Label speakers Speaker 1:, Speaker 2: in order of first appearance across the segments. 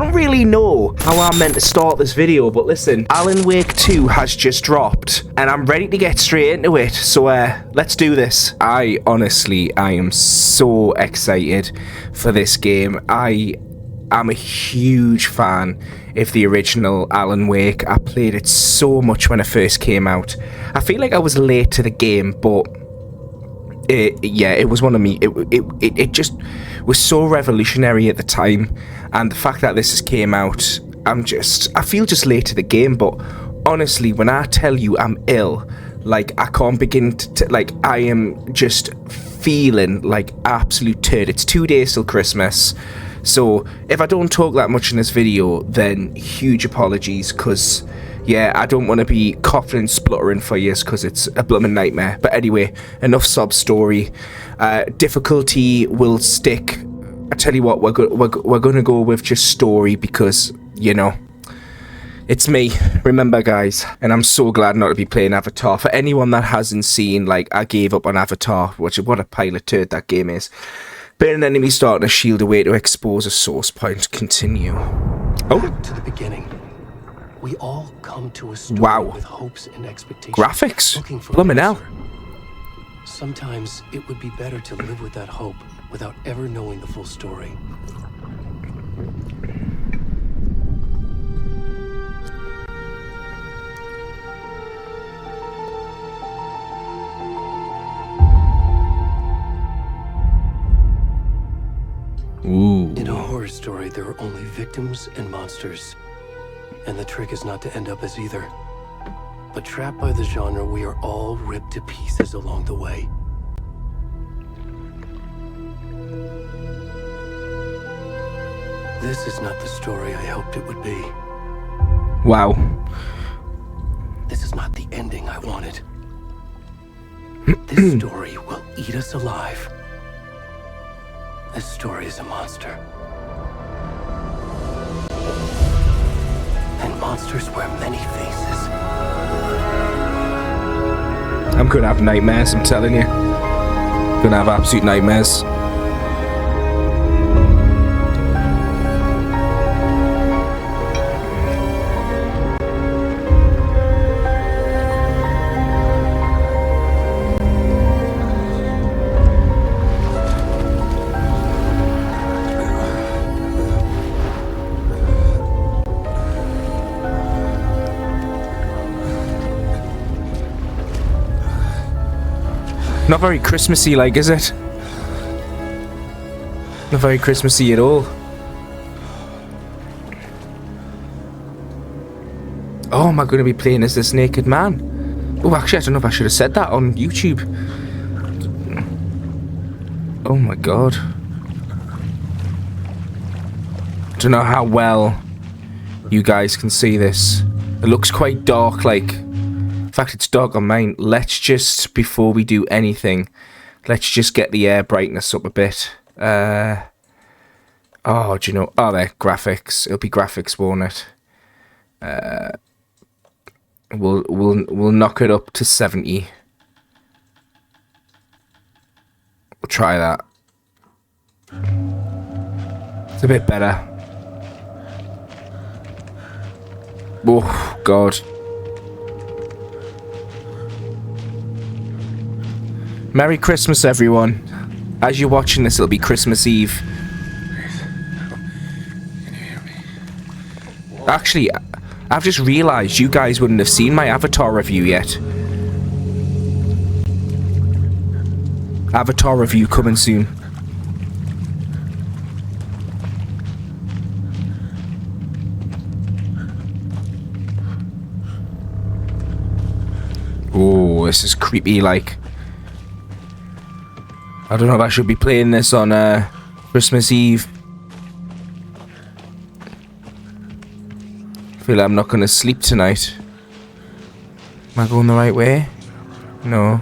Speaker 1: don't really know how I'm meant to start this video, but listen, Alan Wake 2 has just dropped, and I'm ready to get straight into it, so let's do this. I am so excited for this game. I'm a huge fan of the original Alan Wake. I played it so much when it first came out. I feel like I was late to the game, but it was one of me. It just was so revolutionary at the time, and the fact that this has came out, I feel just late to the game. But honestly, when I tell you I'm ill, like I can't begin to like, I am just feeling like absolute turd. It's 2 days till Christmas. So if I don't talk that much in this video, then huge apologies, because yeah, I don't want to be coughing and spluttering for you, because it's a blooming nightmare. But anyway, enough sob story. Difficulty will stick. I tell you what, we're going to go with just story, because, you know, it's me, remember guys, and I'm so glad not to be playing Avatar. For anyone that hasn't seen, like, I gave up on Avatar, what a pile of turd that game is. Burn an enemy starting a shield away to expose a source point. Continue. Oh.
Speaker 2: Back to the beginning. We all come to a story with hopes and expectations.
Speaker 1: Graphics. Blooming hell.
Speaker 2: Sometimes it would be better to live with that hope without ever knowing the full story.
Speaker 1: Ooh.
Speaker 2: In a horror story, there are only victims and monsters. And the trick is not to end up as either. But trapped by the genre, we are all ripped to pieces along the way. This is not the story I hoped it would be.
Speaker 1: Wow.
Speaker 2: This is not the ending I wanted. This story will eat us alive. This story is a monster. And monsters wear many faces.
Speaker 1: I'm gonna have nightmares, I'm telling you. Gonna have absolute nightmares. Not very Christmassy like, is it? Not very Christmassy at all. Oh, am I going to be playing as this naked man? Oh, actually, I don't know if I should have said that on YouTube. Oh my god. I don't know how well you guys can see this. It looks quite dark, like... In fact, it's dark on mine. Let's just, before we do anything, let's just get the brightness up a bit. Oh, do you know? Oh, there, graphics. It'll be graphics, won't it? We'll knock it up to 70. We'll try that. It's a bit better. Oh God. Merry Christmas, everyone. As you're watching this, it'll be Christmas Eve.
Speaker 3: Can you hear me?
Speaker 1: Actually, I've just realised you guys wouldn't have seen my Avatar review yet. Avatar review coming soon. Oh, this is creepy, like... I don't know if I should be playing this on Christmas Eve. I feel like I'm not going to sleep tonight. Am I going the right way? No.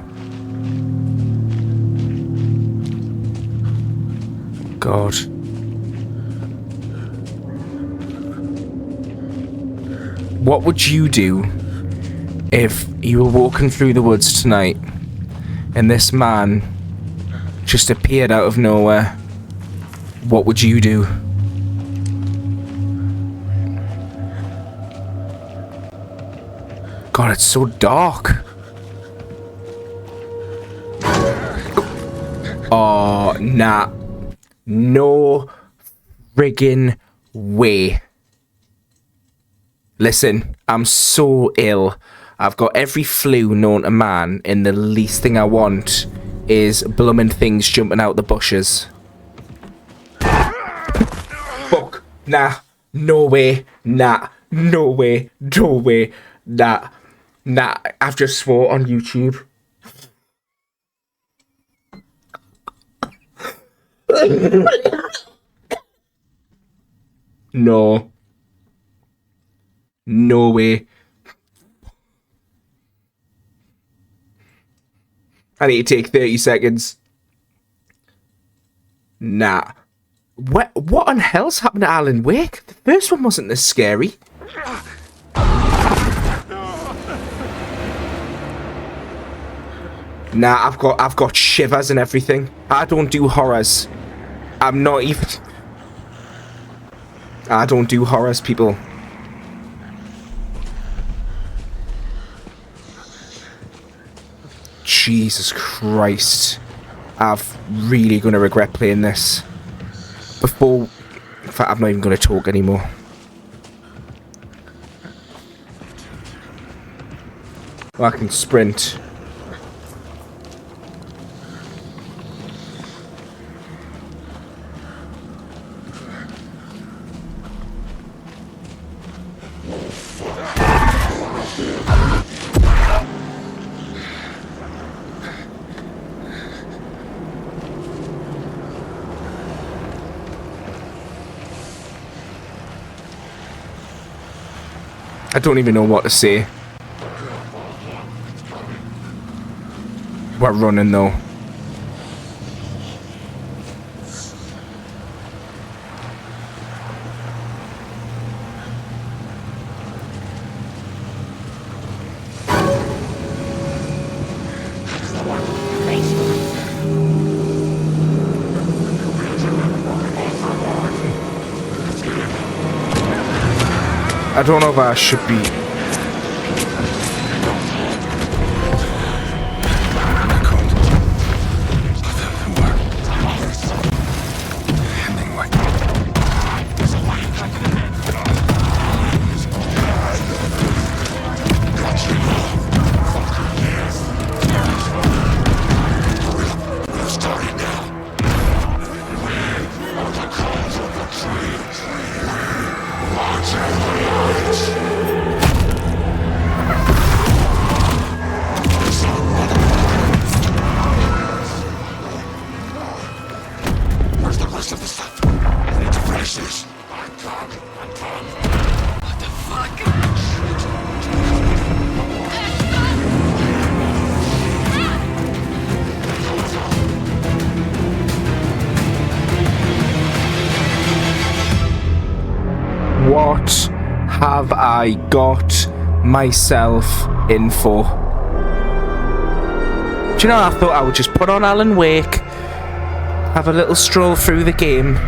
Speaker 1: God. What would you do if you were walking through the woods tonight and this man just appeared out of nowhere? What would you do? God, it's so dark. Oh, nah. No friggin' way. Listen, I'm so ill. I've got every flu known to man, and the least thing I want is blooming things jumping out the bushes. Fuck. Nah. No way. Nah. No way. No way. Nah. Nah. I've just swore on YouTube. No. No way. I need to take 30 seconds. Nah. What on hell's happened to Alan Wake? The first one wasn't this scary. Nah, I've got shivers and everything. I don't do horrors. I'm not even... I don't do horrors, people. Jesus Christ. I'm really going to regret playing this. Before... In fact, I'm not even going to talk anymore. Well, I can sprint. I don't even know what to say. We're running though. I don't know if I should be... What have I got myself in for? Do you know, I thought I would just put on Alan Wake, have a little stroll through the game.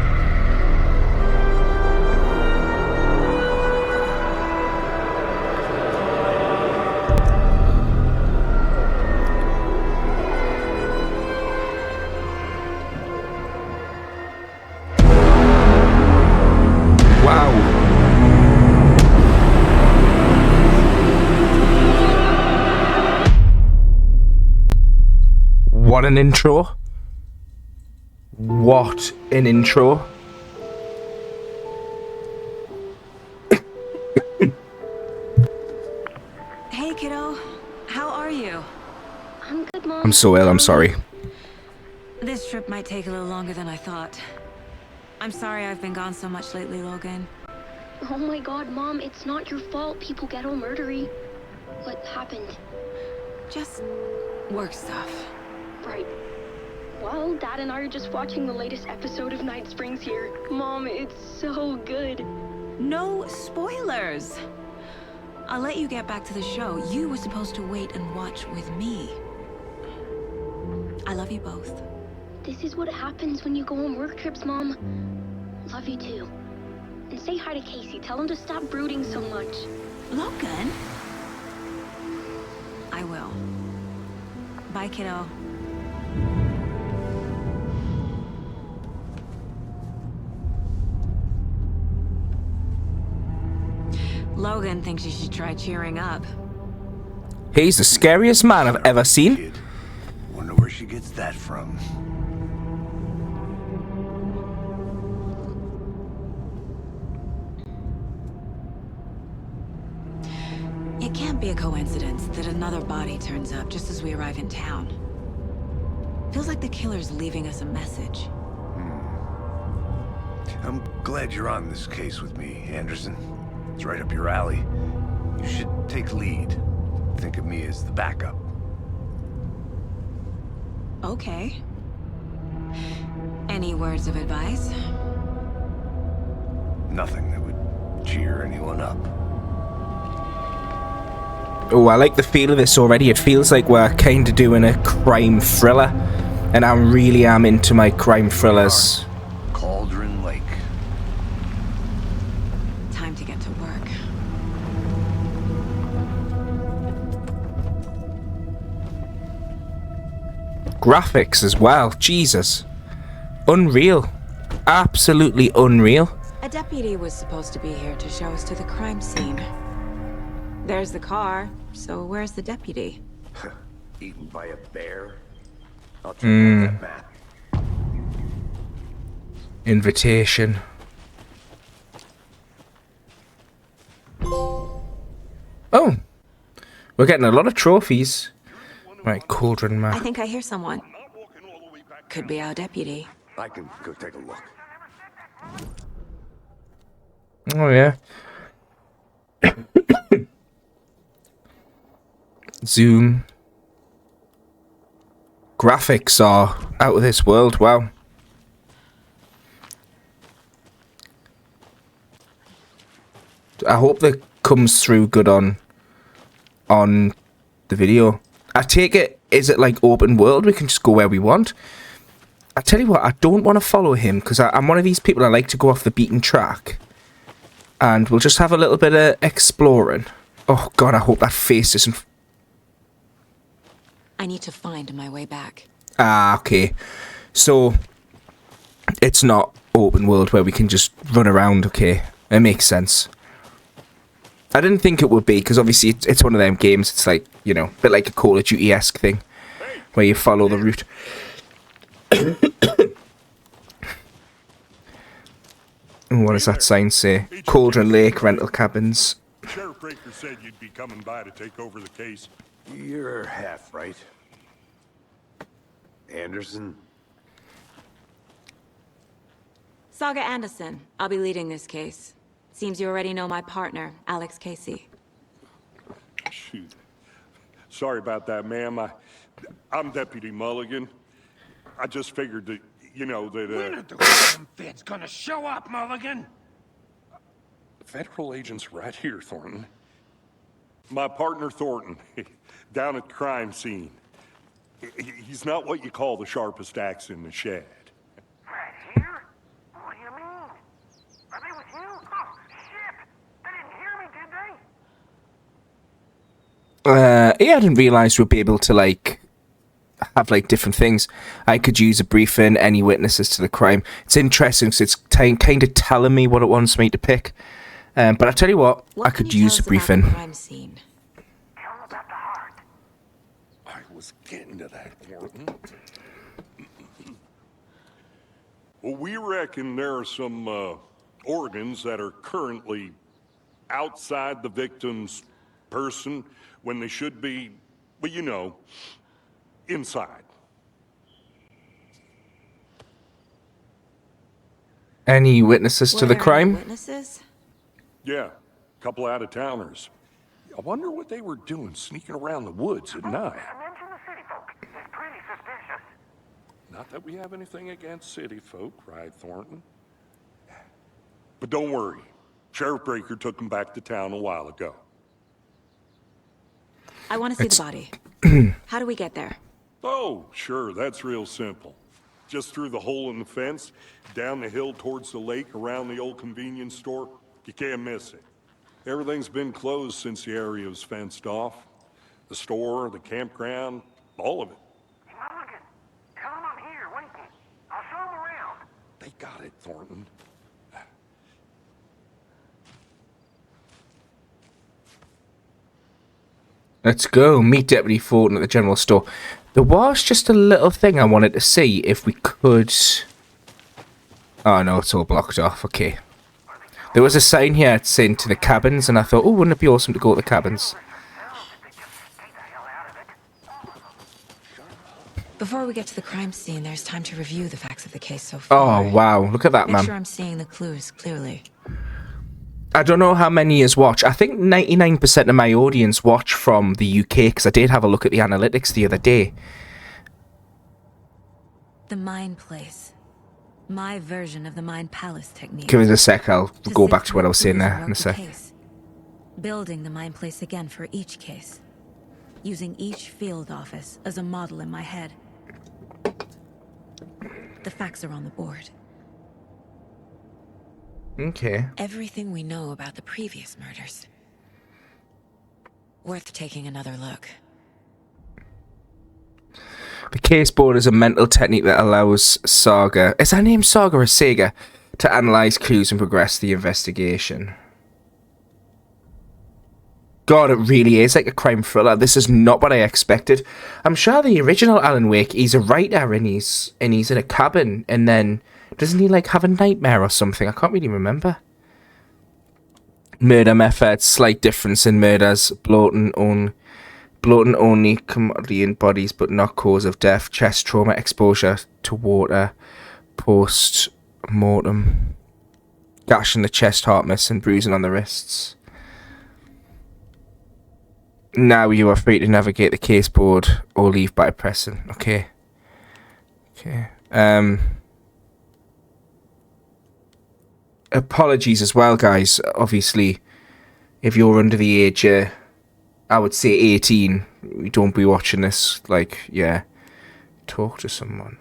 Speaker 1: What an intro. What an intro.
Speaker 3: Hey kiddo, how are you?
Speaker 4: I'm good, Mom.
Speaker 1: I'm so ill, I'm sorry.
Speaker 3: This trip might take a little longer than I thought. I'm sorry I've been gone so much lately, Logan.
Speaker 4: Oh my god, Mom, it's not your fault people get all murdery. What happened?
Speaker 3: Just work stuff.
Speaker 4: Right. Well, Dad and I are just watching the latest episode of Night Springs here. Mom, it's so good.
Speaker 3: No spoilers! I'll let you get back to the show. You were supposed to wait and watch with me. I love you both.
Speaker 4: This is what happens when you go on work trips, Mom. Love you too. And say hi to Casey. Tell him to stop brooding so much.
Speaker 3: Logan? I will. Bye, kiddo. Logan thinks you should try cheering up.
Speaker 1: He's the scariest man I've ever seen.
Speaker 5: Kid. Wonder where she gets that from.
Speaker 3: It can't be a coincidence that another body turns up just as we arrive in town. Feels like the killer's leaving us a message.
Speaker 5: I'm glad you're on this case with me, Anderson. It's right up your alley. You should take lead. Think of me as the backup.
Speaker 3: Okay. Any words of advice?
Speaker 5: Nothing that would cheer anyone up.
Speaker 1: Oh, I like the feel of this already. It feels like we're kind of doing a crime thriller. And I really am into my crime thrillers.
Speaker 5: Cauldron Lake.
Speaker 3: Time to get to work.
Speaker 1: Graphics as well. Jesus. Unreal. Absolutely unreal.
Speaker 3: A deputy was supposed to be here to show us to the crime scene. There's the car, so where's the deputy?
Speaker 5: Eaten by a bear? I'll check out that map.
Speaker 1: Invitation. Oh. We're getting a lot of trophies. Right, cauldron map.
Speaker 3: I think I hear someone. Could be our deputy.
Speaker 5: I can go take a look.
Speaker 1: Oh, yeah. Zoom. Graphics are out of this world. Wow. I hope that comes through good on the video. I take it, is it like open world? We can just go where we want. I tell you what, I don't want to follow him because I'm one of these people. I like to go off the beaten track. And we'll just have a little bit of exploring. Oh God, I hope that face isn't...
Speaker 3: I need to find my way back.
Speaker 1: Ah, okay. So, it's not open world where we can just run around, okay. It makes sense. I didn't think it would be, because obviously it's one of them games. It's like, you know, a bit like a Call of Duty-esque thing, where you follow the route. What does that sign say? Cauldron Lake rental cabins.
Speaker 6: Sheriff Breaker said you'd be coming by to take over the case.
Speaker 5: You're half right. Anderson?
Speaker 3: Saga Anderson. I'll be leading this case. Seems you already know my partner, Alex Casey.
Speaker 6: Shoot. Sorry about that, ma'am. I'm Deputy Mulligan. I just figured that, you know, that,
Speaker 7: When are the damn feds gonna show up, Mulligan?
Speaker 6: federal agent's right here, Thornton. My partner, Thornton, down at the crime scene. He's not what you call the sharpest axe in the shed.
Speaker 7: Right here? What do you mean? Are they with you? Oh, shit! They didn't hear me, did they?
Speaker 1: Yeah, I didn't realise we'd be able to, like, have, like, different things. I could use a briefing, any witnesses to the crime. It's interesting because it's kind of telling me what it wants me to pick. But I tell you what I could use a briefing.
Speaker 3: Crime scene?
Speaker 7: Tell them about the heart.
Speaker 6: I was getting to that, Thornton. Well, we reckon there are some organs that are currently outside the victim's person when they should be, well, you know, inside.
Speaker 1: Any witnesses to the crime?
Speaker 3: Witnesses?
Speaker 6: Yeah, a couple out-of-towners. I wonder what they were doing sneaking around the woods at night.
Speaker 7: Mention the city folk. It's pretty suspicious.
Speaker 6: Not that we have anything against city folk, right, Thornton? But don't worry. Sheriff Breaker took them back to town a while ago.
Speaker 3: I want to see the body. How do we get there?
Speaker 6: Oh, sure, that's real simple. Just through the hole in the fence, down the hill towards the lake, around the old convenience store. You can't miss it. Everything's been closed since the area was fenced off. the store, the campground, all of it.
Speaker 7: Hey, Mulligan, tell him I'm here waiting. I'll show him around.
Speaker 6: They got it, Thornton.
Speaker 1: Let's go meet Deputy Thornton at the general store. There was just a little thing I wanted to see if we could... Oh no, it's all blocked off. Okay. There was a sign here saying to the cabins, and I thought, oh, wouldn't it be awesome to go to the cabins?
Speaker 3: Before we get to the crime scene, there's time to review the facts of the case so far.
Speaker 1: Oh, wow. Look at that,
Speaker 3: Make
Speaker 1: man.
Speaker 3: sure I'm seeing the clues clearly.
Speaker 1: I don't know how many is watch. I think 99% of my audience watch from the UK, because I did have a look at the analytics the other day.
Speaker 3: The Mind Place. My version of the Mind Palace technique.
Speaker 1: Give us a sec, I'll go back to what I was saying
Speaker 3: Clues
Speaker 1: there in a
Speaker 3: throughout
Speaker 1: sec.
Speaker 3: the case. Building the Mind Place again for each case. Using each field office as a model in my head. The facts are on the board.
Speaker 1: Okay.
Speaker 3: Everything we know about the previous murders. Worth taking another look.
Speaker 1: The case board is a mental technique that allows Saga... Is her name Saga or Sega? To analyse clues and progress the investigation. God, it really is like a crime thriller. This is not what I expected. I'm sure the original Alan Wake, he's a writer and he's in a cabin, and then doesn't he like have a nightmare or something? I can't really remember. Murder method, slight difference in murders, bloating only commodity in bodies but not cause of death, chest trauma, exposure to water, post-mortem, gash in the chest, heart miss, and bruising on the wrists. Now you are free to navigate the case board or leave by pressing. Okay. Okay. Apologies as well, guys. Obviously, if you're under the age, I would say 18, we don't be watching this. Like, yeah. Talk to someone.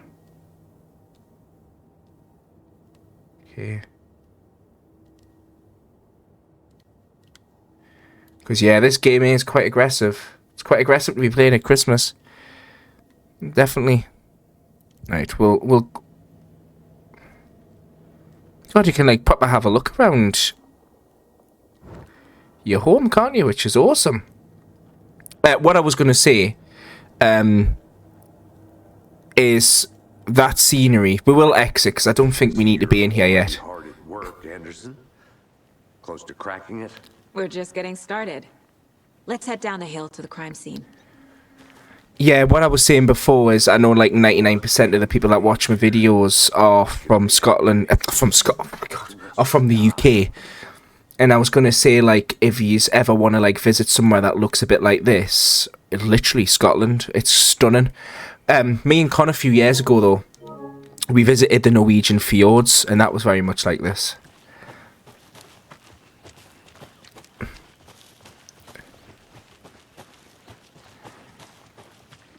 Speaker 1: Okay. Because, yeah, this game is quite aggressive. It's quite aggressive to be playing at Christmas. Definitely. Right, we'll... God, you can, like, proper have a look around your home, can't you? Which is awesome. What I was going to say, is that scenery. We will exit, because I don't think we need to be in here yet.
Speaker 5: Hard at work, Anderson. Close to cracking it?
Speaker 3: We're just getting started. Let's head down the hill to the crime scene.
Speaker 1: Yeah, what I was saying before is I know like 99% of the people that watch my videos are from Scotland, are from the UK. And I was going to say, like, if you ever want to, like, visit somewhere that looks a bit like this, literally Scotland, it's stunning. Me and Con a few years ago, though, we visited the Norwegian fjords, and that was very much like this.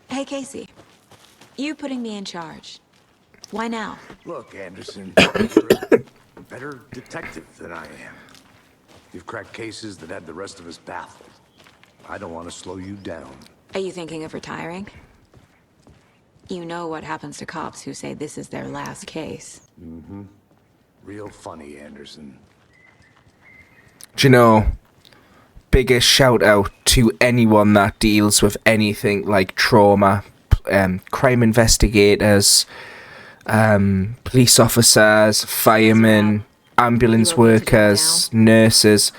Speaker 3: Hey, Casey. You putting me in charge. Why now?
Speaker 5: Look, Anderson, you're a better detective than I am. You've cracked cases that had the rest of us baffled. I don't want to slow you down.
Speaker 3: Are you thinking of retiring? You know what happens to cops who say this is their last case.
Speaker 5: Mm-hmm. Real funny, Anderson.
Speaker 1: Do you know, biggest shout out to anyone that deals with anything like trauma, crime investigators, police officers, firemen, ambulance workers, nurses,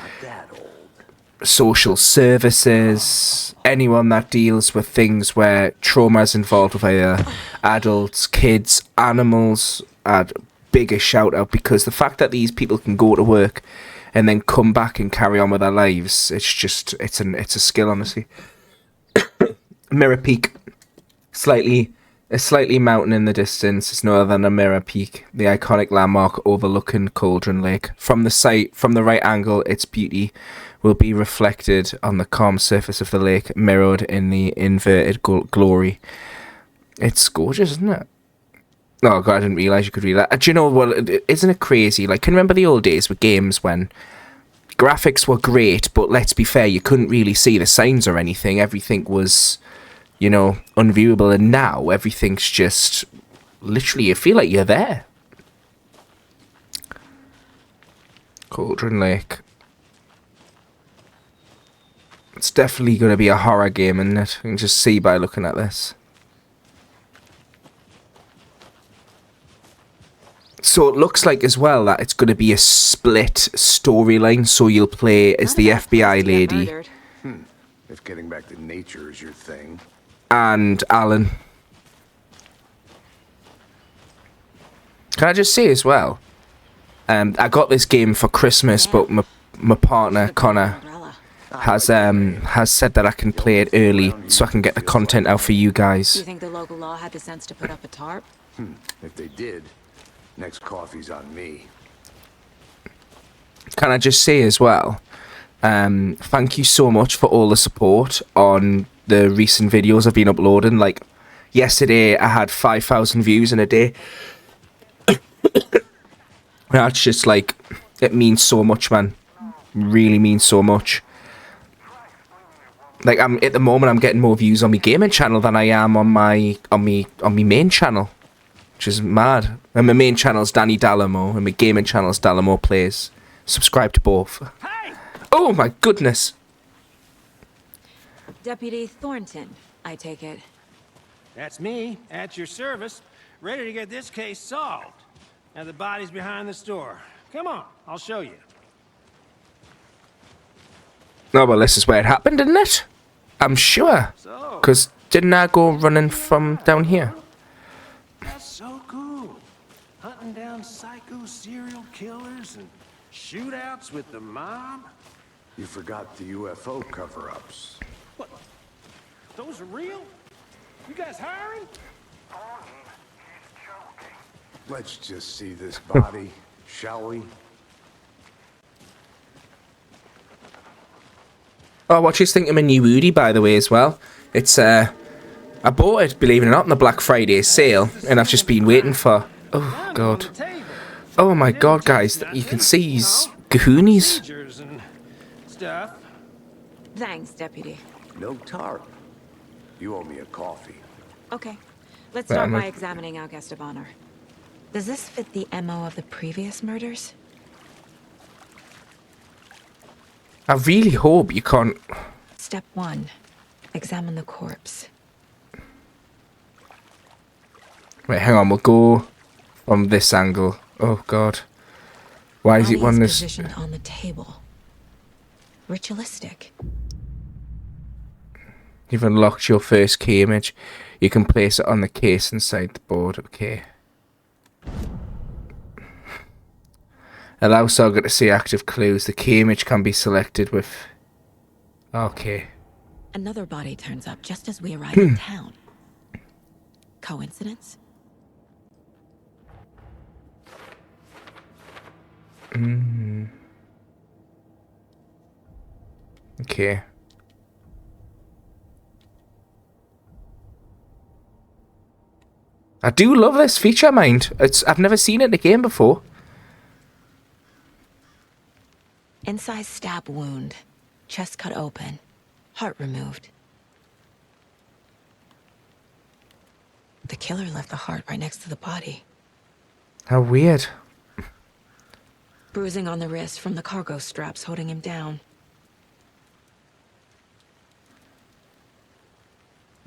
Speaker 1: social services, anyone that deals with things where trauma is involved with either adults, kids, animals. Biggest shout out, because the fact that these people can go to work and then come back and carry on with their lives, it's a skill, honestly. Mirror Peak, a slightly mountain in the distance. It's no other than a Mirror Peak, the iconic landmark overlooking Cauldron Lake. From the right angle, its beauty will be reflected on the calm surface of the lake, mirrored in the inverted glory. It's gorgeous, isn't it? Oh god, I didn't realise you could read that. Do you know what, isn't it crazy? Like, can you remember the old days with games when graphics were great, but let's be fair, you couldn't really see the signs or anything. Everything was, you know, unviewable, and now everything's just literally, you feel like you're there. Cauldron Lake. It's definitely going to be a horror game, isn't it? You can just see by looking at this. So it looks like as well that it's going to be a split storyline, so you'll play as the FBI lady.
Speaker 5: If getting back to nature is your thing.
Speaker 1: And Alan. Can I just say as well, I got this game for Christmas, but my partner Connor has said that I can play it early so I can get the content out for you guys.
Speaker 3: You think the local law had the sense to put up a tarp?
Speaker 5: If they did, next coffee's on me.
Speaker 1: Can I just say as well, thank you so much for all the support on the recent videos I've been uploading. Like yesterday I had 5,000 views in a day. That's just like, it means so much, man. Really means so much. Like at the moment I'm getting more views on my gaming channel than I am on my main channel, which is mad. And my main channel's Danny Dalimore, and my gaming channel's Dalimoreplayz. Subscribe to both.
Speaker 7: Hey!
Speaker 1: Oh my goodness.
Speaker 3: Deputy Thornton, I take it.
Speaker 8: That's me, at your service, ready to get this case solved. Now the body's behind the store. Come on, I'll show you.
Speaker 1: Oh, well, this is where it happened, isn't it? I'm sure.
Speaker 8: So,
Speaker 1: Because didn't I go running from down here?
Speaker 8: that's so cool. Hunting down psycho serial killers and shootouts with the mob.
Speaker 5: You forgot the UFO cover-ups.
Speaker 8: What? Those are real? You guys hiring?
Speaker 5: Let's just see this body, shall we?
Speaker 1: Oh, what you think of my new Woody, by the way, as well? It's, I bought it, believe it or not, on the Black Friday sale, and I've just been waiting for... Oh, God. Oh, my God, guys, you can see his kahoonies.
Speaker 8: Procedures and stuff.
Speaker 3: Thanks, Deputy.
Speaker 5: No tarp. You owe me a coffee.
Speaker 3: Okay, let's
Speaker 1: Well,
Speaker 3: start
Speaker 1: I'm
Speaker 3: by
Speaker 1: not-
Speaker 3: examining our guest of honor. Does this fit the MO of the previous murders?
Speaker 1: I really hope you can't...
Speaker 3: Step 1. Examine the corpse.
Speaker 1: Wait, hang on, we'll go from this angle. Oh, God. Why is it
Speaker 3: Body
Speaker 1: one
Speaker 3: is
Speaker 1: this...
Speaker 3: positioned on the table. Ritualistic.
Speaker 1: You've unlocked your first key image. You can place it on the case inside the board. Okay. Allow Saga to see active clues. The key image can be selected with... Okay.
Speaker 3: Another body turns up just as we arrive in town. Coincidence?
Speaker 1: Okay. I do love this feature, mind. I've never seen it in a game before.
Speaker 3: Incised stab wound. Chest cut open. Heart removed. The killer left the heart right next to the body.
Speaker 1: How weird.
Speaker 3: Bruising on the wrist from the cargo straps holding him down.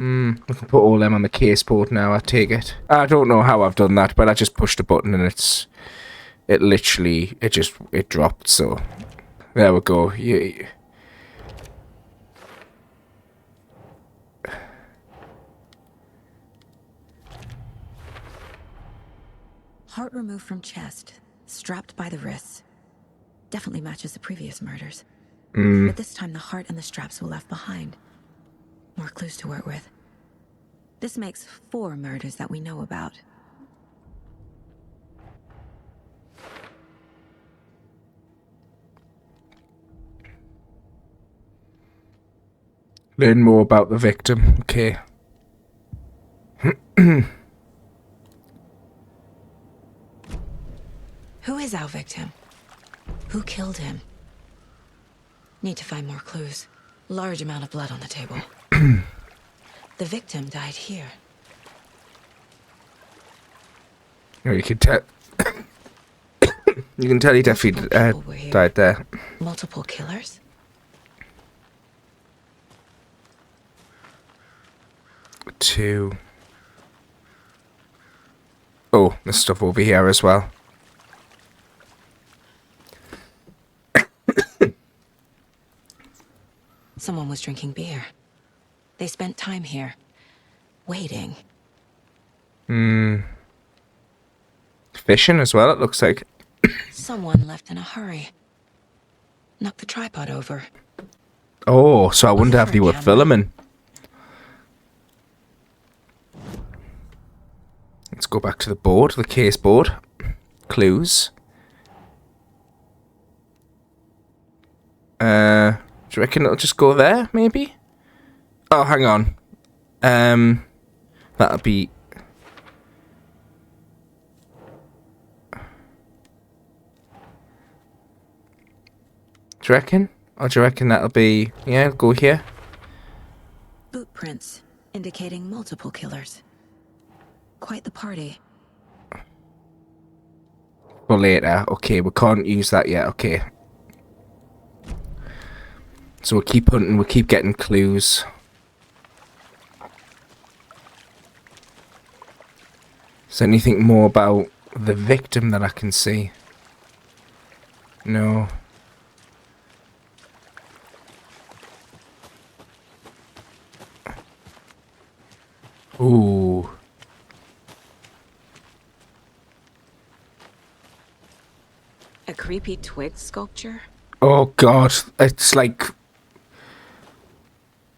Speaker 1: I can put all them on the case board now, I take it. I don't know how I've done that, but I just pushed a button and it dropped, so there we go. Yeah.
Speaker 3: Heart removed from chest, strapped by the wrists. Definitely matches the previous murders. But this time the heart and the straps were left behind. More clues to work with. This makes 4 murders that we know about.
Speaker 1: Learn more about the victim. Okay.
Speaker 3: Who is our victim? Who killed him? Need to find more clues. Large amount of blood on the table. The victim died here.
Speaker 1: Oh, you can tell. You can tell he definitely died there.
Speaker 3: Multiple killers?
Speaker 1: Two. Oh, there's stuff over here as well.
Speaker 3: Someone was drinking beer. They spent time here, waiting.
Speaker 1: Fishing as well, it looks like.
Speaker 3: Someone left in a hurry. Knocked the tripod over.
Speaker 1: Oh, so I wonder if they were filming. Let's go back to the board, the case board. Clues. Do you reckon it'll just go there, maybe? Oh, hang on. That'll be... Do you reckon? Or do you reckon that'll be... Yeah, go here.
Speaker 3: Boot prints, indicating multiple killers. Quite the party.
Speaker 1: For later. Okay, we can't use that yet. Okay. So we'll keep hunting, we'll keep getting clues. Is there anything more about the victim that I can see? No. Ooh.
Speaker 3: A creepy twig sculpture?
Speaker 1: Oh god, it's like...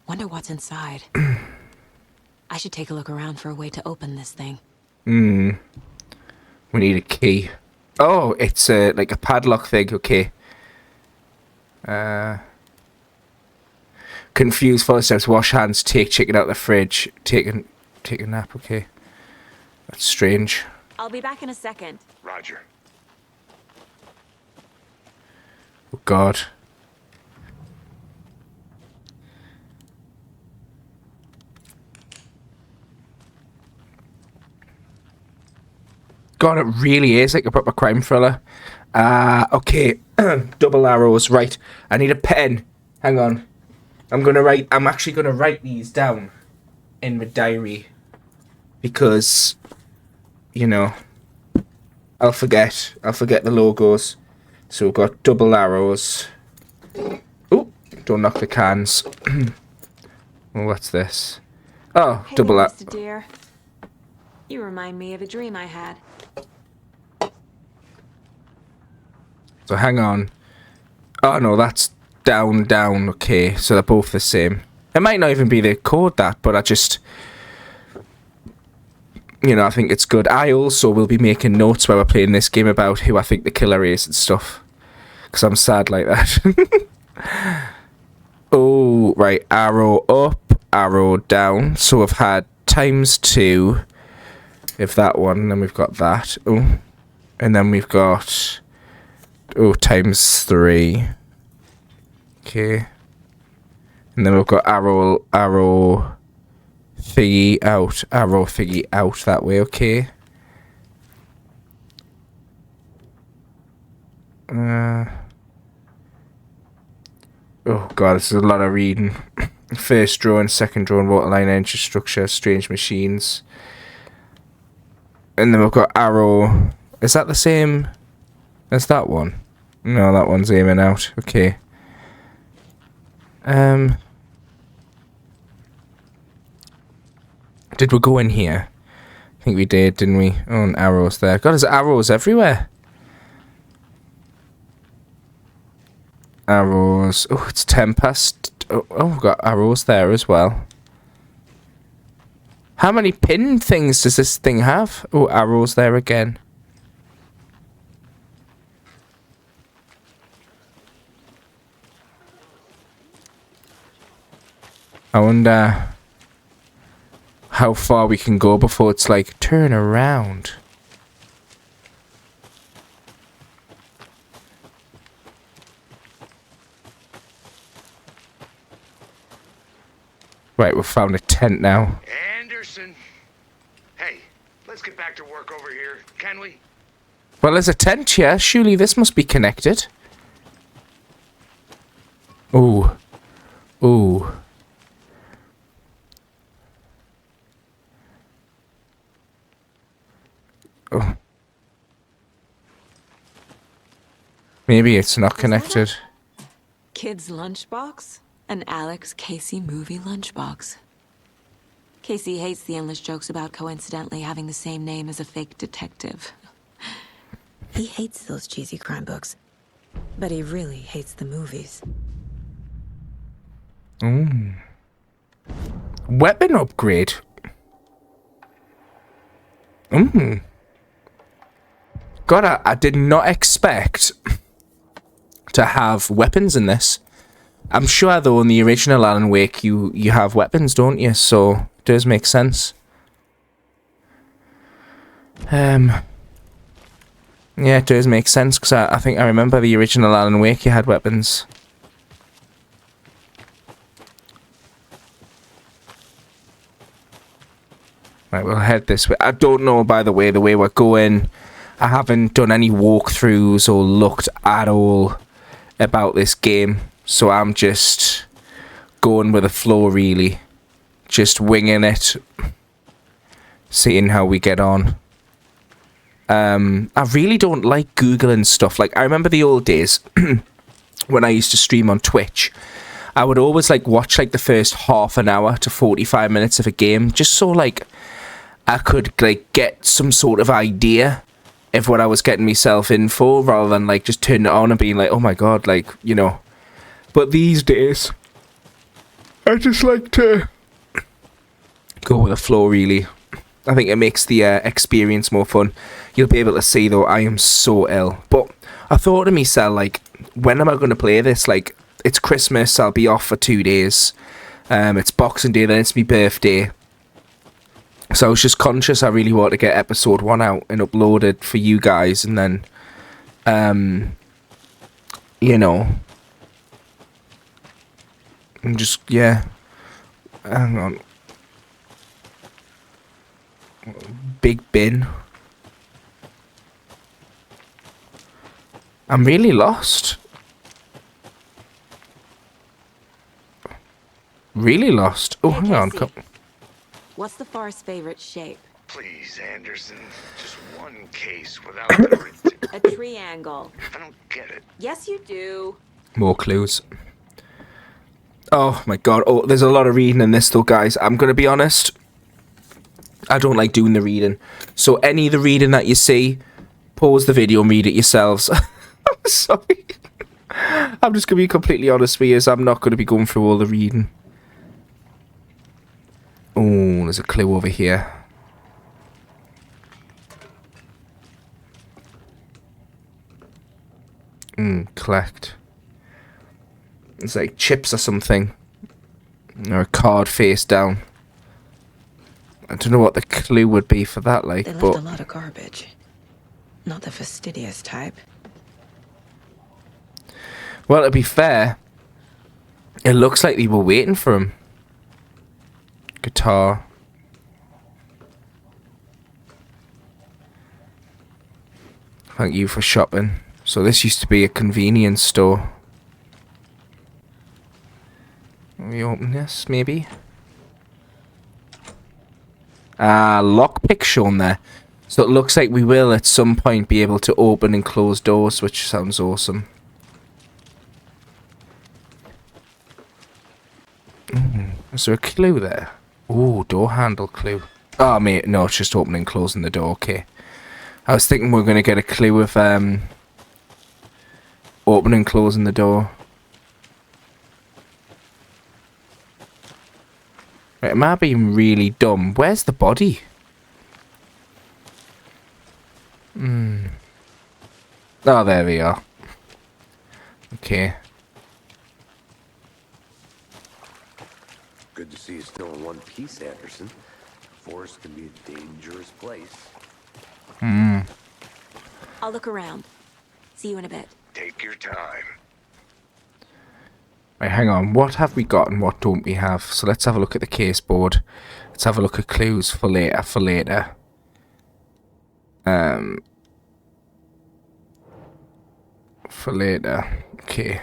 Speaker 3: Wonder what's inside. I should take a look around for a way to open this thing.
Speaker 1: We need a key. Oh, it's like a padlock thing, okay. Confused footsteps, wash hands, take chicken out of the fridge, take a nap, okay. That's strange.
Speaker 3: I'll be back in a second.
Speaker 5: Roger.
Speaker 1: Oh god. God, it really is like a proper crime thriller. Okay. Double arrows. Right. I need a pen. Hang on. I'm actually gonna write these down in my diary. Because, you know, I'll forget the logos. So we've got double arrows. Oh, don't knock the cans. Well, what's this? Oh,
Speaker 9: Hey,
Speaker 1: double
Speaker 9: Mr. Deer. You remind me of a dream I had.
Speaker 1: So hang on. Oh no, that's down, down. Okay, so they're both the same. It might not even be the code that, but I just... You know, I think it's good. I also will be making notes while we're playing this game about who I think the killer is and stuff. Because I'm sad like that. Oh, right. Arrow up, arrow down. So we've had ×2 of that one. And then we've got that. Oh. And then we've got... Oh, ×3. Okay. And then we've got arrow thingy out that way, okay. Oh god, this is a lot of reading. First drawing, second drawing, waterline, engine structure, strange machines. And then we've got arrow. Is that the same as that one? No, that one's aiming out. Okay. Did we go in here? I think we did, didn't we? Oh, and arrows there. God, there's arrows everywhere. Arrows. Oh, it's 10 past. Oh, we've got arrows there as well. How many pin things does this thing have? Oh, arrows there again. I wonder how far we can go before it's like, turn around. Right, we've found a tent now.
Speaker 5: Anderson. Hey, let's get back to work over here, can we?
Speaker 1: Well, there's a tent here. Surely this must be connected. Ooh. Ooh. Oh. Maybe it's not connected.
Speaker 9: Kid's lunchbox? An Alex Casey movie lunchbox. Casey hates the endless jokes about coincidentally having the same name as a fake detective.
Speaker 3: He hates those cheesy crime books, but he really hates the movies.
Speaker 1: Weapon upgrade. God, I did not expect to have weapons in this. I'm sure, though, in the original Alan Wake, you have weapons, don't you? So, it does make sense. Yeah, it does make sense, because I think I remember the original Alan Wake, you had weapons. Right, we'll head this way. I don't know, by the way we're going. I haven't done any walkthroughs or looked at all about this game. So I'm just going with the flow, really. Just winging it. Seeing how we get on. I really don't like Googling stuff. Like, I remember the old days when I used to stream on Twitch. I would always, like, watch, like, the first half an hour to 45 minutes of a game. Just so, like, I could, like, get some sort of idea of what I was getting myself in for, rather than, like, just turning it on and being like, oh my god, like, you know. But these days, I just like to go with the flow, really. I think it makes the experience more fun. You'll be able to see, though, I am so ill. But I thought to myself, like, when am I going to play this? Like, it's Christmas, I'll be off for 2 days. It's Boxing Day, then it's my birthday. So I was just conscious I really want to get episode 1 out and uploaded for you guys. And then, you know. And just, yeah. Hang on. Big bin. I'm really lost. Really lost. Oh,
Speaker 9: Hey,
Speaker 1: hang on.
Speaker 9: Casey. What's the far's favorite shape?
Speaker 5: Please, Anderson. Just one case without the...
Speaker 9: A triangle.
Speaker 5: I don't get it.
Speaker 9: Yes, you do.
Speaker 1: More clues. Oh my god. Oh, there's a lot of reading in this though, guys. I'm going to be honest. I don't like doing the reading. So any of the reading that you see, pause the video and read it yourselves. I'm sorry. I'm just going to be completely honest with you. I'm not going to be going through all the reading. Oh, there's a clue over here. Collect. It's like chips or something. Or a card face down. I don't know what the clue would be for that, like,
Speaker 3: They left
Speaker 1: but...
Speaker 3: a lot of garbage. Not the fastidious type.
Speaker 1: Well, to be fair, it looks like they were waiting for him. Guitar. Thank you for shopping. So this used to be a convenience store. We open this, maybe? Lockpick shown there. So it looks like we will at some point be able to open and close doors, which sounds awesome. Is there a clue there? Ooh, door handle clue. Oh, mate, no, it's just opening and closing the door, okay. I was thinking we were going to get a clue with opening and closing the door. Right, am I being really dumb? Where's the body? Oh, there we are. Okay.
Speaker 5: Good to see you still in one piece, Anderson. The forest can be a dangerous place.
Speaker 9: I'll look around. See you in a bit.
Speaker 5: Take your time.
Speaker 1: Right, hang on. What have we got and what don't we have? So let's have a look at the case board. Let's have a look at clues for later. For later. Okay.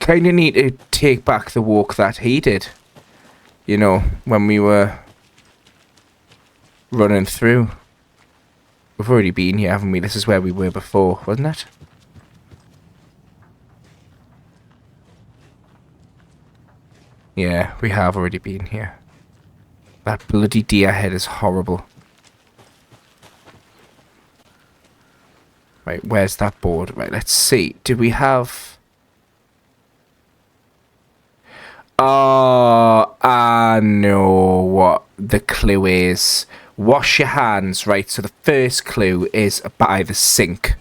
Speaker 1: Kind of need to take back the walk that he did. You know, when we were running through. We've already been here, haven't we? This is where we were before, wasn't it? Yeah, we have already been here. That bloody deer head is horrible. Right, where's that board? Right, let's see. Do we have... Oh, I know what the clue is. Wash your hands, right? So the first clue is by the sink.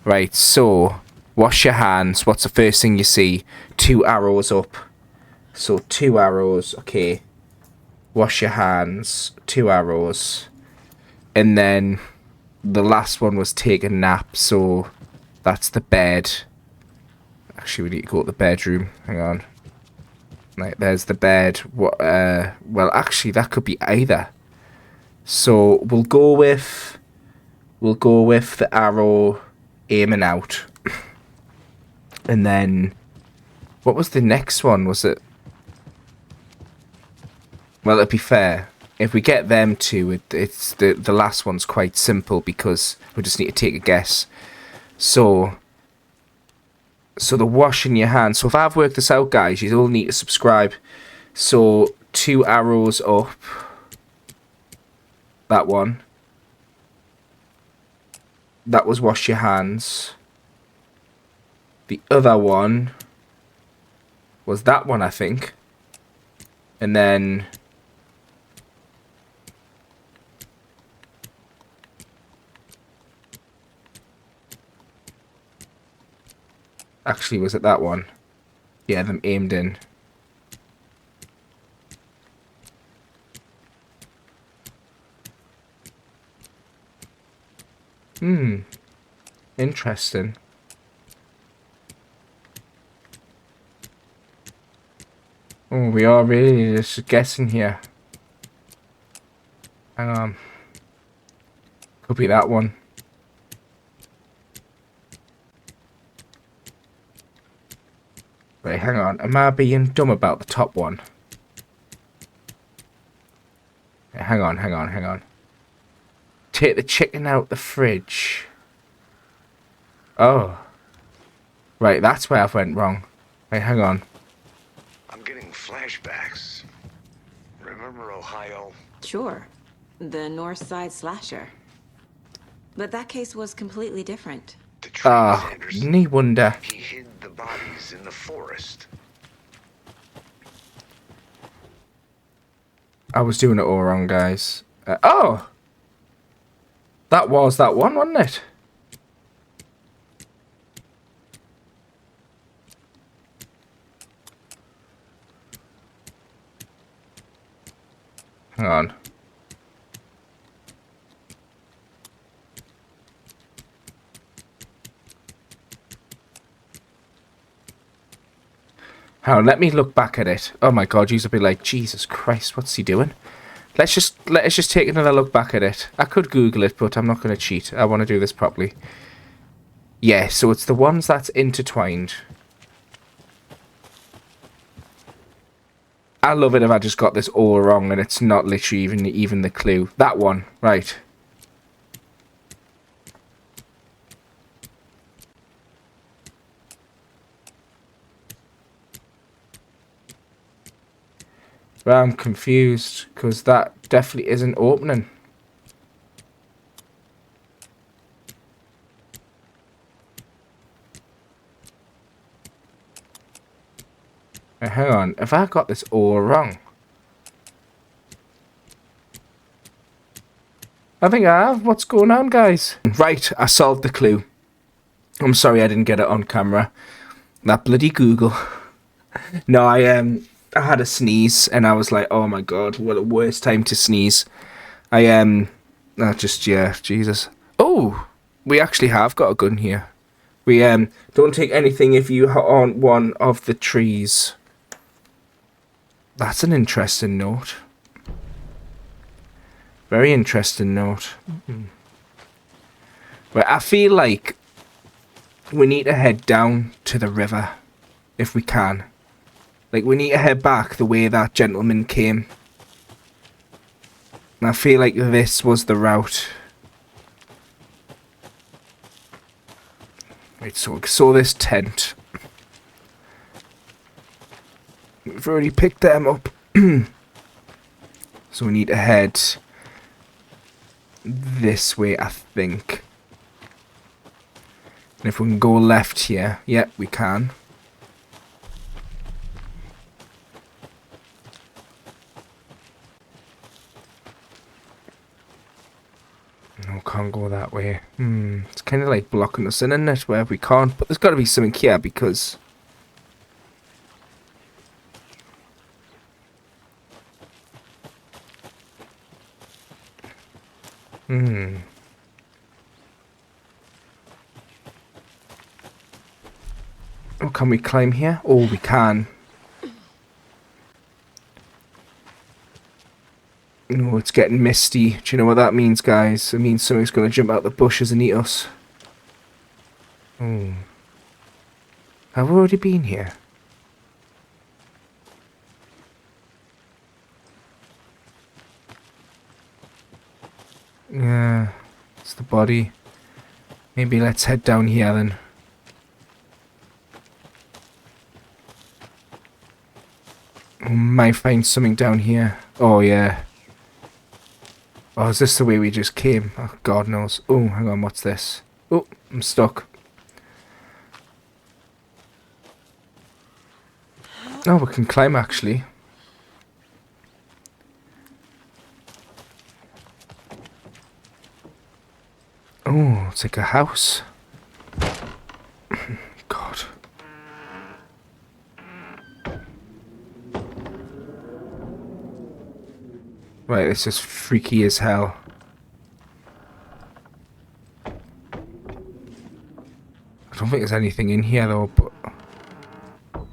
Speaker 1: Right, so wash your hands. What's the first thing you see? 2 arrows up. So 2 arrows, okay. Wash your hands, 2 arrows. And then the last one was take a nap, so that's the bed. Actually, we need to go to the bedroom. Hang on. Right, there's the bed. What? Well, actually, that could be either. So we'll go with the arrow aiming out. And then what was the next one? Was it? Well, to be fair, if we get them two, it's the last one's quite simple because we just need to take a guess. So the washing your hands. So if I've worked this out, guys, you all need to subscribe. So 2 arrows up. That one. That was wash your hands. The other one was that one, I think. And then... Actually, was it that one? Yeah, them aimed in. Interesting. Oh, we are really just guessing here. Hang on. Could be that one. Wait, hang on. Am I being dumb about the top one? Wait, hang on. Take the chicken out the fridge. Oh. Right, that's where I went wrong. Wait, hang on.
Speaker 5: I'm getting flashbacks. Remember Ohio?
Speaker 9: Sure. The North Side slasher. But that case was completely different.
Speaker 1: No wonder.
Speaker 5: He hid the bodies in the forest.
Speaker 1: I was doing it all wrong, guys. Oh! That was that one, wasn't it? Hang on. Hang on, let me look back at it. Oh my god, you'll be like, Jesus Christ, what's he doing? Let's just take another look back at it. I could Google it, but I'm not going to cheat. I want to do this properly. Yeah, so it's the ones that's intertwined. I love it if I just got this all wrong and it's not literally even the clue. That one, right. Well, I'm confused because that definitely isn't opening. Now, hang on, have I got this all wrong? I think I have. What's going on, guys? Right, I solved the clue. I'm sorry I didn't get it on camera. That bloody Google. No, I had a sneeze and I was like, oh my god, what a worst time to sneeze. Jesus. Oh, we actually have got a gun here. We don't take anything if you aren't one of the trees. That's an interesting note. Very interesting note. But I feel like we need to head down to the river if we can. Like, we need to head back the way that gentleman came. And I feel like this was the route. Right, so we saw this tent. We've already picked them up. So we need to head this way, I think. And if we can go left here, yeah, we can. No, can't go that way. It's kind of like blocking us in, isn't it, where we can't. But there's got to be something here because... Oh, can we climb here? Oh, we can. Oh, it's getting misty. Do you know what that means, guys? It means something's going to jump out the bushes and eat us. Oh. Have we already been here? Yeah, it's the body. Maybe let's head down here then. We might find something down here. Oh, yeah. Oh, is this the way we just came? Oh, God knows. Oh, hang on, what's this? Oh, I'm stuck. Oh, we can climb, actually. Oh, it's like a house. God. Right, this is freaky as hell. I don't think there's anything in here though, but...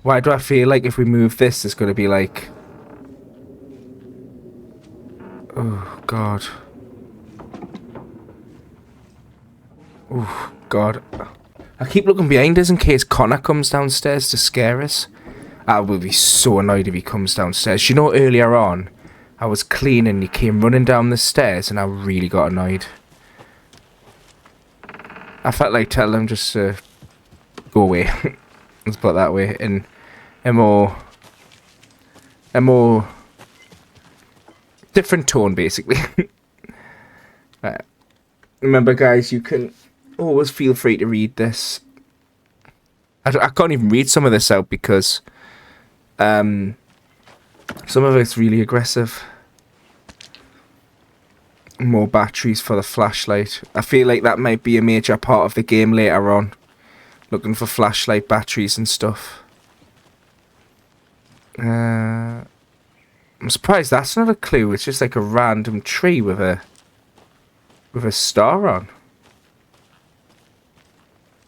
Speaker 1: Why do I feel like if we move this, it's going to be like... Oh, God. Oh, God. I keep looking behind us in case Connor comes downstairs to scare us. I will be so annoyed if he comes downstairs. You know, earlier on, I was cleaning, he came running down the stairs, and I really got annoyed. I felt like telling him just to go away. Let's put it that way. In a more different tone, basically. Right. Remember, guys, you can always feel free to read this. I can't even read some of this out because some of it's really aggressive. More batteries for the flashlight. I feel like that might be a major part of the game later on. Looking for flashlight batteries and stuff. I'm surprised that's not a clue. It's just like a random tree with a star on.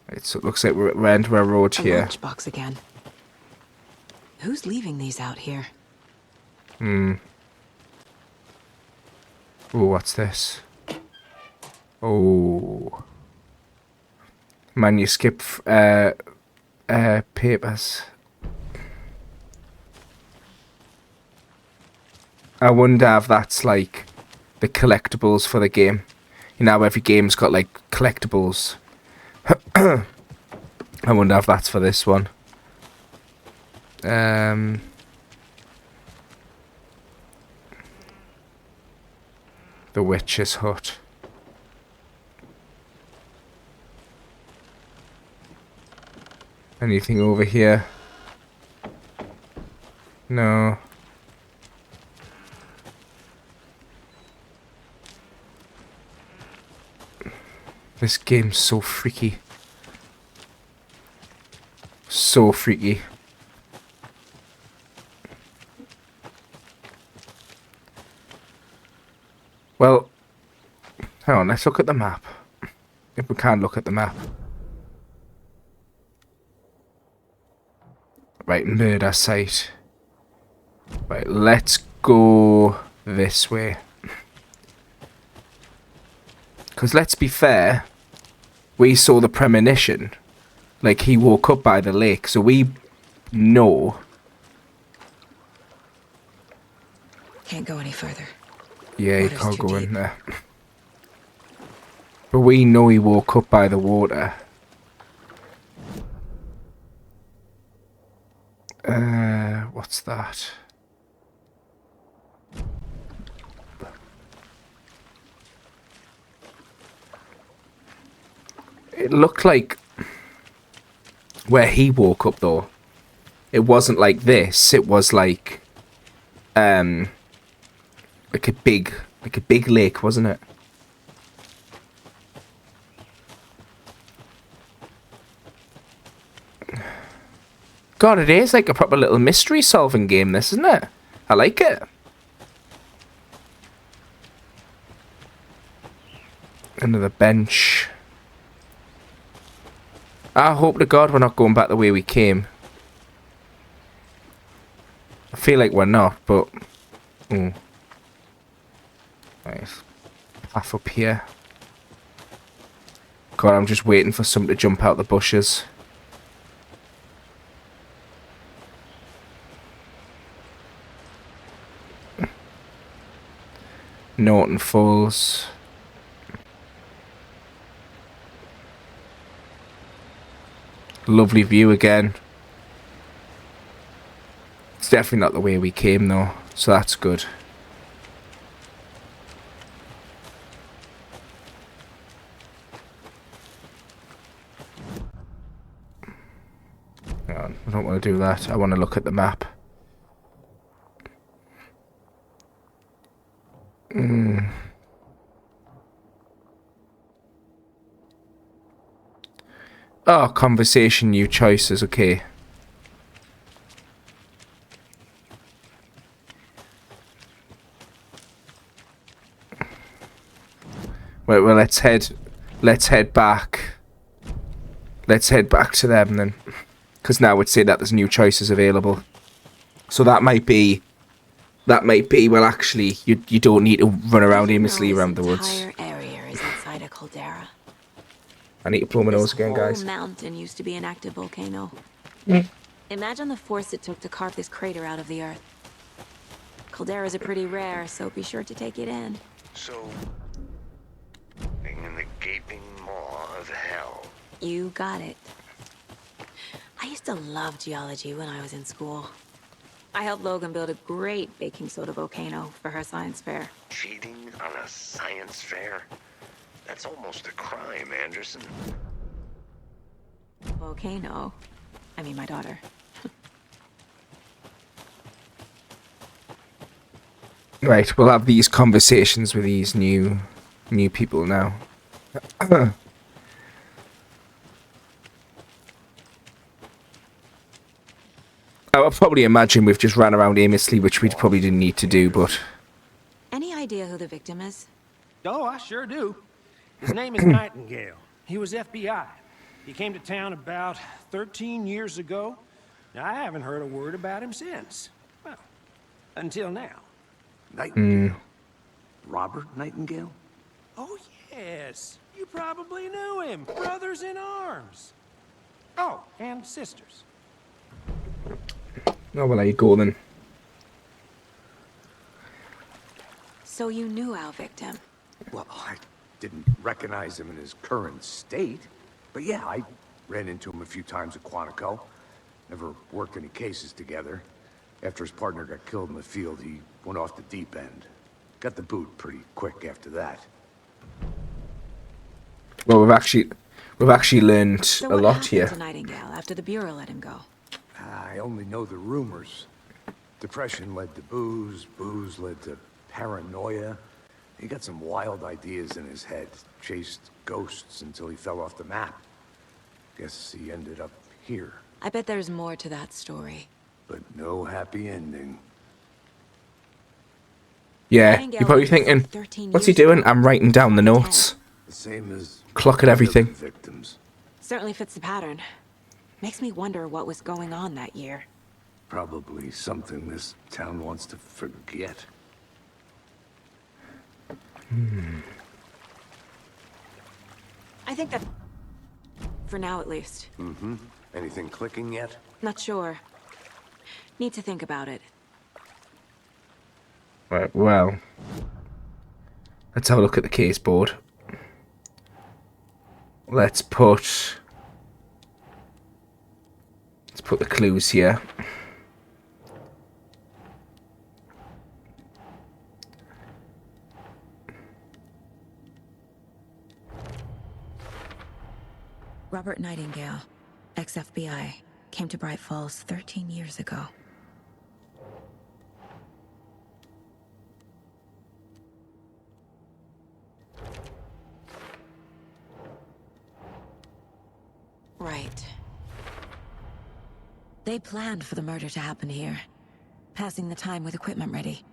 Speaker 1: Right, so it looks like we're into a road here.
Speaker 9: A lunchbox again. Who's leaving these out here?
Speaker 1: Oh, what's this? Oh. Manuscript papers. I wonder if that's like the collectibles for the game. You know, every game's got like collectibles. I wonder if that's for this one. The witch's hut. Anything over here? No. This game's so freaky. So freaky. Well, hang on, let's look at the map. If we can look at the map. Right, murder site. Right, let's go this way. Because let's be fair, we saw the premonition. Like, he woke up by the lake, so we know.
Speaker 3: Can't go any further.
Speaker 1: Yeah, you
Speaker 3: Water's
Speaker 1: can't
Speaker 3: too
Speaker 1: go
Speaker 3: deep.
Speaker 1: in there. But we know he woke up by the water. What's that? It looked like where he woke up though. It wasn't like this. It was like a big lake, wasn't it? God, it is like a proper little mystery solving game, this, isn't it? I like it. Another bench. I hope to God we're not going back the way we came. I feel like we're not, but... Nice. Half up here. God, I'm just waiting for something to jump out the bushes. Norton Falls. Lovely view again. It's definitely not the way we came though, so that's good. Hang on, I don't want to do that. I want to look at the map. Oh, conversation, new choices, okay. Well, let's head back. Let's head back to them then. Because now it's saying that there's new choices available. So that might be, well actually, you don't need to run around aimlessly around the woods.
Speaker 9: This entire area is inside a caldera.
Speaker 1: I need to blow my nose again, guys.
Speaker 9: This whole mountain used to be an active volcano.
Speaker 1: Mm.
Speaker 9: Imagine the force it took to carve this crater out of the earth. Calderas are pretty rare, so be sure to take it in.
Speaker 7: So, in the gaping maw of hell.
Speaker 9: You got it. I used to love geology when I was in school. I helped Logan build a great baking soda volcano for her science fair.
Speaker 7: Cheating on a science fair? That's almost a crime, Anderson.
Speaker 9: Volcano? I mean, my daughter.
Speaker 1: Right, we'll have these conversations with these new people now. I would probably imagine we've just ran around aimlessly, which we probably didn't need to do, but...
Speaker 9: Any idea who the victim is?
Speaker 8: Oh, I sure do. His name is Nightingale. He was FBI. He came to town about 13 years ago. Now, I haven't heard a word about him since. Well, until now.
Speaker 5: Nightingale? Robert Nightingale?
Speaker 8: Oh, yes. You probably knew him. Brothers in arms. Oh, and sisters.
Speaker 1: Oh, well, there you go, then.
Speaker 9: So you knew our victim?
Speaker 5: Well, I didn't recognize him in his current state. But yeah, I ran into him a few times at Quantico. Never worked any cases together. After his partner got killed in the field, he went off the deep end. Got the boot pretty quick after that.
Speaker 1: Well, we've actually learned
Speaker 9: So
Speaker 1: a
Speaker 9: what
Speaker 1: lot
Speaker 9: happened
Speaker 1: here.
Speaker 9: to Nightingale after the Bureau let him go?
Speaker 5: I only know the rumors. Depression led to booze, booze led to paranoia. He got some wild ideas in his head, chased ghosts until he fell off the map. Guess he ended up here,
Speaker 9: I bet there's more to that story.
Speaker 5: but no happy ending.
Speaker 1: Yeah,
Speaker 9: Nightingale
Speaker 1: you're probably
Speaker 9: was missing
Speaker 1: thinking,
Speaker 9: 13
Speaker 1: what's he
Speaker 9: years
Speaker 1: doing?
Speaker 9: ago.
Speaker 1: I'm writing down the notes.
Speaker 5: The same as
Speaker 1: Clock at
Speaker 5: the
Speaker 1: everything.
Speaker 5: victims.
Speaker 9: Certainly fits the pattern. Makes me wonder what was going on that year.
Speaker 5: Probably something this town wants to forget.
Speaker 9: I think that... for now, at least.
Speaker 5: Mm-hmm. Anything clicking yet?
Speaker 9: Not sure. Need to think about it.
Speaker 1: Right, well, let's have a look at the case board. Let's put the clues here.
Speaker 3: Robert Nightingale, ex-FBI, came to Bright Falls 13 years ago.
Speaker 9: Right.
Speaker 3: They planned for the murder to happen here, passing the time with equipment ready.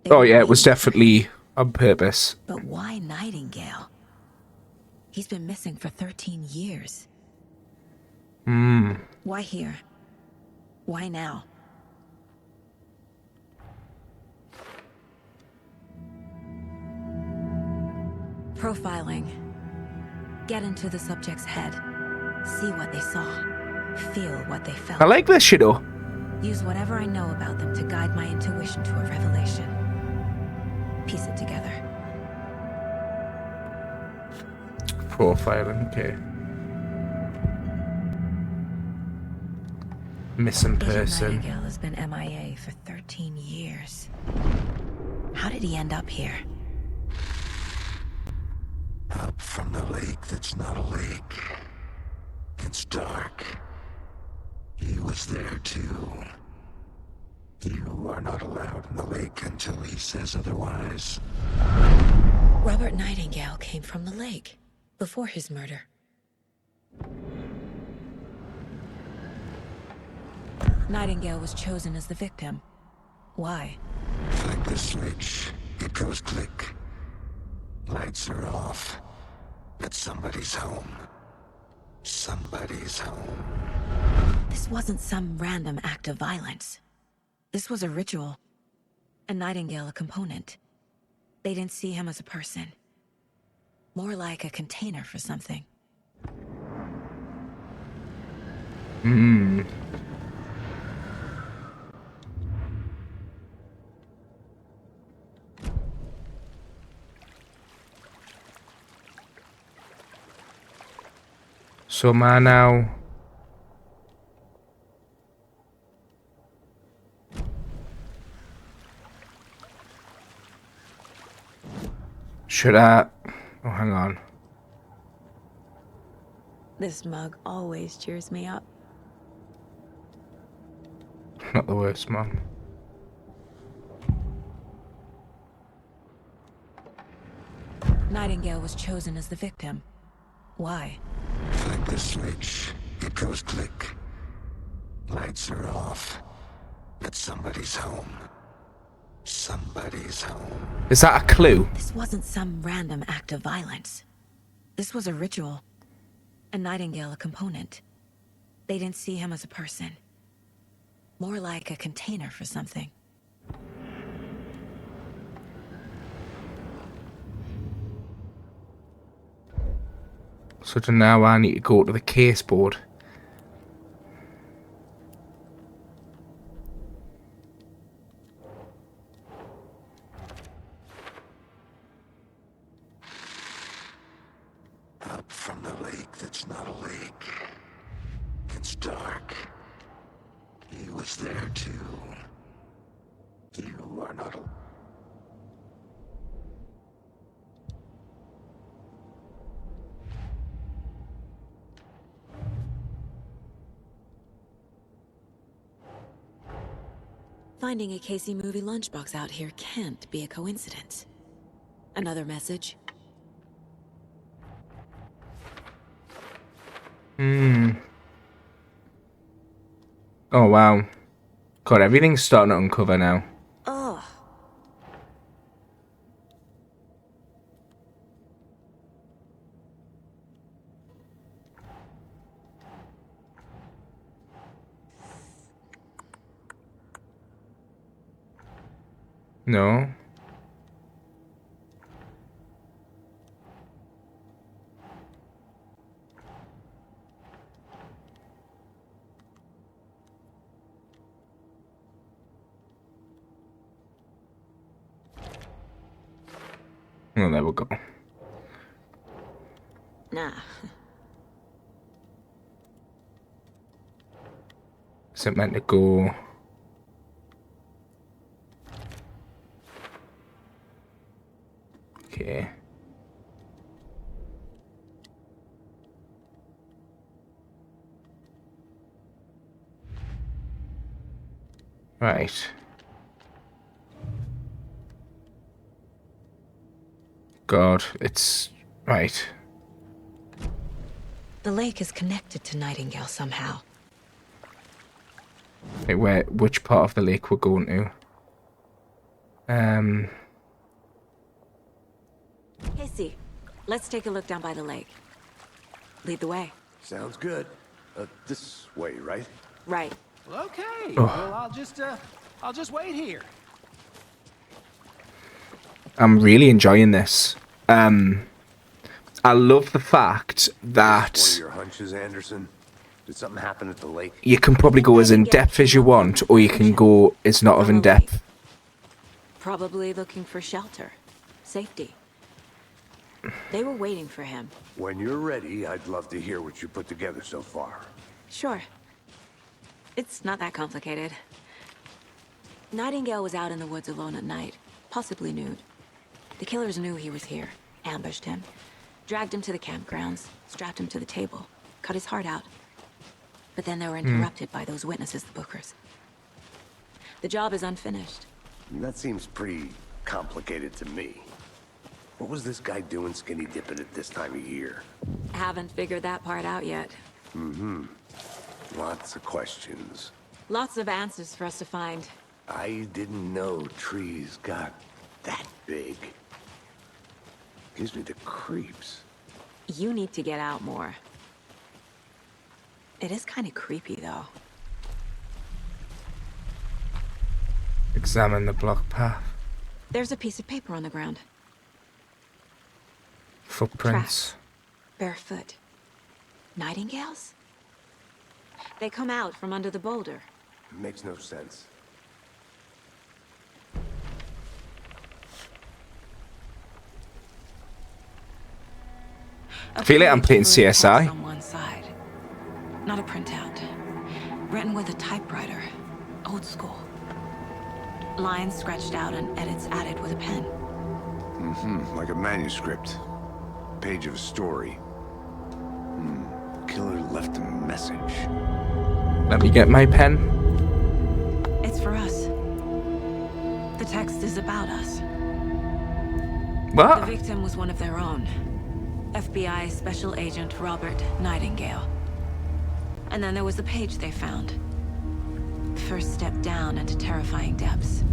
Speaker 3: They
Speaker 1: Oh
Speaker 3: were
Speaker 1: yeah, it was
Speaker 3: waiting for him.
Speaker 1: definitely on purpose.
Speaker 3: But why Nightingale? He's been missing for 13 years. Why here? Why now? Profiling. Get into the subject's head. See what they saw. Feel what they felt.
Speaker 1: I like this shit though.
Speaker 3: Use whatever I know about them to guide my intuition to a revelation. Piece it together.
Speaker 1: Profiling, okay. Missing
Speaker 3: Agent
Speaker 1: person.
Speaker 3: Nightingale has been MIA for 13 years. How did he end up here?
Speaker 10: Up from the lake that's not a lake. It's dark. He was there too. You are not allowed in the lake until he says otherwise.
Speaker 3: Robert Nightingale came from the lake before his murder. Nightingale was chosen as the victim. Why?
Speaker 10: Flick the switch. It goes click. Lights are off. But somebody's home. Somebody's home.
Speaker 3: This wasn't some random act of violence. This was a ritual. And Nightingale a component. They didn't see him as a person. More like a container for something.
Speaker 1: So am I now. Should I? Oh, hang on.
Speaker 3: This mug always cheers me up.
Speaker 1: Not the worst, man.
Speaker 3: Nightingale was chosen as the victim. Why?
Speaker 10: Flick the switch. It goes click. Lights are off. But somebody's home. Somebody's home.
Speaker 1: Is that a clue?
Speaker 3: This wasn't some random act of violence. This was a ritual. And Nightingale a component. They didn't see him as a person. More like a container for something.
Speaker 1: So now I need to go to the case board.
Speaker 10: Up from the lake that's not a lake. It's dark. He was there too. You are not a...
Speaker 3: Finding a Casey movie lunchbox out here can't be a coincidence. Another message?
Speaker 1: Oh wow. God, everything's starting to uncover now.
Speaker 3: Ugh.
Speaker 1: No. Oh, there we go.
Speaker 9: Nah.
Speaker 1: Is it meant to go? Okay. Right. God, it's right.
Speaker 3: The lake is connected to Nightingale somehow.
Speaker 1: Wait, which part of the lake we're going to?
Speaker 9: Casey, let's take a look down by the lake. Lead the way.
Speaker 5: Sounds good. This way, right?
Speaker 9: Right.
Speaker 8: Well, okay. Well, I'll just wait here.
Speaker 1: I'm really enjoying this. I love the fact that
Speaker 5: One of your hunches, Anderson? Did something happen at the lake?
Speaker 1: you can probably go as in depth as you want, or you can go as not of in depth.
Speaker 9: Probably looking for shelter, safety. They were waiting for him.
Speaker 5: When you're ready, I'd love to hear what you put together so far.
Speaker 9: Sure. It's not that complicated. Nightingale was out in the woods alone at night, possibly nude. The killers knew he was here, ambushed him, dragged him to the campgrounds, strapped him to the table, cut his heart out. But then they were interrupted by those witnesses, the Bookers. The job is unfinished.
Speaker 5: That seems pretty complicated to me. What was this guy doing skinny dipping at this time of year?
Speaker 9: Haven't figured that part out yet.
Speaker 5: Lots of questions.
Speaker 9: Lots of answers for us to find.
Speaker 5: I didn't know trees got that big. Gives me the creeps.
Speaker 9: You need to get out more. It is kind of creepy, though.
Speaker 1: Examine the block path.
Speaker 9: There's a piece of paper on the ground.
Speaker 1: Footprints.
Speaker 9: Tracks. Barefoot. Nightingales? They come out from under the boulder.
Speaker 5: Makes no sense.
Speaker 1: I feel like I'm playing CSI.
Speaker 9: On one side. Not a printout. Written with a typewriter. Old school. Lines scratched out and edits added with a pen.
Speaker 5: Like a manuscript. Page of a story. Killer left a message.
Speaker 1: Let me get my pen.
Speaker 9: It's for us. The text is about us.
Speaker 1: What?
Speaker 9: The victim was one of their own. FBI Special Agent Robert Nightingale. And then there was the page they found. First step down into terrifying depths.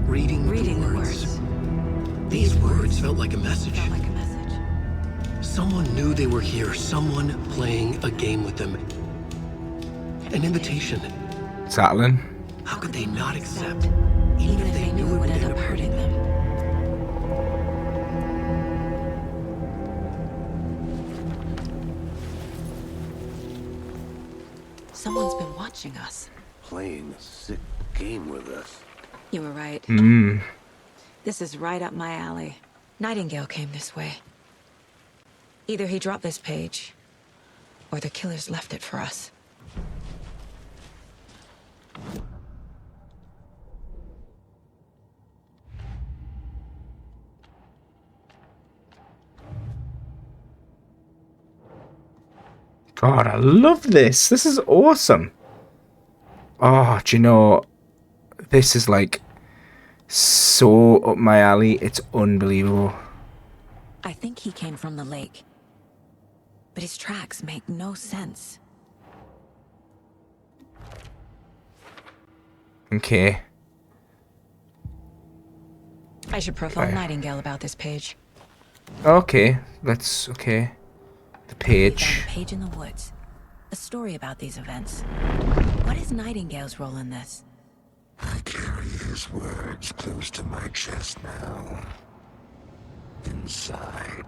Speaker 2: Reading
Speaker 9: the words.
Speaker 2: These words felt like a message.
Speaker 9: Felt like a message.
Speaker 2: Someone knew they were here. Someone playing a game with them. An invitation.
Speaker 1: Satlin.
Speaker 2: How could they not accept?
Speaker 9: Even if they knew it would end up hurting them. Someone's been watching us.
Speaker 5: Playing a sick game with us.
Speaker 9: You were right. This is right up my alley.
Speaker 3: Nightingale came this way. Either he dropped this page, or the killers left it for us.
Speaker 1: God, I love this. This is awesome. Oh, do you know, this is like so up my alley. It's unbelievable.
Speaker 3: I think he came from the lake. But his tracks make no sense.
Speaker 1: Okay.
Speaker 3: I should profile
Speaker 1: Okay.
Speaker 3: Nightingale about this page.
Speaker 1: Okay, let's, okay. The
Speaker 3: We
Speaker 1: page.
Speaker 3: found a page in the woods. A story about these events. What is Nightingale's role in this?
Speaker 10: I carry his These words close to my chest now. Inside.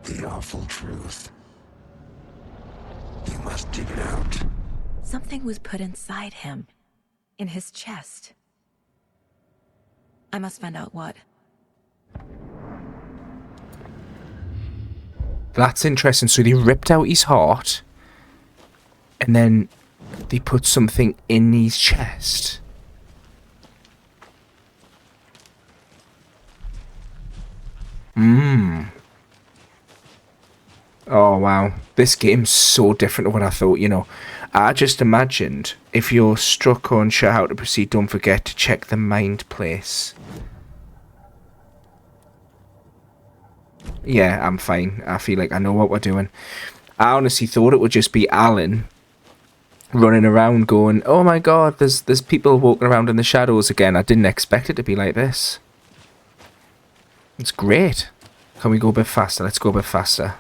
Speaker 10: The awful truth. You must dig it out.
Speaker 3: Something was put inside him. In his chest. I must find out what.
Speaker 1: That's interesting. So they ripped out his heart. And then they put something in his chest. Oh, wow. This game's so different to what I thought, you know. I just imagined, if you're struck or unsure how to proceed, don't forget to check the mind place. Yeah, I'm fine. I feel like I know what we're doing. I honestly thought it would just be Alan running around going, oh my god, there's people walking around in the shadows again. I didn't expect it to be like this. It's great. Can we go a bit faster? Let's go a bit faster.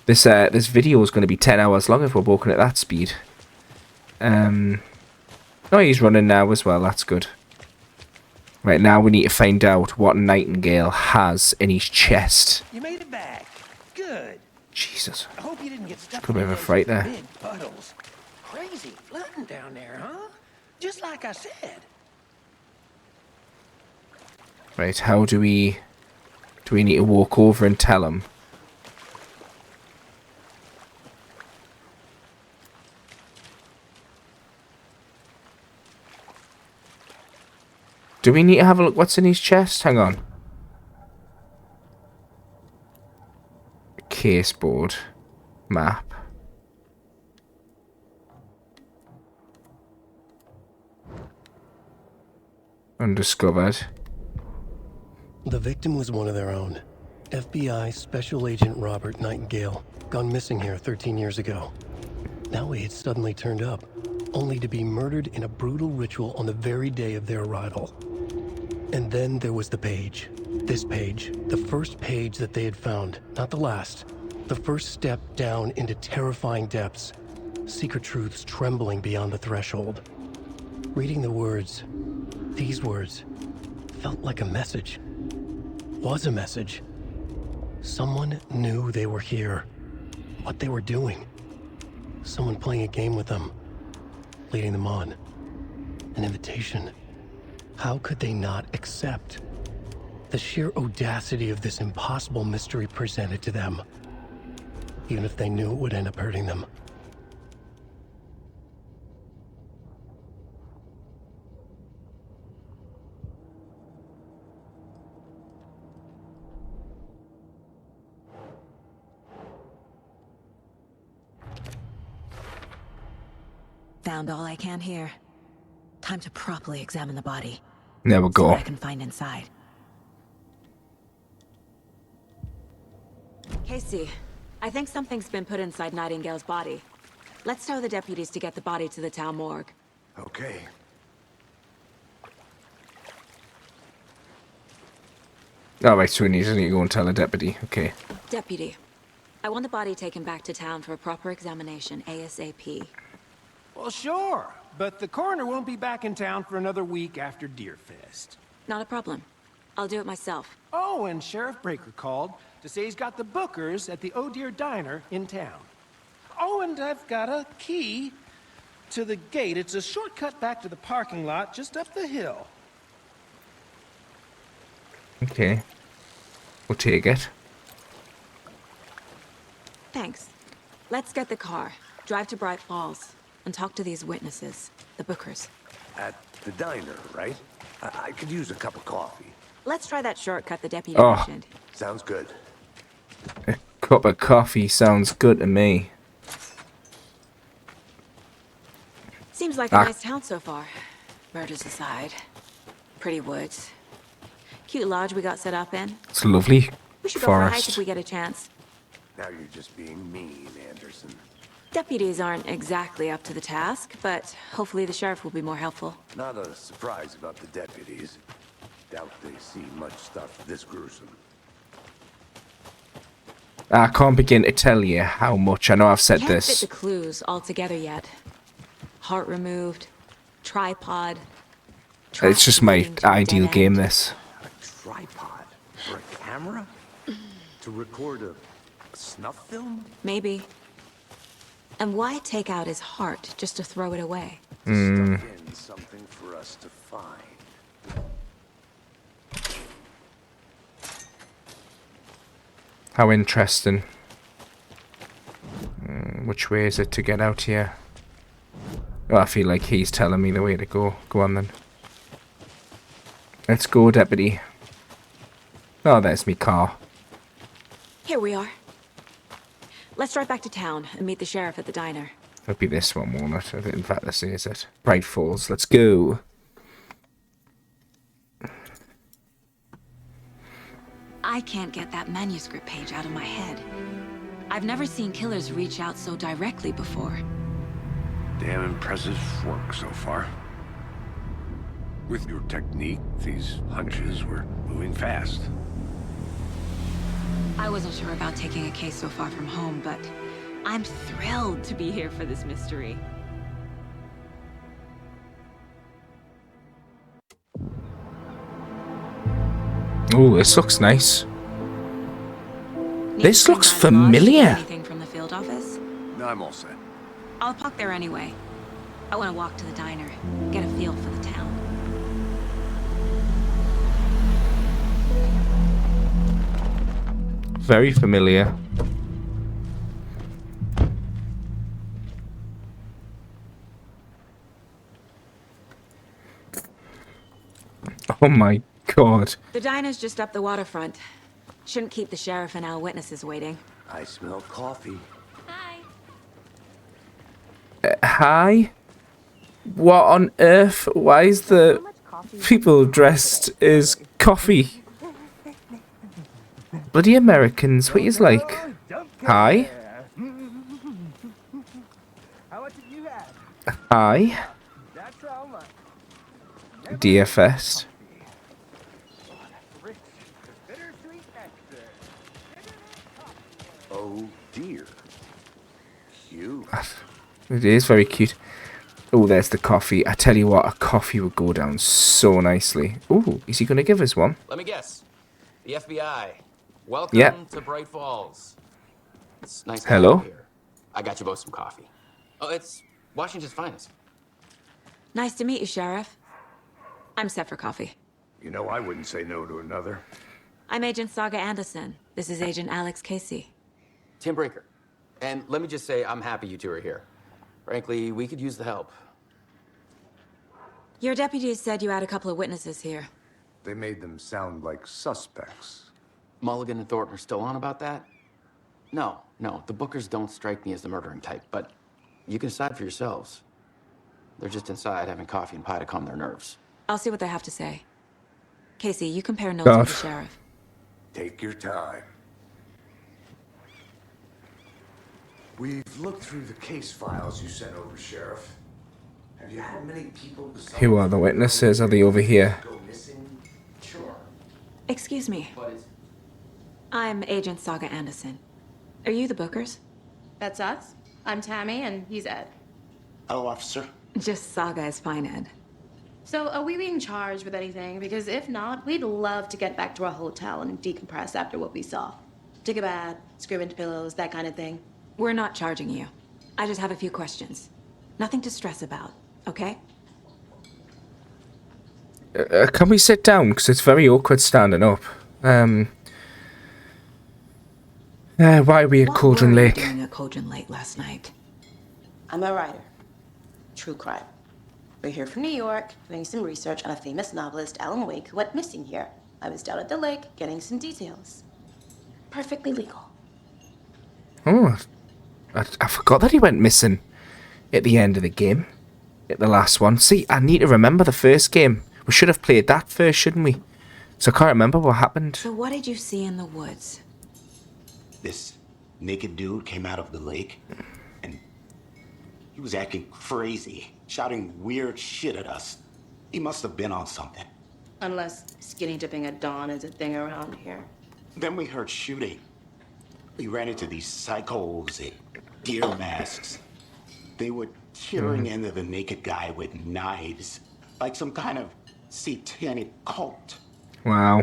Speaker 1: This video is going to be 10 hours long if we're walking at that speed. Oh, he's running now as well. That's good. Right, now we need to find out what Nightingale has in his chest.
Speaker 8: You made it back. Good.
Speaker 1: Jesus.
Speaker 8: I hope you didn't get stuck
Speaker 1: Could be a
Speaker 8: in
Speaker 1: bit
Speaker 8: those
Speaker 1: fright there.
Speaker 8: big puddles. Crazy flooding down there, huh? Just like I said.
Speaker 1: Right, how do we need to walk over and tell him? Do we need to have a look what's in his chest? Hang on. Caseboard. Map. Undiscovered.
Speaker 2: The victim was one of their own. FBI Special Agent Robert Nightingale, gone missing here 13 years ago. Now he had suddenly turned up, only to be murdered in a brutal ritual on the very day of their arrival. And then there was the page. This page, the first page that they had found, not the last. The first step down into terrifying depths. Secret truths trembling beyond the threshold. Reading the words, these words, felt like a message. Was a message. Someone knew they were here. What they were doing. Someone playing a game with them. Leading them on. An invitation. How could they not accept? The sheer audacity of this impossible mystery presented to them. Even if they knew it would end up hurting them.
Speaker 3: Found all I can here. Time to properly examine the body.
Speaker 1: There we
Speaker 3: See
Speaker 1: go.
Speaker 3: what I can find inside. Casey, I think something's been put inside Nightingale's body. Let's tell the deputies to get the body to the town morgue.
Speaker 5: Okay.
Speaker 1: Alright, so we need to go and tell the deputy. Okay.
Speaker 3: Deputy, I want the body taken back to town for a proper examination ASAP.
Speaker 8: Well, sure. But the coroner won't be back in town for another week after Deerfest.
Speaker 3: Not a problem. I'll do it myself.
Speaker 8: Oh, and Sheriff Breaker called to say he's got the Bookers at the Oh Dear Diner in town. Oh, and I've got a key to the gate. It's a shortcut back to the parking lot just up the hill.
Speaker 1: Okay. We'll take it.
Speaker 3: Thanks. Let's get the car, drive to Bright Falls, and talk to these witnesses, the Bookers.
Speaker 5: At the diner, right? I could use a cup of coffee.
Speaker 3: Let's try that shortcut the deputy
Speaker 1: Oh.
Speaker 3: mentioned.
Speaker 5: Sounds good.
Speaker 1: A cup of coffee sounds good to me.
Speaker 3: Seems like a nice town so far. Murders aside. Pretty woods. Cute lodge we got set up in.
Speaker 1: It's a lovely
Speaker 3: We should go for a hike if
Speaker 1: forest.
Speaker 3: we get a chance.
Speaker 5: Now you're just being mean, Anderson.
Speaker 3: Deputies aren't exactly up to the task, but hopefully the sheriff will be more helpful.
Speaker 5: Not a surprise about the deputies. Doubt they see much stuff this gruesome.
Speaker 1: I can't begin to tell you how much. I know I've said
Speaker 3: Can't fit
Speaker 1: this.
Speaker 3: the clues all together yet. Heart removed, tripod,
Speaker 1: It's just my ideal game, this.
Speaker 5: A tripod for a camera? To record a snuff film?
Speaker 9: Maybe. And why take out his heart just to throw it away?
Speaker 5: To stuff in something for us to find.
Speaker 1: How interesting. Which way is it to get out here? Oh, I feel like he's telling me the way to go. Go on then. Let's go, deputy. Oh, there's me car.
Speaker 9: Here we are. Let's drive back to town and meet the sheriff at the diner.
Speaker 1: It'll be this one, won't it? In fact, this is it. Bright Falls. Let's go.
Speaker 9: I can't get that manuscript page out of my head. I've never seen killers reach out so directly before.
Speaker 5: Damn impressive work so far. With your technique, these hunches were moving fast.
Speaker 9: I wasn't sure about taking a case so far from home, but I'm thrilled to be here for this mystery.
Speaker 1: Oh, this looks nice.
Speaker 9: Need
Speaker 1: This
Speaker 9: to
Speaker 1: looks
Speaker 9: bring my lodge?
Speaker 1: familiar.
Speaker 9: Anything from the field office?
Speaker 5: No, I'm all set.
Speaker 9: I'll park there anyway. I want to walk to the diner, get a feel for the town.
Speaker 1: Very familiar. Oh my god.
Speaker 9: The diner's just up the waterfront. Shouldn't keep the sheriff and our witnesses waiting.
Speaker 5: I smell coffee.
Speaker 9: Hi.
Speaker 1: Hi? What on earth? Why is the people dressed as coffee? Bloody Americans, what is like? Hi? Hi? DFS.
Speaker 5: Oh dear. Cute.
Speaker 1: It is very cute. Oh, there's the coffee. I tell you what, a coffee would go down so nicely. Oh, is he going to give us one?
Speaker 11: Let me guess. The FBI. Welcome to Bright Falls. It's nice to have you here. I got you both some coffee. Oh, it's Washington's finest.
Speaker 9: Nice to meet you, Sheriff. I'm set for coffee.
Speaker 5: You know, I wouldn't say no to another.
Speaker 9: I'm Agent Saga Anderson. This is Agent Alex Casey.
Speaker 11: Tim Brinker. And let me just say, I'm happy you two are here. Frankly, we could use the help.
Speaker 9: Your deputies said you had a couple of witnesses here.
Speaker 5: They made them sound like suspects.
Speaker 11: Mulligan and Thornton are still on about that? No, the Bookers don't strike me as the murdering type, but you can decide for yourselves. They're just inside having coffee and pie to calm their nerves.
Speaker 9: I'll see what they have to say. Casey, you compare notes with the sheriff.
Speaker 5: Take your time. We've looked through the case files you sent over, Sheriff. Have you had many people besides...
Speaker 1: Who are the witnesses? Are they over here?
Speaker 5: ...go missing?
Speaker 11: Sure.
Speaker 9: Excuse me.
Speaker 11: But it's...
Speaker 9: I'm Agent Saga Anderson. Are you the Bookers?
Speaker 12: That's us. I'm Tammy, and he's Ed.
Speaker 10: Hello, officer.
Speaker 9: Just Saga is fine, Ed.
Speaker 12: So, are we being charged with anything? Because if not, we'd love to get back to our hotel and decompress after what we saw. Take a bath, scream into pillows, that kind of thing.
Speaker 9: We're not charging you. I just have a few questions. Nothing to stress about, okay?
Speaker 1: Can we sit down? Because it's very awkward standing up. Why are we at Cauldron Lake?
Speaker 9: What were you doing at Cauldron Lake last night?
Speaker 12: I'm a writer. True crime. We're here from New York, doing some research on a famous novelist, Alan Wake, who went missing here. I was down at the lake, getting some details. Perfectly legal.
Speaker 1: Oh, I forgot that he went missing at the end of the game. At the last one. See, I need to remember the first game. We should have played that first, shouldn't we? So I can't remember what happened.
Speaker 9: So what did you see in the woods?
Speaker 10: This naked dude came out of the lake, and he was acting crazy, shouting weird shit at us. He must have been on something.
Speaker 12: Unless skinny dipping at dawn is a thing around here.
Speaker 10: Then we heard shooting. We ran into these psychos in deer masks. They were tearing into the naked guy with knives, like some kind of
Speaker 13: satanic cult.
Speaker 1: Wow.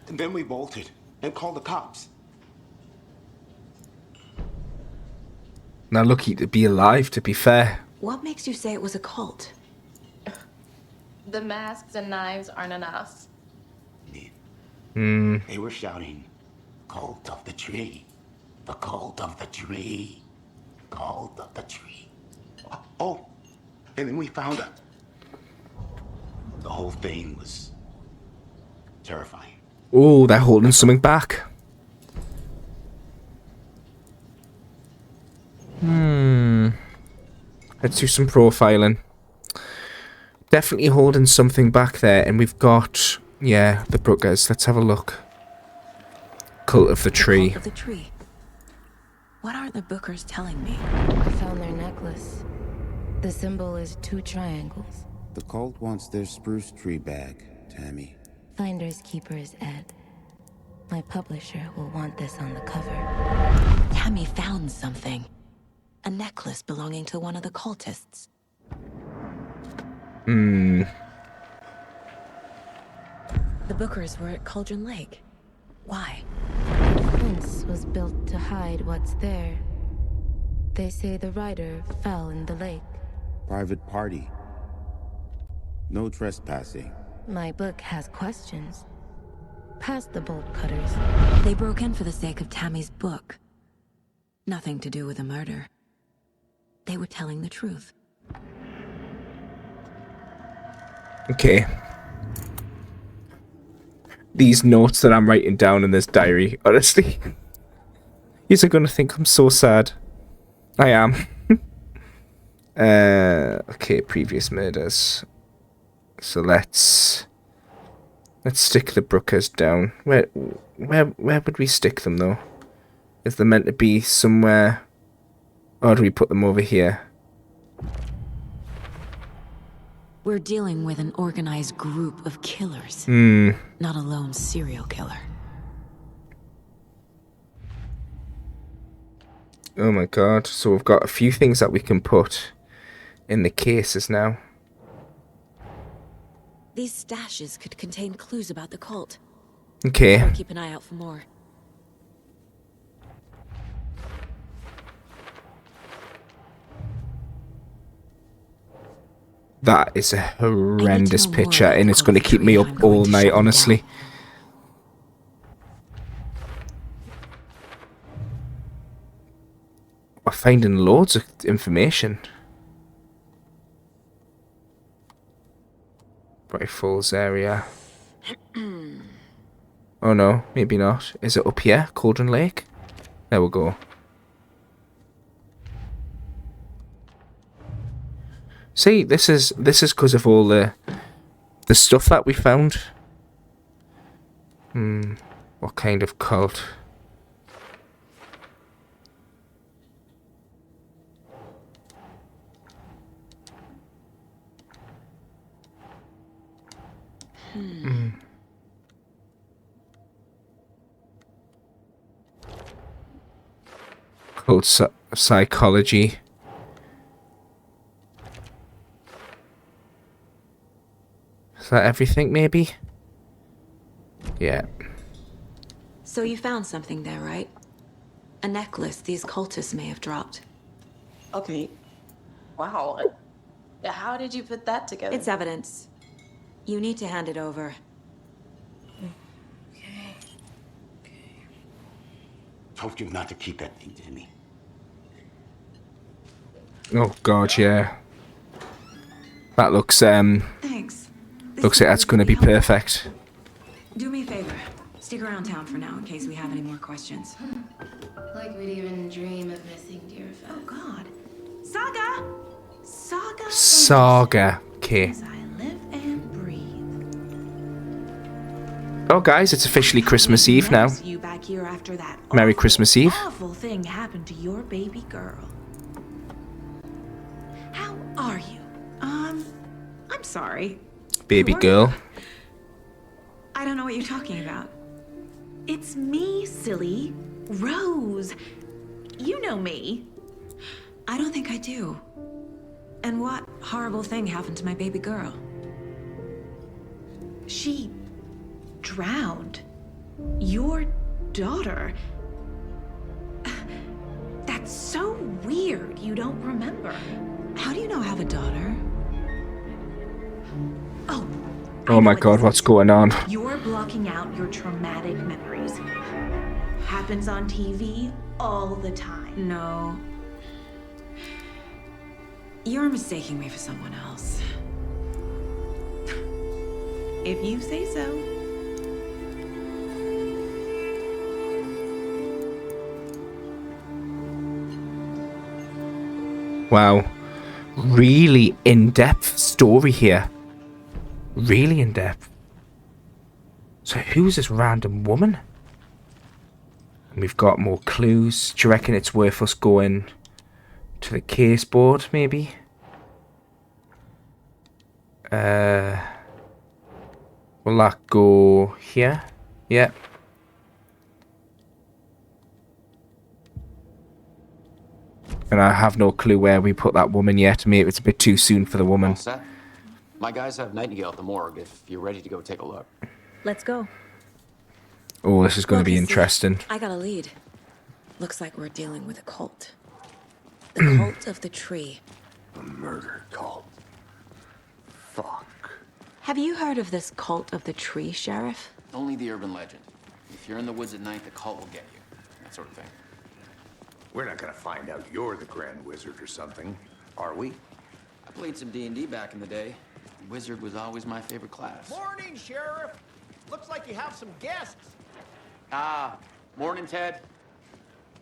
Speaker 13: And then we bolted and called the cops.
Speaker 1: Now lucky to be alive, to be fair.
Speaker 9: What makes you say it was a cult?
Speaker 12: The masks and knives aren't enough.
Speaker 13: They were shouting, "Cult of the tree. The cult of the tree. Cult of the tree." Oh, and then we found out. The whole thing was terrifying.
Speaker 1: Oh, they're holding something back. Let's do some profiling. Definitely holding something back there, and we've got, yeah, the Brookers. Let's have a look. Cult of the Tree.
Speaker 9: Cult of the Tree. What are the Bookers telling me?
Speaker 3: I found their necklace. The symbol is 2 triangles.
Speaker 14: The cult wants their spruce tree back, Tammy.
Speaker 3: Finders keepers, Ed. My publisher will want this on the cover.
Speaker 9: Tammy found something. A necklace belonging to one of the cultists.
Speaker 1: Hmm.
Speaker 9: The Bookers were at Cauldron Lake. Why?
Speaker 3: The fence was built to hide what's there. They say the rider fell in the lake.
Speaker 14: Private party. No trespassing.
Speaker 3: My book has questions. Past the bolt cutters.
Speaker 9: They broke in for the sake of Tammy's book. Nothing to do with a murder. They were telling the truth.
Speaker 1: Okay. These notes that I'm writing down in this diary, honestly. You're gonna think I'm so sad. I am. Okay, previous murders. So let's stick the Brookers down. Where would we stick them though? Is there meant to be somewhere? Or do we put them over here?
Speaker 9: We're dealing with an organized group of killers. Not a lone serial killer.
Speaker 1: Oh my god. So we've got a few things that we can put in the cases now.
Speaker 9: These stashes could contain clues about the cult.
Speaker 1: Okay.
Speaker 9: I'll keep an eye out for more.
Speaker 1: That is a horrendous picture, and it's going to keep me up all night, honestly. We're finding loads of information. Rifles area. Oh no, maybe not. Is it up here? Cauldron Lake? There we go. See, this is because of all the stuff that we found. What kind of cult? Cult psychology. Is that everything, maybe? Yeah.
Speaker 9: So you found something there, right? A necklace these cultists may have dropped.
Speaker 12: Okay. Wow. How did you put that together?
Speaker 9: It's evidence. You need to hand it over.
Speaker 13: Told you not to keep that thing, Tammy.
Speaker 1: Oh god, yeah. That looks
Speaker 9: Thanks.
Speaker 1: looks like that's gonna be perfect.
Speaker 9: Do me a favor. Stick around town for now in case we have any more questions.
Speaker 12: Like we'd even dream of missing dear friends.
Speaker 9: Oh god. Saga! Saga!
Speaker 1: Saga. Okay.
Speaker 9: As I live and breathe.
Speaker 1: Oh guys, it's officially Christmas Eve now.
Speaker 9: You back here after that
Speaker 1: Merry Christmas Eve.
Speaker 9: awful thing happened to your baby girl. How are you? I'm sorry.
Speaker 1: Baby
Speaker 9: Who are
Speaker 1: girl.
Speaker 9: you? I don't know what you're talking about. It's me, silly. Rose. You know me. I don't think I do. And what horrible thing happened to my baby girl?
Speaker 15: She drowned. Your daughter. That's so weird you don't remember.
Speaker 3: How do you know I have a daughter?
Speaker 1: Oh my god, what's going on?
Speaker 15: You're blocking out your traumatic memories. Happens on TV all the time.
Speaker 3: No. You're mistaking me for someone else.
Speaker 15: If you say so.
Speaker 1: Wow. Really in-depth story here. Really in-depth. So who's this random woman? And we've got more clues. Do you reckon it's worth us going to the case board, maybe? Will that go here? Yeah. And I have no clue where we put that woman yet. Maybe it's a bit too soon for the woman.
Speaker 11: All set? My guys have Nightingale at the morgue if you're ready to go take a look.
Speaker 3: Let's go.
Speaker 1: Oh, this is going to be
Speaker 3: Well,
Speaker 1: interesting.
Speaker 3: I got a lead. Looks like we're dealing with a cult. The cult of the tree.
Speaker 5: A murder cult. Fuck.
Speaker 3: Have you heard of this cult of the tree, Sheriff?
Speaker 11: Only the urban legend. If you're in the woods at night, the cult will get you. That sort of thing.
Speaker 5: We're not gonna find out you're the Grand Wizard or something, are we?
Speaker 11: I played some D&D back in the day. Wizard was always my favorite class.
Speaker 8: Morning, Sheriff. Looks like you have some guests.
Speaker 11: Ah, morning, Ted.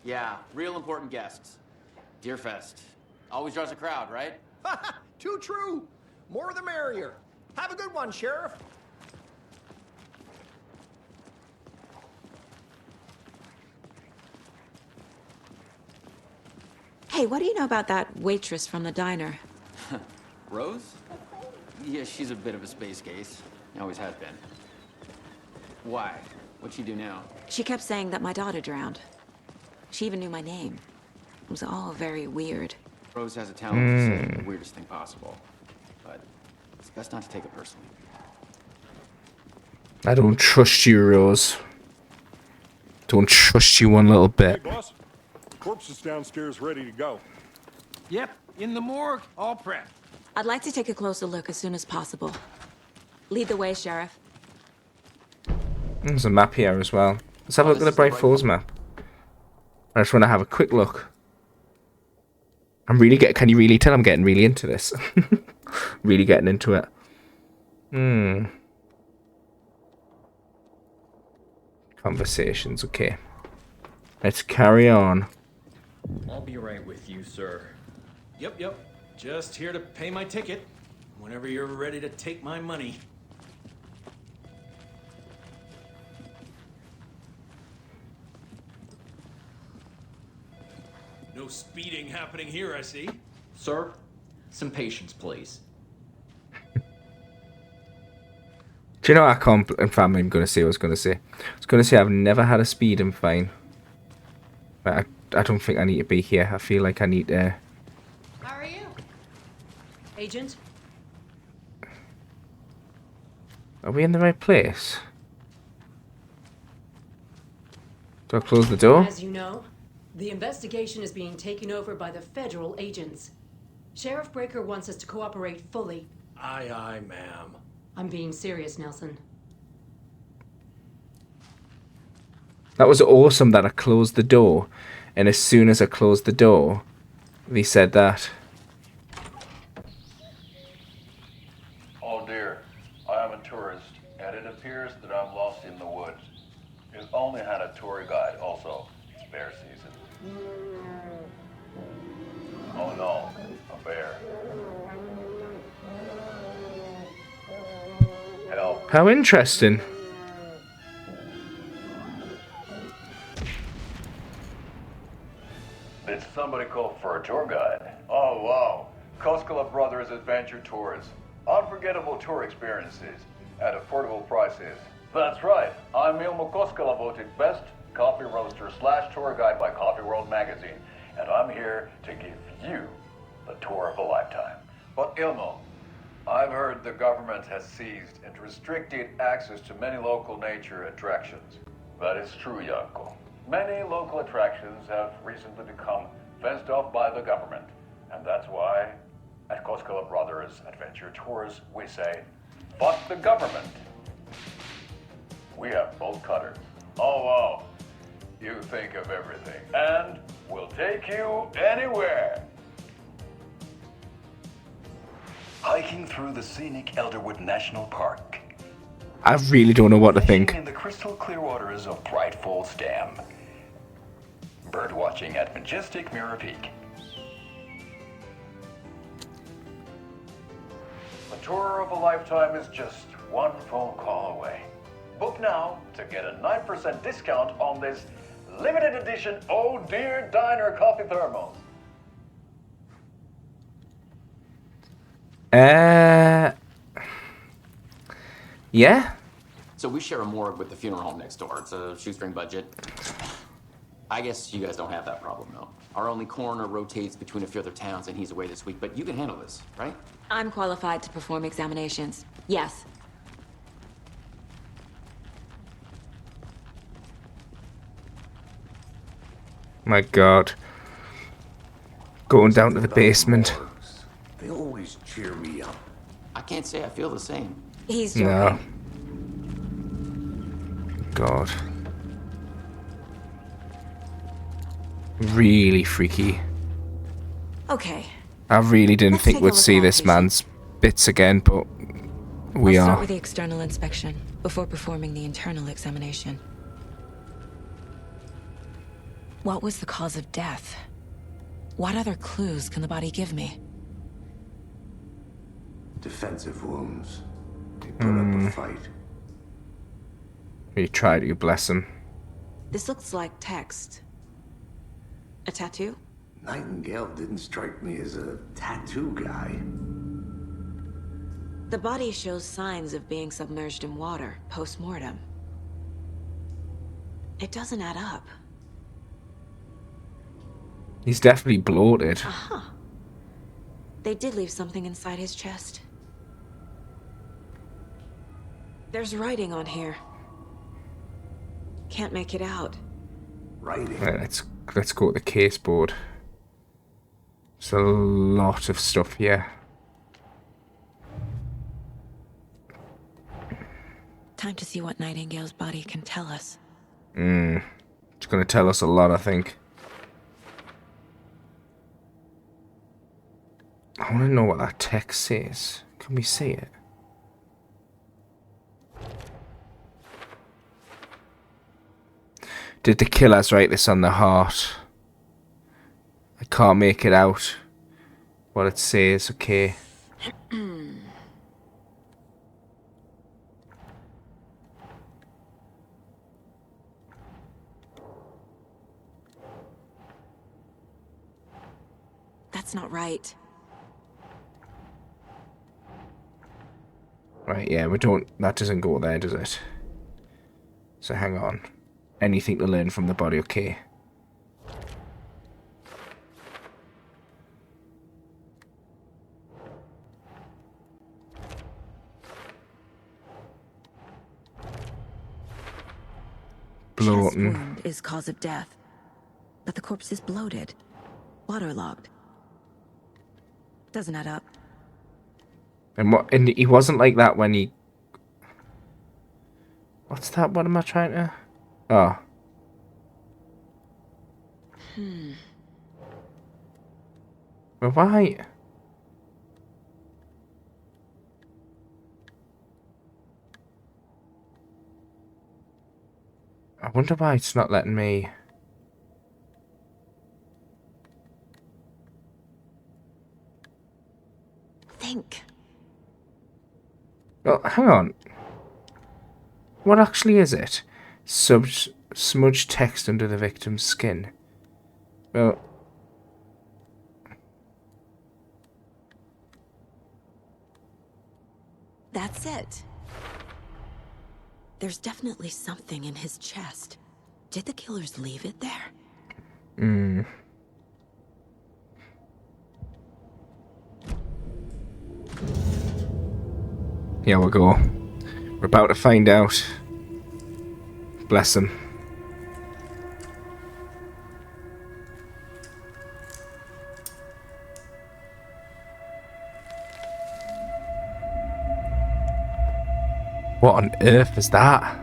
Speaker 11: Yeah, real important guests. Deerfest. Always draws a crowd, right?
Speaker 8: Too true. More the merrier. Have a good one, Sheriff.
Speaker 3: Hey, what do you know about that waitress from the diner?
Speaker 11: Rose? Yeah, she's a bit of a space case. Always has been. Why? What'd she do now?
Speaker 3: She kept saying that my daughter drowned. She even knew my name. It was all very weird.
Speaker 11: Rose has a talent for saying the weirdest thing possible. But it's best not to take it personally.
Speaker 1: I don't trust you, Rose. Don't trust you one little bit.
Speaker 6: Hey, boss. Corpse is downstairs ready to go.
Speaker 8: Yep, in the morgue, all prepped.
Speaker 3: I'd like to take a closer look as soon as possible. Lead the way, Sheriff.
Speaker 1: There's a map here as well. Let's have a look at the Bright Falls map. I just want to have a quick look. I'm really can you really tell I'm getting really into this? Really getting into it. Conversations, okay. Let's carry on.
Speaker 16: I'll be right with you, sir. Yep. Just here to pay my ticket. Whenever you're ready to take my money. No speeding happening here, I see.
Speaker 17: Sir, some patience, please.
Speaker 1: Do you know I can't, in fact, I'm going to say what I was going to say. I was going to say I've never had a speeding fine. But I don't think I need to be here. I feel like I need to...
Speaker 18: How are you? Agent?
Speaker 1: Are we in the right place? Do I close the door?
Speaker 18: As you know, the investigation is being taken over by the federal agents. Sheriff Breaker wants us to cooperate fully.
Speaker 16: Aye, ma'am.
Speaker 18: I'm being serious, Nelson.
Speaker 1: That was awesome that I closed the door. And as soon as I closed the door, they said that.
Speaker 19: Oh dear, I am a tourist, and it appears that I'm lost in the woods. It only had a tour guide, also. It's bear season. Oh no, a bear. Help.
Speaker 1: How interesting.
Speaker 19: Did somebody call for a tour guide? Oh wow, Koskela Brothers Adventure Tours. Unforgettable tour experiences at affordable prices. That's right, I'm Ilmo Koskela, voted best coffee roaster / tour guide by Coffee World magazine, and I'm here to give you the tour of a lifetime. But Ilmo, I've heard the government has seized and restricted access to many local nature attractions. That is true, Yanko. Many local attractions have recently become fenced off by the government. And that's why, at Koskela Brothers Adventure Tours, we say, fuck the government. We have bolt cutters. Oh, wow. You think of everything. And we'll take you anywhere. Hiking through the scenic Elderwood National Park.
Speaker 1: I really don't know what to think.
Speaker 19: In the crystal clear waters of Bright Falls Dam. Bird watching at majestic Mirror Peak. A tour of a lifetime is just one phone call away. Book now to get a 9% discount on this limited edition Oh Dear Diner coffee thermos.
Speaker 1: Yeah?
Speaker 11: So we share a morgue with the funeral home next door. It's a shoestring budget. I guess you guys don't have that problem, though. Our only coroner rotates between a few other towns, and he's away this week. But you can handle this, right?
Speaker 9: I'm qualified to perform examinations. Yes.
Speaker 1: My God. Going down to the basement.
Speaker 5: They always cheer me up.
Speaker 11: I can't say I feel the same.
Speaker 9: He's joking.
Speaker 1: No. God. Really freaky.
Speaker 9: Okay.
Speaker 1: I really didn't
Speaker 9: Let's
Speaker 1: think
Speaker 9: take a
Speaker 1: we'd
Speaker 9: look
Speaker 1: see
Speaker 9: at
Speaker 1: this
Speaker 9: these.
Speaker 1: man's bits again, but we
Speaker 9: I'll
Speaker 1: are.
Speaker 9: start with the external inspection before performing the internal examination. What was the cause of death? What other clues can the body give me?
Speaker 5: Defensive wounds. They put up a fight.
Speaker 1: We try to, bless him.
Speaker 9: This looks like text. A tattoo?
Speaker 5: Nightingale didn't strike me as a tattoo guy.
Speaker 9: The body shows signs of being submerged in water post-mortem. It doesn't add up.
Speaker 1: He's definitely bloated.
Speaker 9: Aha. They did leave something inside his chest. There's writing on here. Can't make it out.
Speaker 5: Writing?
Speaker 1: Right, let's go to the case board. There's a lot of stuff here.
Speaker 9: Time to see what Nightingale's body can tell us.
Speaker 1: It's gonna tell us a lot, I think. I want to know what that text says. Can we see it? Did the killers write this on the heart? I can't make it out. What it says, okay.
Speaker 9: That's not right.
Speaker 1: Right, yeah, that doesn't go there, does it? So hang on. Anything to learn from the body, okay.
Speaker 3: Chest wound is cause of death, but the corpse is bloated, waterlogged. Doesn't add up.
Speaker 1: And he wasn't like that when he... What's that? What am I trying to... Oh. Well, why? I wonder why it's not letting me...
Speaker 9: Think.
Speaker 1: Well, hang on. What actually is it? Smudged text under the victim's skin. Well...
Speaker 9: That's it. There's definitely something in his chest. Did the killers leave it there?
Speaker 1: Here we go. We're about to find out. Bless him. What on earth is that?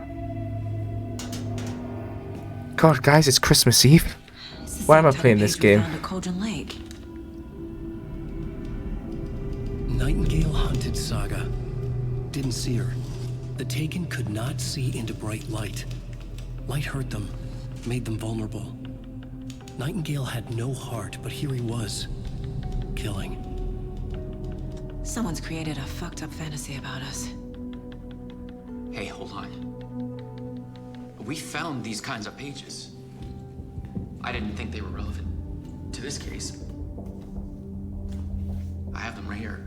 Speaker 1: God, guys, it's Christmas Eve. Why am I playing this game?
Speaker 2: Nightingale hunted Saga. Didn't see her. The Taken could not see into bright light. Light hurt them, made them vulnerable. Nightingale had no heart, but here he was, killing.
Speaker 9: Someone's created a fucked up fantasy about us.
Speaker 11: Hey, hold on. We found these kinds of pages. I didn't think they were relevant to this case. I have them right here.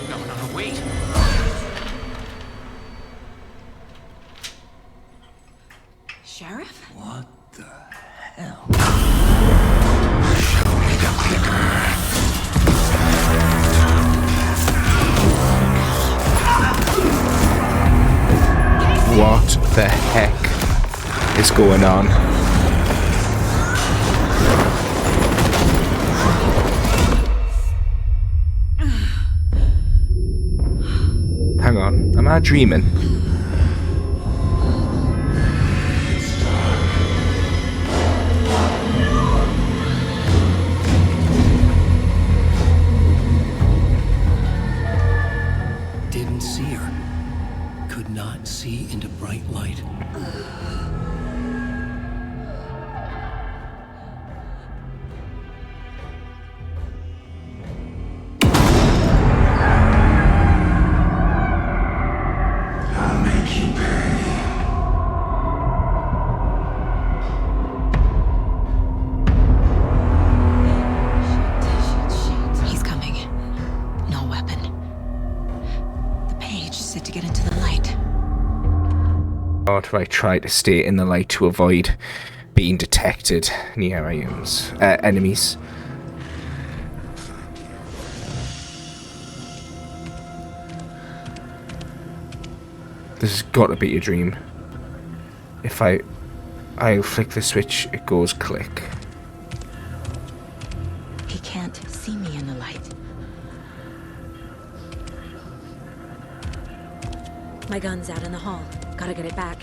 Speaker 11: No, wait.
Speaker 9: Sheriff?
Speaker 2: What the hell?
Speaker 10: Show me the clicker.
Speaker 1: What the heck is going on? Hang on, am I dreaming?
Speaker 2: Didn't see her. Could not see into bright light.
Speaker 10: I'll make you pay.
Speaker 9: He's coming. No weapon. The page said to get into the light.
Speaker 1: Or do I try to stay in the light to avoid being detected near enemies? This has got to be a dream. If I'll flick the switch, it goes click.
Speaker 9: He can't see me in the light. My gun's out in the hall. Gotta get it back.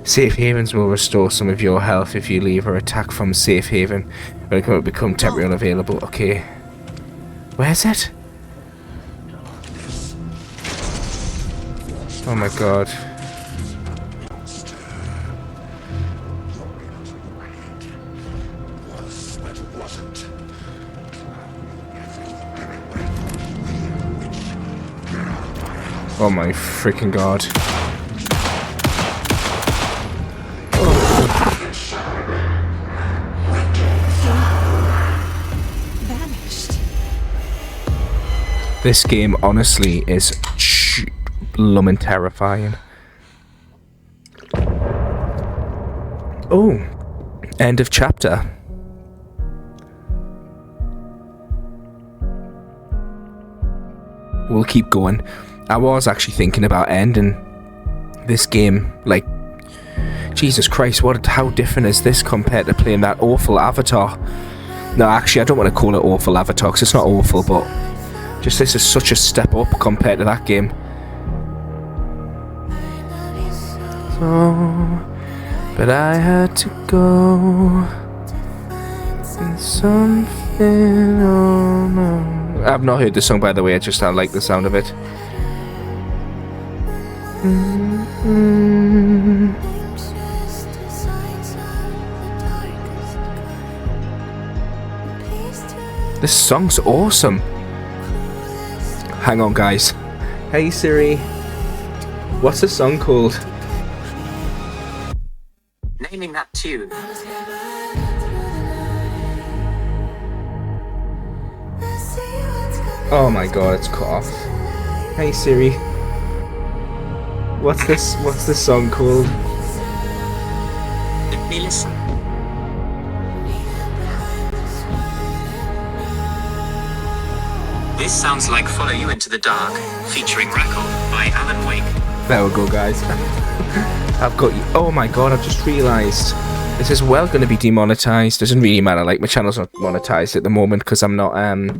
Speaker 1: Safe havens will restore some of your health if you leave or attack from safe haven, but it will become temporarily unavailable. Okay. Where's it? Oh my god. Oh my freaking god.
Speaker 9: Vanished.
Speaker 1: This game honestly is blooming terrifying. Oh, end of chapter. We'll keep going. I was actually thinking about ending this game, like, Jesus Christ, how different is this compared to playing that awful Avatar? No, actually, I don't want to call it awful Avatar, because it's not awful, but just this is such a step up compared to that game. So, but I had to go, and something, oh no. I've not heard the song, by the way, I like the sound of it. This song's awesome. Hang on, guys. Hey Siri, what's the song called?
Speaker 11: Naming that tune.
Speaker 10: See you
Speaker 1: Oh my god, it's cut off. Hey Siri. What's this song called?
Speaker 20: Let me listen. This sounds like Follow You Into the Dark, featuring Record by Alan Wake.
Speaker 1: There we go, guys. I've got you. Oh my god, I've just realised this is well going to be demonetized. Doesn't really matter. Like, my channel's not monetized at the moment because I'm not.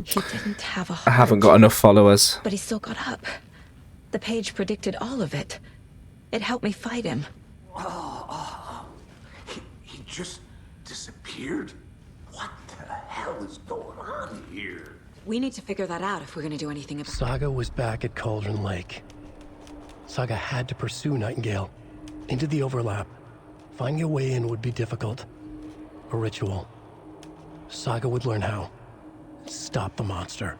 Speaker 3: He didn't have a heart,
Speaker 1: I haven't got enough followers.
Speaker 3: but he still got up. The page predicted all of it. It helped me fight him.
Speaker 5: He just disappeared? What the hell is going on here?
Speaker 9: We need to figure that out if we're gonna do anything about it.
Speaker 2: Saga was back at Cauldron Lake. Saga had to pursue Nightingale into the overlap. Finding a way in would be difficult. A ritual. Saga would learn how. Stop the monster.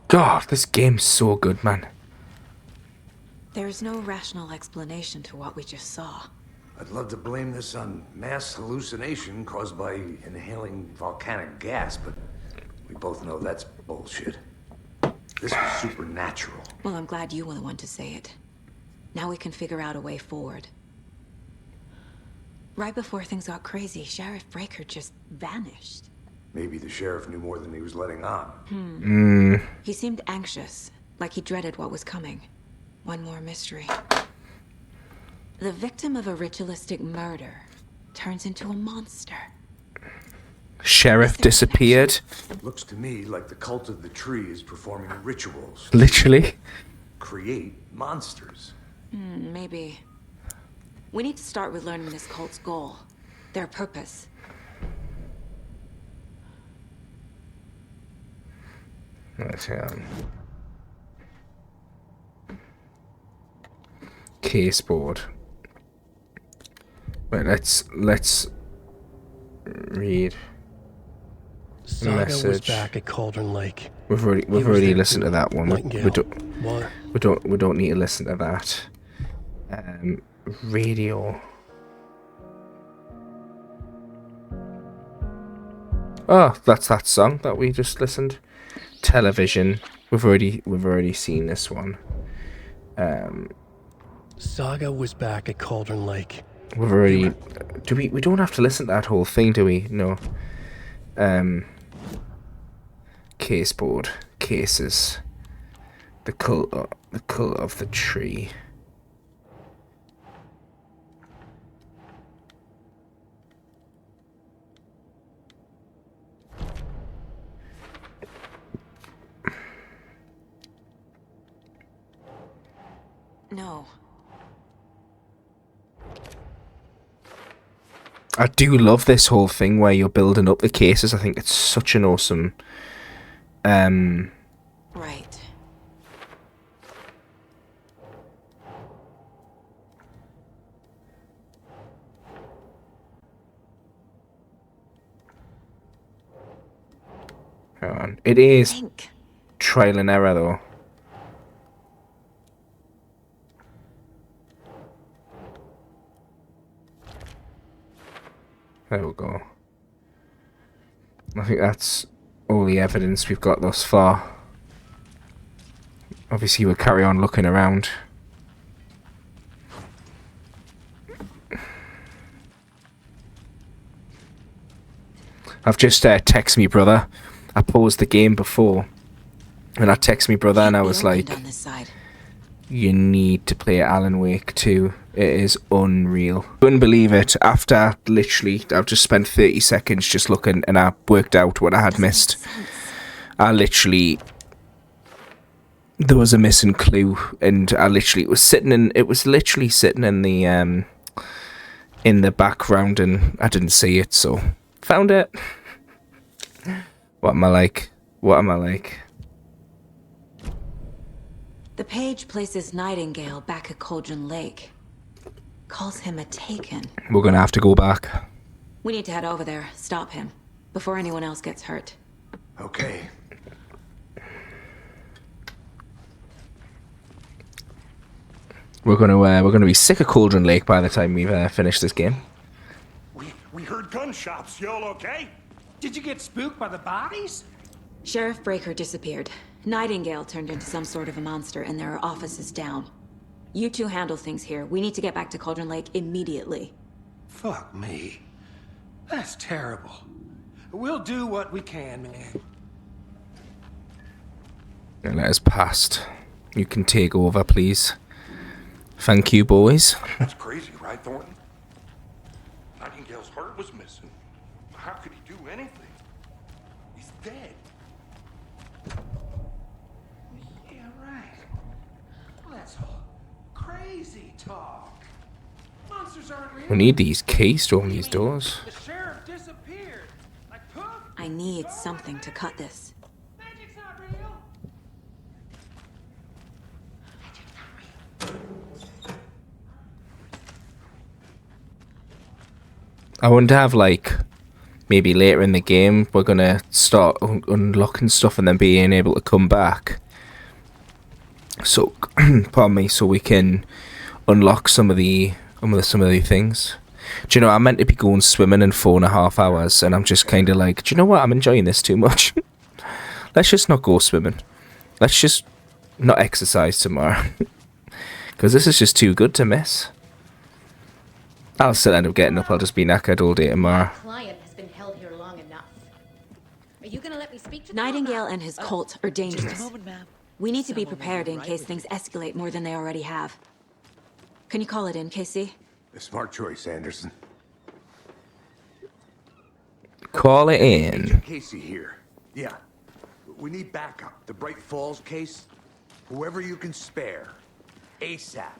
Speaker 1: God, this game's so good, man.
Speaker 9: There's no rational explanation to what we just saw.
Speaker 5: I'd love to blame this on mass hallucination caused by inhaling volcanic gas, but we both know that's bullshit. This was supernatural.
Speaker 9: Well, I'm glad you were the one to say it. Now we can figure out a way forward. Right before things got crazy, Sheriff Breaker just vanished.
Speaker 5: Maybe the sheriff knew more than he was letting on.
Speaker 9: He seemed anxious, like he dreaded what was coming. One more mystery. The victim of a ritualistic murder turns into a monster.
Speaker 1: Sheriff disappeared.
Speaker 5: Looks to me like the cult of the tree is performing rituals.
Speaker 1: Literally.
Speaker 5: Create monsters.
Speaker 9: Maybe. We need to start with learning this cult's goal. Their purpose.
Speaker 1: Let's case board. Wait, let's read.
Speaker 2: Saga was
Speaker 1: Message.
Speaker 2: back at Cauldron Lake.
Speaker 1: We've already listened to that one. We don't need to listen to that. Radio. Oh, that's that song that we just listened. Television. We've already seen this one.
Speaker 2: Saga was back at Cauldron Lake.
Speaker 1: We've already. Do we don't have to listen to that whole thing, do we? No. Case board. Cases. The cult of the tree.
Speaker 9: No.
Speaker 1: I do love this whole thing where you're building up the cases. I think it's such an awesome
Speaker 9: Right.
Speaker 1: Hang on. It is trial and error though. There we go. I think that's all the evidence we've got thus far. Obviously we'll carry on looking around. I've just texted me brother. I paused the game before and I texted me brother and I was like, you need to play Alan Wake 2. It is unreal. Couldn't believe it. After literally, I've just spent 30 seconds just looking and I worked out what I had missed. I literally, there was a missing clue and I literally, it was literally sitting in the background and I didn't see it, so found it. What am I like? What am I like?
Speaker 9: The page places Nightingale back at Cauldron Lake. Calls him a Taken.
Speaker 1: We're gonna have to go back.
Speaker 9: We need to head over there, stop him, before anyone else gets hurt.
Speaker 5: Okay.
Speaker 1: We're gonna be sick of Cauldron Lake by the time we've finished this game.
Speaker 8: We heard gunshots. Y'all okay? Did you get spooked by the bodies?
Speaker 9: Sheriff Breaker disappeared. Nightingale turned into some sort of a monster, and there are offices down. You two handle things here. We need to get back to Cauldron Lake immediately.
Speaker 8: Fuck me. That's terrible. We'll do what we can, man.
Speaker 1: Let us past. You can take over, please. Thank you, boys.
Speaker 6: That's crazy, right, Thornton? Nightingale's heart was missing. How could he do anything? He's dead.
Speaker 8: Yeah, right. Well, that's all crazy talk. Monsters aren't real.
Speaker 1: We need these keys to open these doors.
Speaker 8: The sheriff disappeared. Like poof.
Speaker 9: I need something to cut this.
Speaker 8: Magic's not real.
Speaker 1: I want to have, like, maybe later in the game, we're going to start unlocking stuff and then being able to come back. So, pardon me, so we can unlock some of the things. Do you know, I meant to be going swimming in 4.5 hours, and I'm just kind of like, do you know what, I'm enjoying this too much. Let's just not go swimming. Let's just not exercise tomorrow. Because this is just too good to miss. I'll still end up getting up. I'll just be knackered all day tomorrow.
Speaker 21: Client has been held here long enough. Are you gonna let me speak to them?
Speaker 9: Nightingale and his cult are dangerous.
Speaker 21: Just a moment, ma'am.
Speaker 9: We need to be prepared in case things escalate more than they already have. Can you call it in, Casey?
Speaker 5: A smart choice, Anderson.
Speaker 1: Call it in.
Speaker 5: Agent Casey here. Yeah. We need backup. The Bright Falls case. Whoever you can spare. ASAP.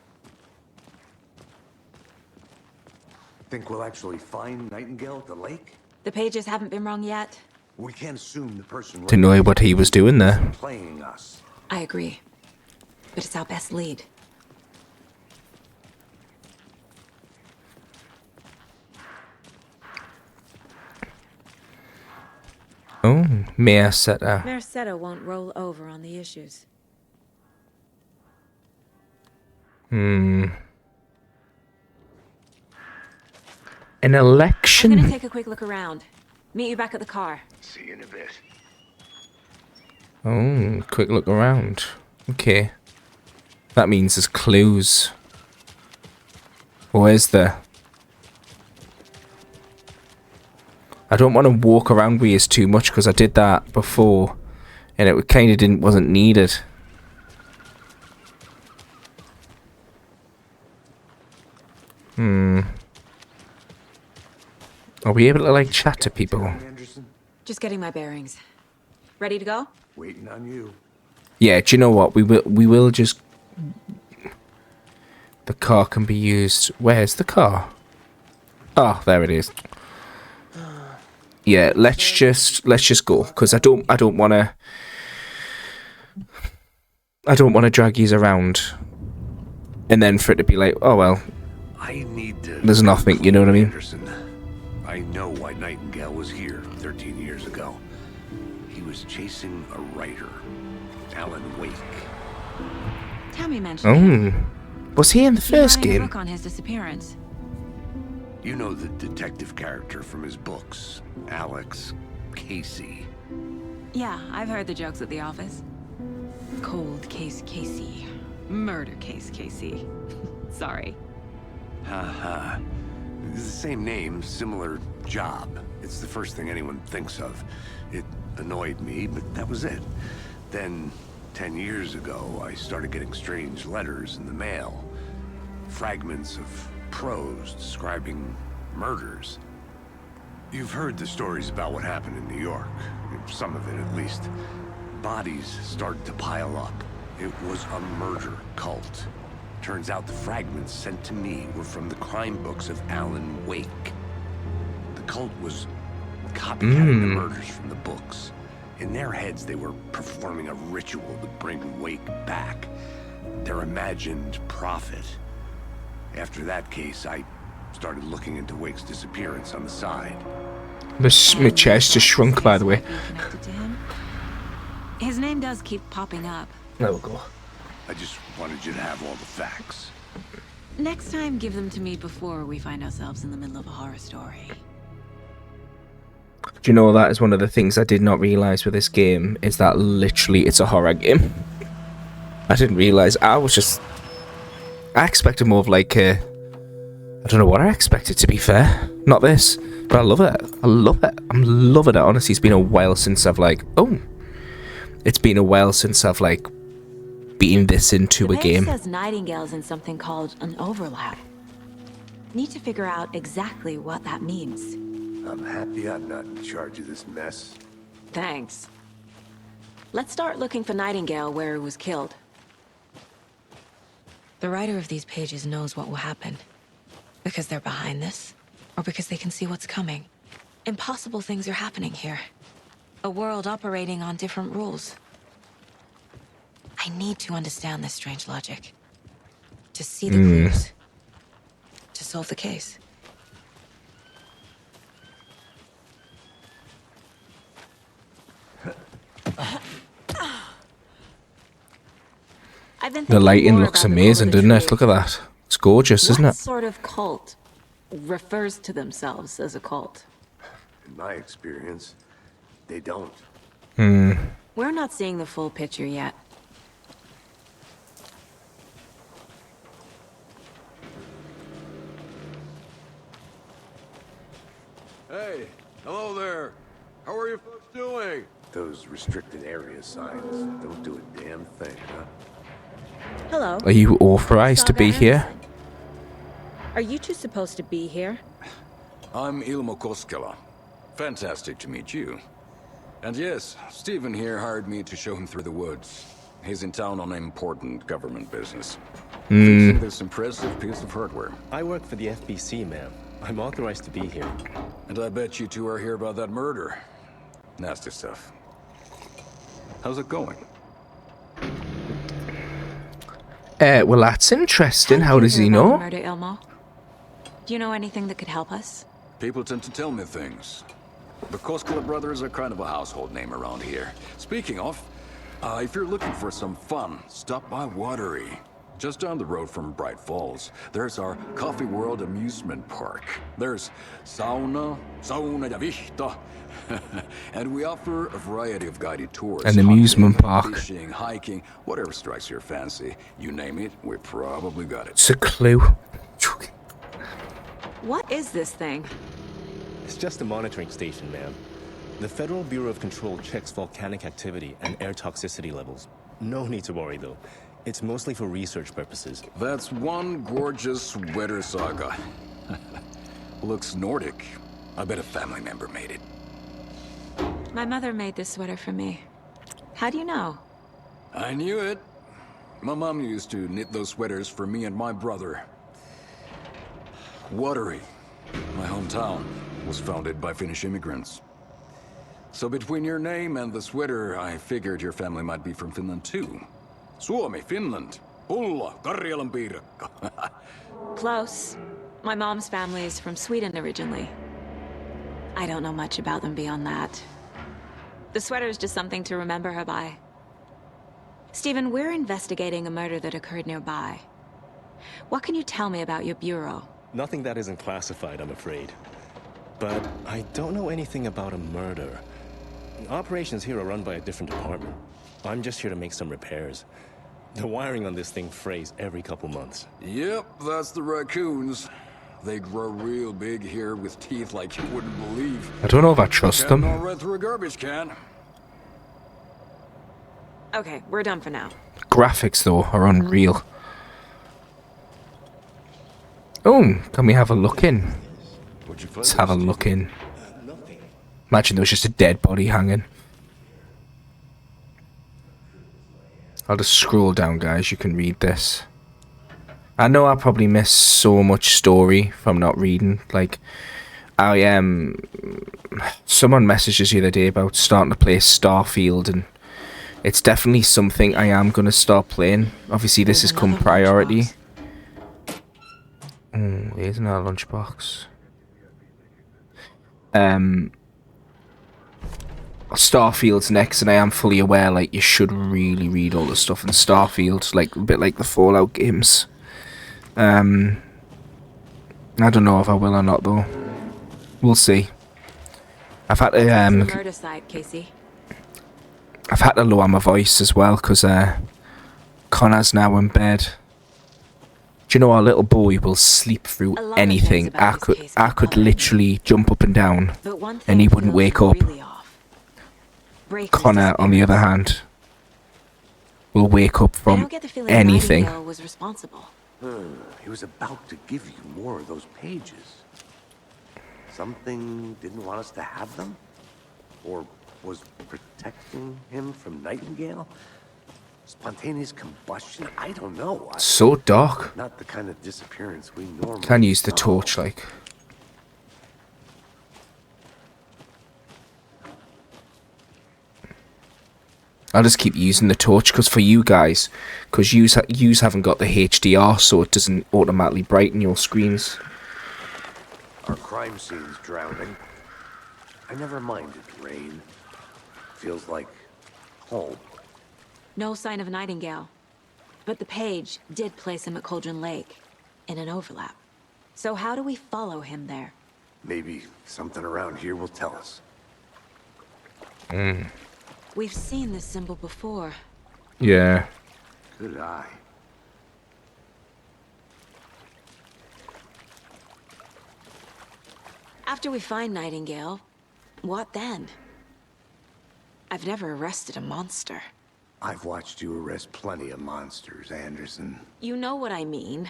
Speaker 5: Think we'll actually find Nightingale at the lake?
Speaker 9: The pages haven't been wrong yet.
Speaker 5: We can't assume the person
Speaker 1: Didn't know what he was doing there.
Speaker 5: playing us.
Speaker 9: I agree. But it's our best lead.
Speaker 1: Oh, Merceta.
Speaker 9: Merceta won't roll over on the issues.
Speaker 1: An election?
Speaker 9: I'm gonna take a quick look around. Meet you back at the car.
Speaker 5: See you in a bit.
Speaker 1: Oh, quick look around. Okay. That means there's clues. Or is there? I don't want to walk around with you too much because I did that before and it kind of wasn't needed. Are we able to, like, chat to people?
Speaker 9: Just getting my bearings. Ready to go?
Speaker 5: Waiting on you.
Speaker 1: Yeah, do you know what? We will just... The car can be used... Where's the car? Oh, there it is. Yeah, let's just go, because I don't want to drag yous around and then for it to be like, oh well,
Speaker 5: I need to...
Speaker 1: there's nothing, you know what I mean?
Speaker 5: Anderson. I know why Nightingale was here 13 years ago. He was chasing a writer, Alan Wake.
Speaker 9: Tammy mentioned him.
Speaker 1: Was he in the first
Speaker 9: He
Speaker 1: game?
Speaker 9: book on his disappearance.
Speaker 5: You know the detective character from his books, Alex Casey.
Speaker 9: Yeah, I've heard the jokes at the office. Cold case Casey. Murder case Casey. Sorry.
Speaker 5: Haha. It's the same name, similar job. It's the first thing anyone thinks of. It annoyed me, but that was it. Then, 10 years ago, I started getting strange letters in the mail. Fragments of prose describing murders. You've heard the stories about what happened in New York. Some of it, at least. Bodies started to pile up. It was a murder cult. Turns out the fragments sent to me were from the crime books of Alan Wake. The cult was copycatting the murders from the books. In their heads, they were performing a ritual to bring Wake back. Their imagined prophet. After that case, I started looking into Wake's disappearance on the side.
Speaker 1: My chest just shrunk, by the way.
Speaker 9: Connected to him. His name does keep popping up.
Speaker 1: There we go.
Speaker 5: I just wanted you to have all the facts.
Speaker 9: Next time, give them to me before we find ourselves in the middle of a horror story.
Speaker 1: Do you know, that is one of the things I did not realise with this game, is that literally it's a horror game. I didn't realise. I expected more of like a... I don't know what I expected, to be fair. Not this. But I love it. I love it. I'm loving it. Honestly, it's been a while since I've like... Oh! It's been a while since I've like... beaten this into a game.
Speaker 9: The page says Nightingale's in something called an overlap. Need to figure out exactly what that means.
Speaker 5: I'm happy I'm not in charge of this mess.
Speaker 9: Thanks. Let's start looking for Nightingale where he was killed. The writer of these pages knows what will happen. Because they're behind this, or because they can see what's coming. Impossible things are happening here. A world operating on different rules. I need to understand this strange logic. To see the clues. To solve the case.
Speaker 1: The lighting looks amazing, doesn't it? Look at that. It's gorgeous, isn't it?
Speaker 9: What sort of cult refers to themselves as a cult?
Speaker 5: In my experience, they don't.
Speaker 9: We're not seeing the full picture yet.
Speaker 4: Hey, hello there. How are you folks doing?
Speaker 5: Those restricted area signs don't do a damn thing, huh?
Speaker 9: Hello.
Speaker 1: Are you authorized to be here?
Speaker 9: Are you two supposed to be here?
Speaker 4: I'm Ilmo Koskela. Fantastic to meet you. And yes, Stephen here hired me to show him through the woods. He's in town on important government business. Fixing this impressive piece of hardware.
Speaker 2: I work for the FBC, ma'am. I'm authorized to be here.
Speaker 4: And I bet you two are here about that murder. Nasty stuff. How's it going?
Speaker 1: Well, that's interesting. How does he know?
Speaker 9: Murder, Ilmo? Do you know anything that could help us?
Speaker 4: People tend to tell me things. The Koskela brothers are kind of a household name around here. Speaking of, if you're looking for some fun, stop by Watery. Just down the road from Bright Falls, there's our Coffee World amusement park. There's sauna ja vihta, and we offer a variety of guided tours.
Speaker 1: An amusement park.
Speaker 4: Fishing, hiking, whatever strikes your fancy. You name it, we probably got it.
Speaker 1: It's a clue.
Speaker 9: What is this thing?
Speaker 2: It's just a monitoring station, ma'am. The Federal Bureau of Control checks volcanic activity and air toxicity levels. No need to worry, though. It's mostly for research purposes.
Speaker 4: That's one gorgeous sweater saga. Looks Nordic. I bet a family member made it.
Speaker 9: My mother made this sweater for me. How do you know?
Speaker 4: I knew it. My mom used to knit those sweaters for me and my brother. Watery, my hometown, was founded by Finnish immigrants. So between your name and the sweater, I figured your family might be from Finland too. Suomi, Finland. Pulla, Karjalan piirakka.
Speaker 9: Close. My mom's family is from Sweden originally. I don't know much about them beyond that. The sweater is just something to remember her by. Stephen, we're investigating a murder that occurred nearby. What can you tell me about your bureau?
Speaker 2: Nothing that isn't classified, I'm afraid. But I don't know anything about a murder. Operations here are run by a different department. I'm just here to make some repairs. The wiring on this thing frays every couple months.
Speaker 4: Yep, that's the raccoons. They grow real big here with teeth like you wouldn't believe.
Speaker 1: I don't know if I trust them.
Speaker 4: Can't right through a garbage can.
Speaker 9: Okay, we're done for now.
Speaker 1: Graphics, though, are unreal. Oh, can we have a look in? Let's have a look in. Imagine there was just a dead body hanging. I'll just scroll down, guys. You can read this. I know I probably missed so much story from not reading. Like, someone messaged us the other day about starting to play Starfield, and it's definitely something I am going to start playing. Obviously, this has come priority. Oh, here's another lunchbox. Starfield's next, and I am fully aware, like, you should really read all the stuff in Starfield, like, a bit like the Fallout games. I don't know if I will or not, though. We'll see. I've had
Speaker 9: To the
Speaker 1: to
Speaker 9: murder site, Casey.
Speaker 1: lower my voice as well because Connor's now in bed. Do you know our little boy will sleep through anything? I could literally jump up and down and he wouldn't wake up. Connor, on the other hand, will wake up from anything.
Speaker 11: Was responsible.
Speaker 5: He was about to give you more of those pages. Something didn't want us to have them? Or was protecting him from Nightingale? Spontaneous combustion? I don't know.
Speaker 1: So dark.
Speaker 5: Not the kind of disappearance we normally
Speaker 1: Can use the
Speaker 5: know.
Speaker 1: torch, like. I'll just keep using the torch because for you guys, because yous haven't got the HDR, so it doesn't automatically brighten your screens.
Speaker 5: Our crime scene's drowning. I never minded rain. Feels like home.
Speaker 9: No sign of Nightingale. But the page did place him at Cauldron Lake, in an overlap. So how do we follow him there?
Speaker 5: Maybe something around here will tell us.
Speaker 9: We've seen this symbol before.
Speaker 1: Yeah.
Speaker 5: Good eye.
Speaker 9: After we find Nightingale, what then? I've never arrested a monster.
Speaker 5: I've watched you arrest plenty of monsters, Anderson.
Speaker 9: You know what I mean.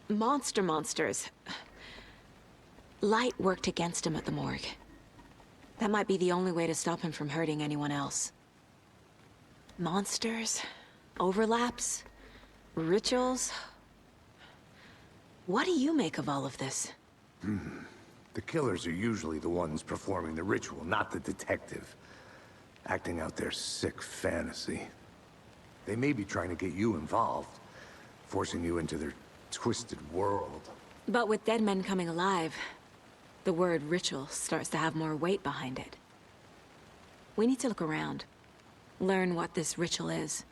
Speaker 9: Monsters. Light worked against him at the morgue. That might be the only way to stop him from hurting anyone else. Monsters? Overlaps? Rituals? What do you make of all of this?
Speaker 5: The killers are usually the ones performing the ritual, not the detective. Acting out their sick fantasy. They may be trying to get you involved, forcing you into their twisted world.
Speaker 9: But with dead men coming alive, the word ritual starts to have more weight behind it. We need to look around. Learn what this ritual is.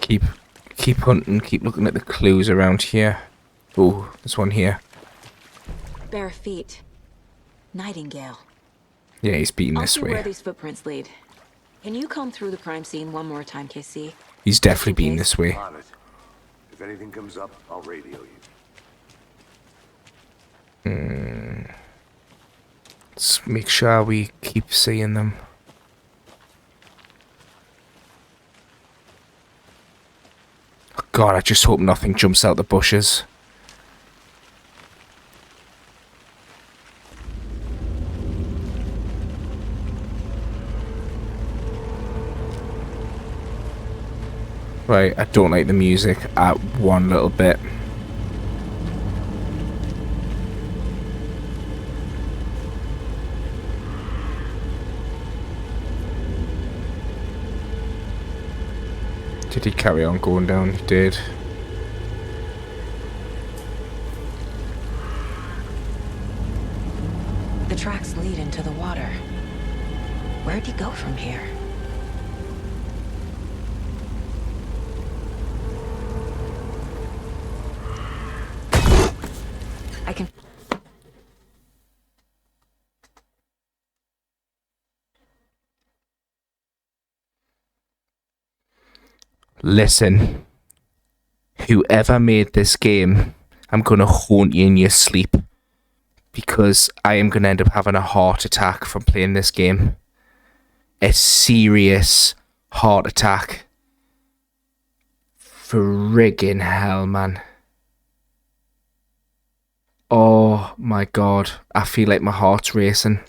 Speaker 1: Keep hunting, keep looking at the clues around here. Oh, there's one here.
Speaker 9: Bare feet. Nightingale.
Speaker 1: Yeah, he's beating
Speaker 9: I'll
Speaker 1: this
Speaker 9: see
Speaker 1: way.
Speaker 9: where these footprints lead. Can you comb through the crime scene one more time, KC?
Speaker 1: He's definitely beating this way.
Speaker 5: On it. If anything comes up, I'll radio you.
Speaker 1: Let's make sure we keep seeing them. Oh God, I just hope nothing jumps out the bushes. Right, I don't like the music at one little bit. Did he carry on going down? He did.
Speaker 9: The tracks lead into the water. Where'd he go from here? I can...
Speaker 1: Listen, whoever made this game, I'm gonna haunt you in your sleep because I am gonna end up having a heart attack from playing this game. A serious heart attack. Friggin' hell, man. Oh my God, I feel like my heart's racing.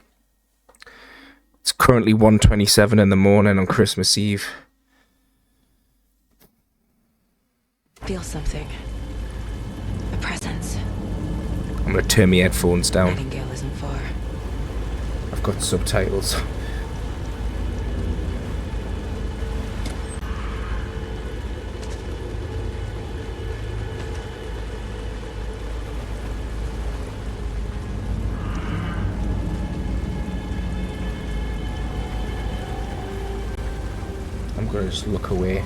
Speaker 1: It's currently 1:27 in the morning on Christmas Eve.
Speaker 9: Feel something. A presence.
Speaker 1: I'm gonna turn my headphones down.
Speaker 9: Nightingale isn't far.
Speaker 1: I've got subtitles. I'm gonna just look away.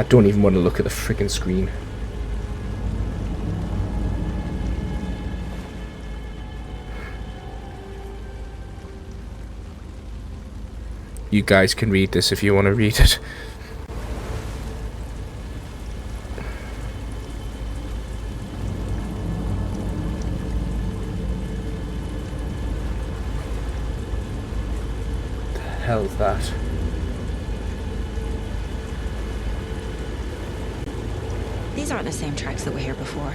Speaker 1: I don't even want to look at the freaking screen. You guys can read this if you want to read it. What the hell's that?
Speaker 3: These aren't the same tracks that were here before.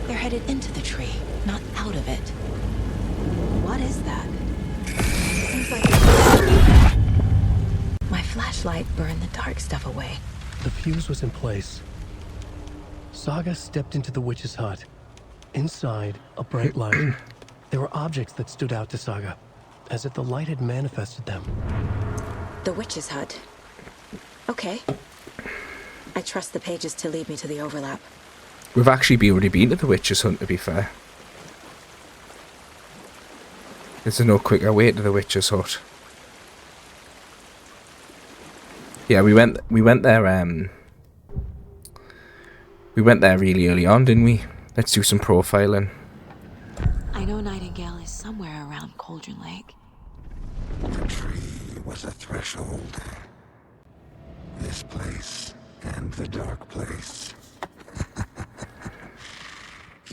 Speaker 3: They're headed into the tree, not out of it. What is that? Seems like my flashlight burned the dark stuff away.
Speaker 2: The fuse was in place. Saga stepped into the witch's hut. Inside, a bright light. There were objects that stood out to Saga, as if the light had manifested them.
Speaker 3: The witch's hut. Okay. I trust the pages to lead me to the overlap.
Speaker 1: We've actually already been to the witch's hut, to be fair. There's no quicker way to the witch's hut. Yeah, we went there. We went there really early on, didn't we? Let's do some profiling.
Speaker 9: I know Nightingale is somewhere around Cauldron Lake.
Speaker 10: The tree was a threshold. This place and the dark place.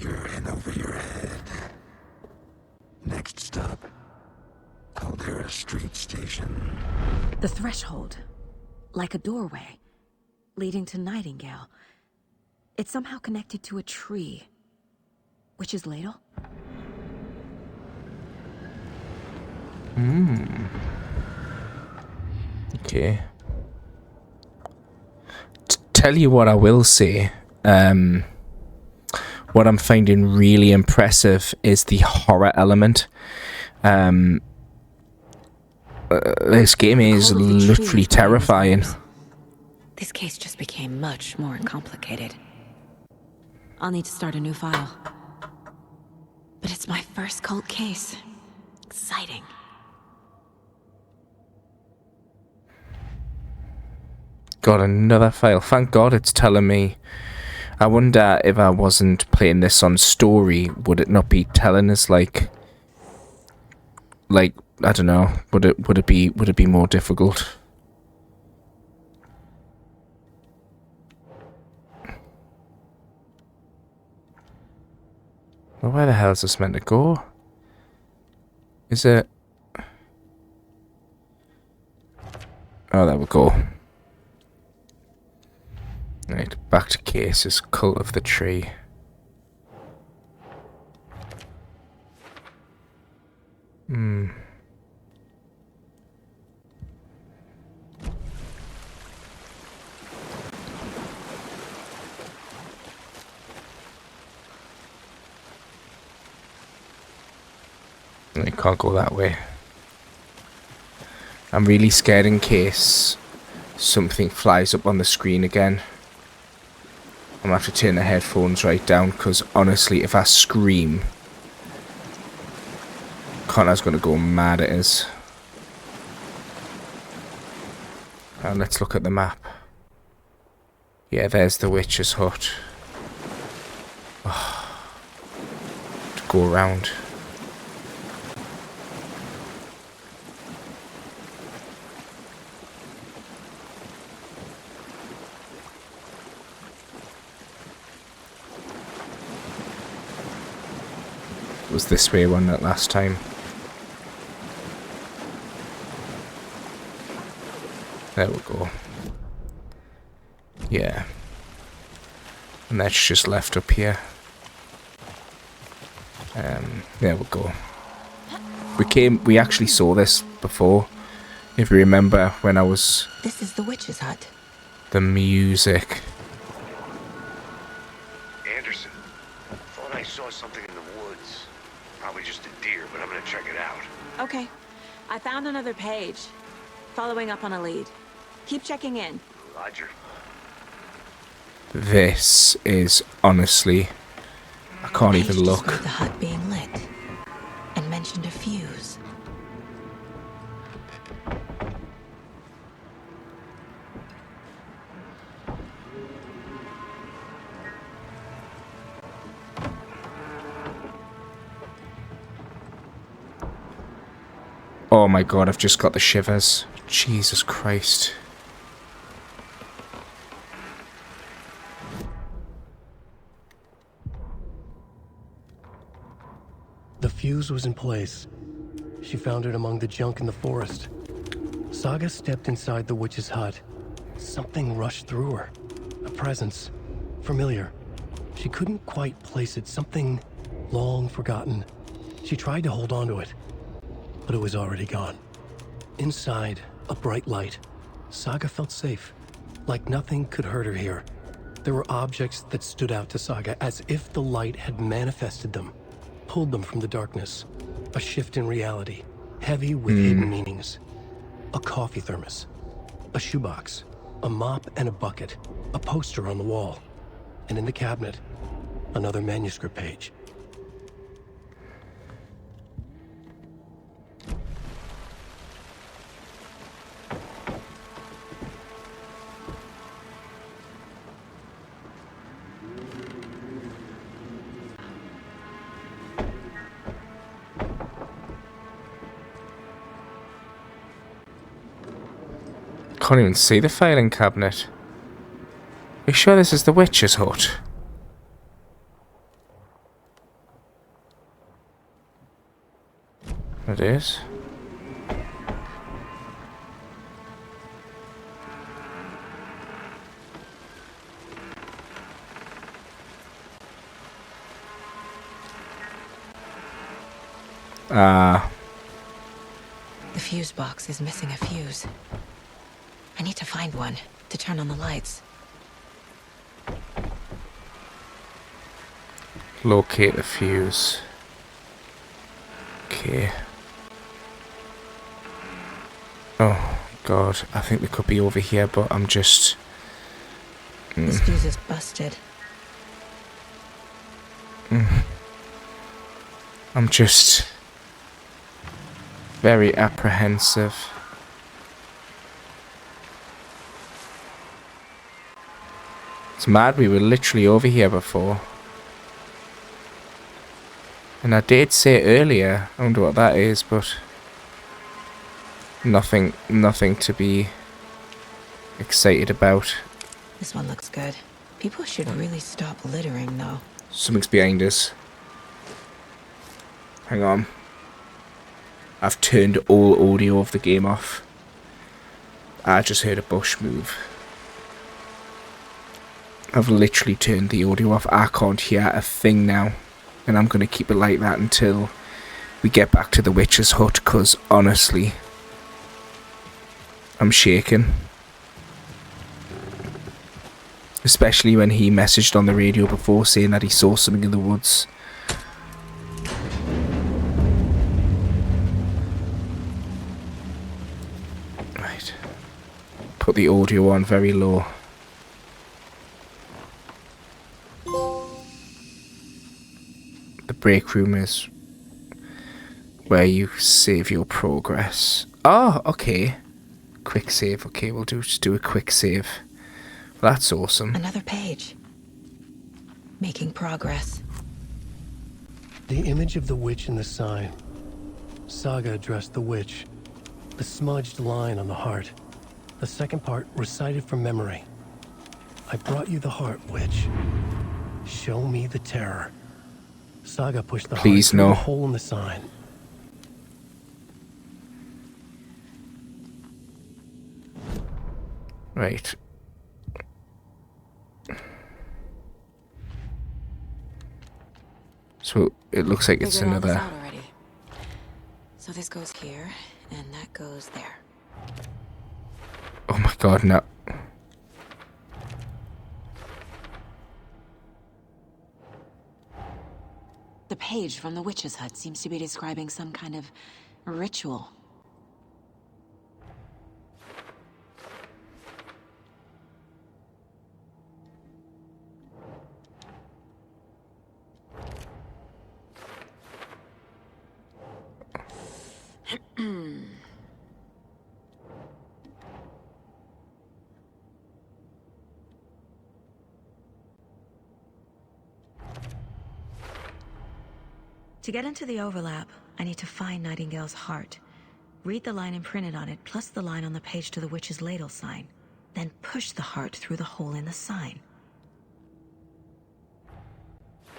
Speaker 10: You're in over your head. Next stop, Caldera Street Station.
Speaker 3: The threshold. Like a doorway. Leading to Nightingale. It's somehow connected to a tree. Witch's ladle?
Speaker 1: Okay. Tell you what I will say. What I'm finding really impressive is the horror element. This game is literally terrifying.
Speaker 3: This case just became much more complicated. I'll need to start a new file. But it's my first cult case. Exciting.
Speaker 1: Got another file. Thank God it's telling me. I wonder if I wasn't playing this on story, would it not be telling us like I don't know, would it be more difficult? Well, where the hell is this meant to go? Is it? Oh, there we go. Right, back to cases. Cult of the Tree. I can't go that way. I'm really scared in case something flies up on the screen again. I'm gonna have to turn the headphones right down, because honestly, if I scream, Connor's gonna go mad at us. And let's look at the map. Yeah, there's the witch's hut. Oh, to go around. It was this way, wasn't it, last time? There we go. Yeah. And that's just left up here. There we go. We actually saw this before. If you remember when I was...
Speaker 3: This is the witch's hut.
Speaker 1: The music.
Speaker 5: Anderson, thought I saw something in the woods. Probably just a deer, but I'm gonna check it out.
Speaker 9: Okay. I found another page. Following up on a lead. Keep checking in.
Speaker 5: Roger.
Speaker 1: This is honestly... I can't even look.
Speaker 3: The hut being lit. And mentioned a fuse.
Speaker 1: Oh my god, I've just got the shivers. Jesus Christ.
Speaker 2: The fuse was in place. She found it among the junk in the forest. Saga stepped inside the witch's hut. Something rushed through her. A presence. Familiar. She couldn't quite place it. Something long forgotten. She tried to hold on to it, but it was already gone. Inside, a bright light. Saga felt safe. Like nothing could hurt her here. There were objects that stood out to Saga as if the light had manifested them. Pulled them from the darkness. A shift in reality, heavy with hidden meanings. A coffee thermos, a shoebox, a mop and a bucket, a poster on the wall, and in the cabinet, another manuscript page.
Speaker 1: Can't even see the filing cabinet. Are you sure this is the witch's hut? It is.
Speaker 3: The fuse box is missing a fuse. I need to find one to turn on the lights.
Speaker 1: Locate the fuse. Okay. Oh god, I think they could be over here, but I'm just...
Speaker 3: This fuse is busted.
Speaker 1: I'm just very apprehensive. It's mad, we were literally over here before. And I did say earlier, I wonder what that is, but nothing to be excited about.
Speaker 3: This one looks good. People should really stop littering, though.
Speaker 1: Something's behind us. Hang on. I've turned all audio of the game off. I just heard a bush move. I've literally turned the audio off. I can't hear a thing now. And I'm going to keep it like that until we get back to the witch's hut, because honestly, I'm shaking. Especially when he messaged on the radio before saying that he saw something in the woods. Right. Put the audio on very low. The break room is where you save your progress. Oh, okay. Quick save. Okay, we'll just do a quick save. That's awesome.
Speaker 3: Another page. Making progress.
Speaker 2: The image of the witch in the sign. Saga addressed the witch. The smudged line on the heart. The second part recited from memory. I brought you the heart, witch. Show me the terror. Saga pushed the heart through the hole in the sign.
Speaker 1: Right. So it looks like it's another.
Speaker 3: Out already. So this goes here, and that goes there.
Speaker 1: Oh my god, no.
Speaker 9: The page from the witch's hut seems to be describing some kind of ritual.
Speaker 3: To get into the overlap, I need to find Nightingale's heart. Read the line imprinted on it, plus the line on the page to the witch's ladle sign. Then push the heart through the hole in the sign.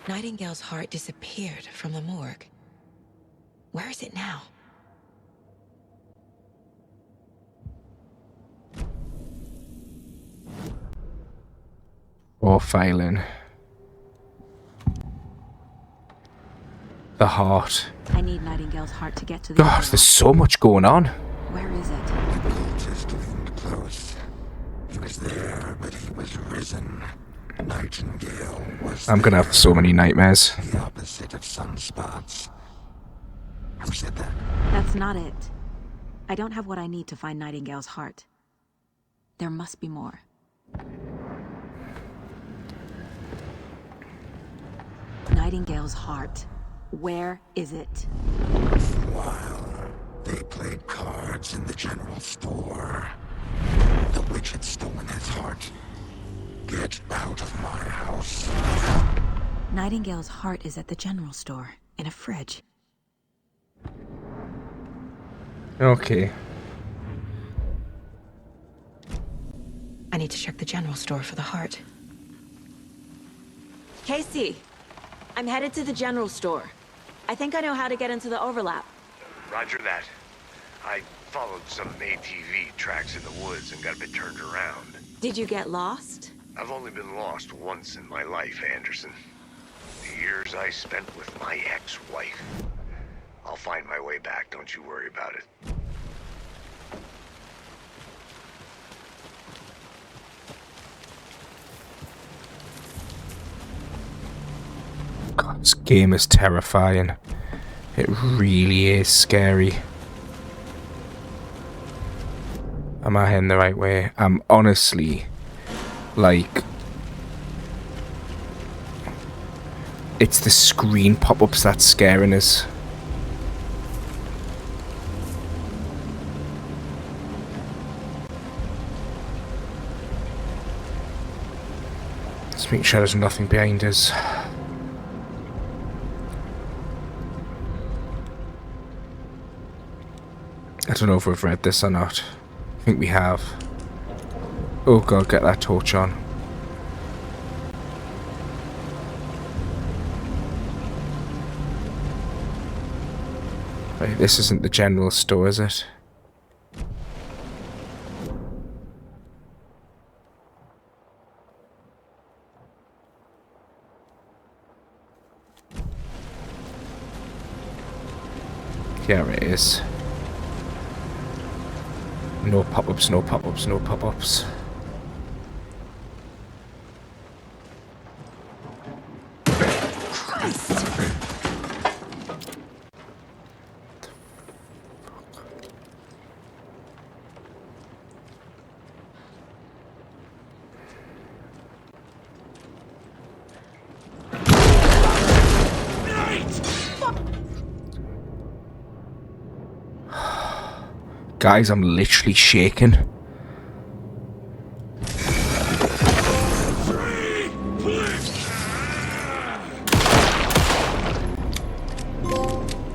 Speaker 3: Nightingale's heart disappeared from the morgue. Where is it now?
Speaker 1: Or failing. The heart.
Speaker 9: I need Nightingale's heart to get to the
Speaker 1: God, there's so much going on.
Speaker 9: Where is it?
Speaker 10: The cultist leaned close. He was there, but he was risen. Nightingale was
Speaker 1: I'm gonna have so many nightmares.
Speaker 10: the opposite of sunspots. Who said that?
Speaker 9: That's not it. I don't have what I need to find Nightingale's heart. There must be more. Nightingale's heart. Where is it?
Speaker 10: While they played cards in the general store, the witch had stolen his heart. Get out of my house.
Speaker 3: Nightingale's heart is at the general store, in a fridge.
Speaker 1: Okay.
Speaker 3: I need to check the general store for the heart.
Speaker 9: Casey, I'm headed to the general store. I think I know how to get into the overlap.
Speaker 5: Roger that. I followed some ATV tracks in the woods and got a bit turned around.
Speaker 9: Did you get lost?
Speaker 5: I've only been lost once in my life, Anderson. The years I spent with my ex-wife. I'll find my way back, don't you worry about it.
Speaker 1: God, this game is terrifying. It really is scary. Am I heading the right way? I'm honestly, like... It's the screen pop-ups that's scaring us. Let's make sure there's nothing behind us. I don't know if we've read this or not. I think we have. Oh god, get that torch on. Right, this isn't the general store, is it? Here it is. No pop-ups, no pop-ups, no pop-ups. Guys, I'm literally shaking.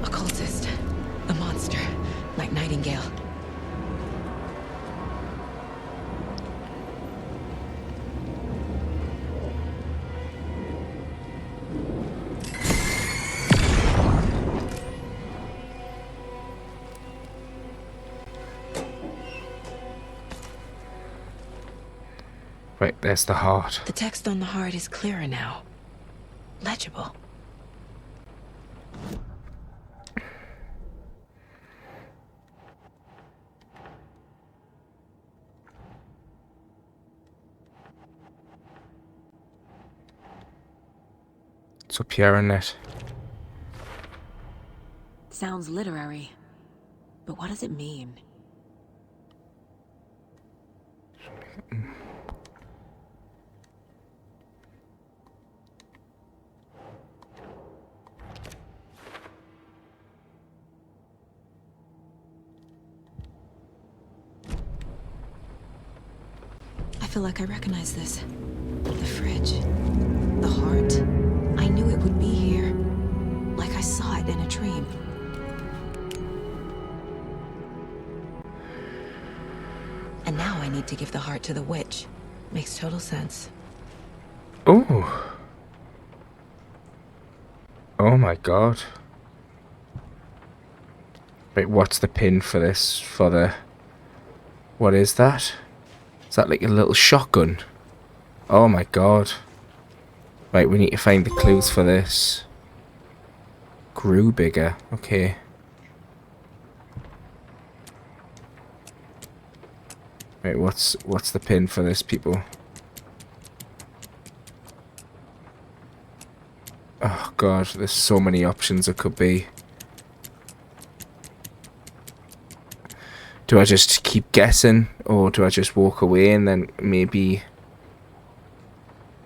Speaker 3: Occultist. A monster. Like Nightingale.
Speaker 1: Right, there's the heart.
Speaker 3: The text on the heart is clearer now. Legible.
Speaker 1: It's up here, isn't it?
Speaker 9: Sounds literary. But what does it mean?
Speaker 3: I feel like I recognize this. The fridge. The heart. I knew it would be here. Like I saw it in a dream. need to give the heart to the witch. Makes total sense.
Speaker 1: Oh. Oh my god. Wait, what's the pin for this? For the... What is that? Is that like a little shotgun? Oh my god. Right, we need to find the clues for this. Grew bigger. Okay. Right, what's the pin for this, people? Oh god, there's so many options it could be. Do I just keep guessing, or do I just walk away and then maybe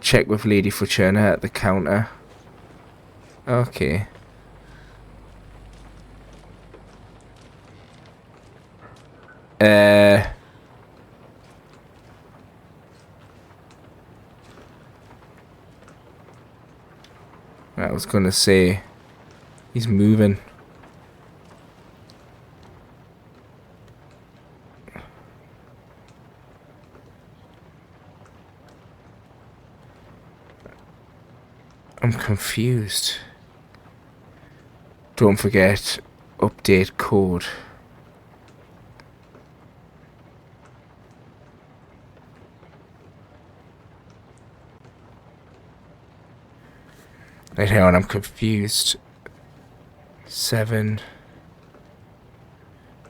Speaker 1: check with Lady Futurna at the counter? Okay. I was gonna say, he's moving. I'm confused. Don't forget, update code. Right, hang on, I'm confused. 7.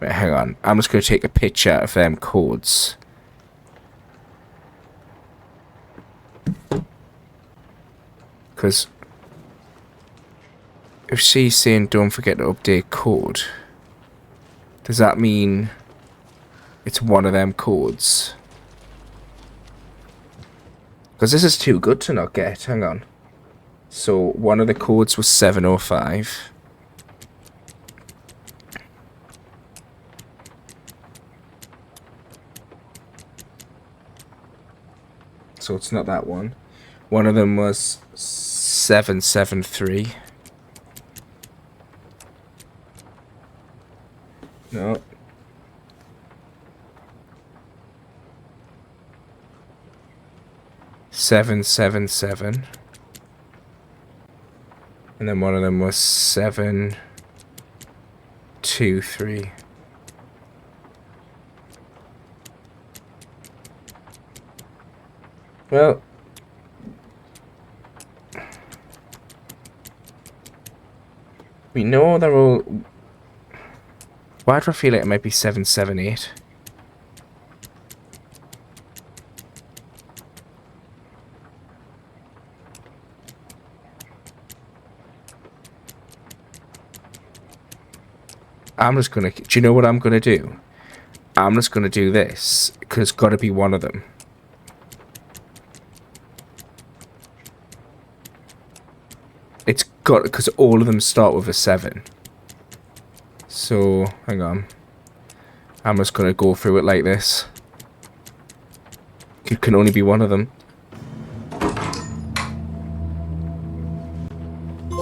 Speaker 1: Wait, hang on. I'm just going to take a picture of them codes. Because if she's saying don't forget to update code, does that mean it's one of them codes? Because this is too good to not get. Hang on. So one of the codes was 705. So it's not that one. One of them was 773. No. Seven, 7. And then one of them was 723. Well, we know they're all... Why do I feel like it might be 778? I'm just gonna... Do you know what I'm gonna do? I'm just gonna do this, because it's gotta be one of them. It's got... Because all of them start with a 7. So, hang on. I'm just gonna go through it like this. It can only be one of them.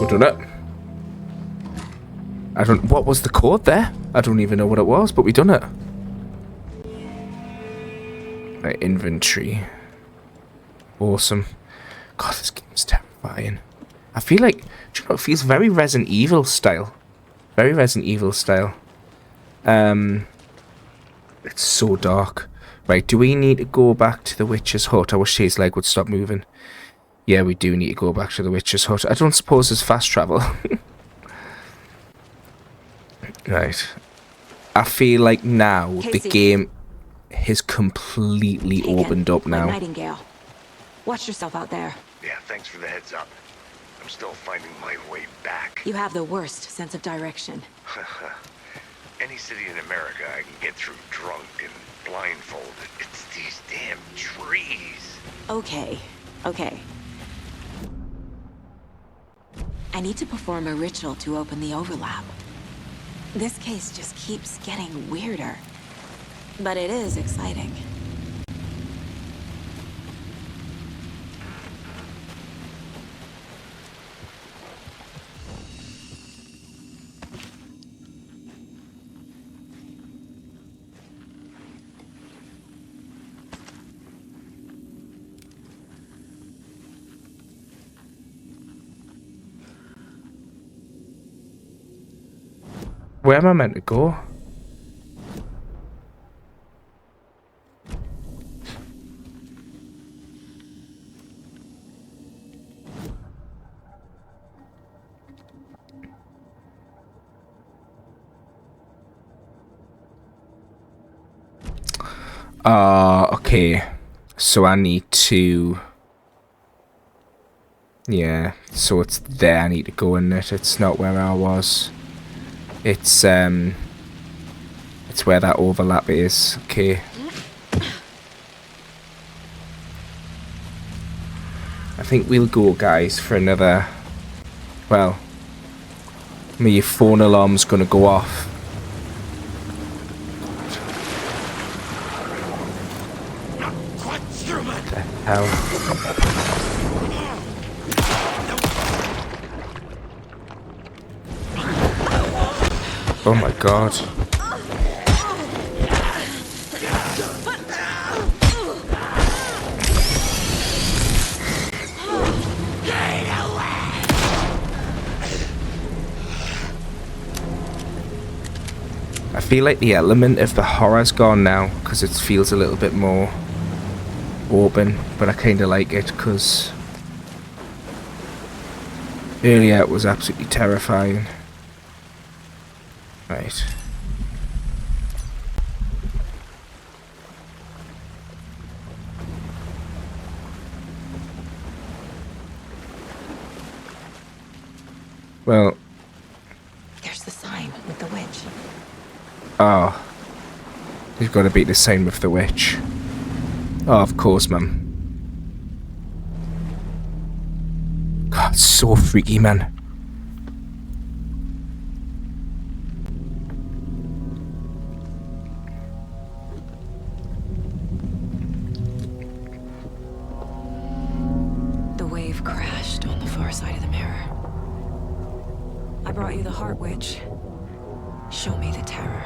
Speaker 1: We've done it. I don't... What was the code there? I don't even know what it was, but we done it. Right, inventory. Awesome. God, this game's terrifying. I feel like... Do you know, it feels very Resident Evil style. Very Resident Evil style. It's so dark. Right, do we need to go back to the witch's hut? I wish his leg would stop moving. Yeah, we do need to go back to the witch's hut. I don't suppose there's fast travel. Right. I feel like now
Speaker 9: Casey.
Speaker 1: the game has completely opened up now.
Speaker 9: Nightingale. Watch yourself out there.
Speaker 5: Yeah, thanks for the heads up. I'm still finding my way back.
Speaker 9: You have the worst sense of direction.
Speaker 5: Any city in America I can get through drunk and blindfolded. It's these damn trees.
Speaker 9: Okay. I need to perform a ritual to open the overlap. This case just keeps getting weirder. But it is exciting.
Speaker 1: Where am I meant to go? Okay. So I need to... Yeah, so it's there I need to go in it. It's not where I was. It's where that overlap is. Okay. I think we'll go, guys, for another... Well, my phone alarm's gonna go off. What the hell? Oh my god. I feel like the element of the horror's gone now because it feels a little bit more open, but I kind of like it because earlier it was absolutely terrifying. Right. Well.
Speaker 3: There's the sign with the witch.
Speaker 1: Oh. There's got to be the sign with the witch. Oh, of course, man. God, it's so freaky, man.
Speaker 3: The wave crashed on the far side of the mirror. I brought you the Heart Witch. Show me the terror.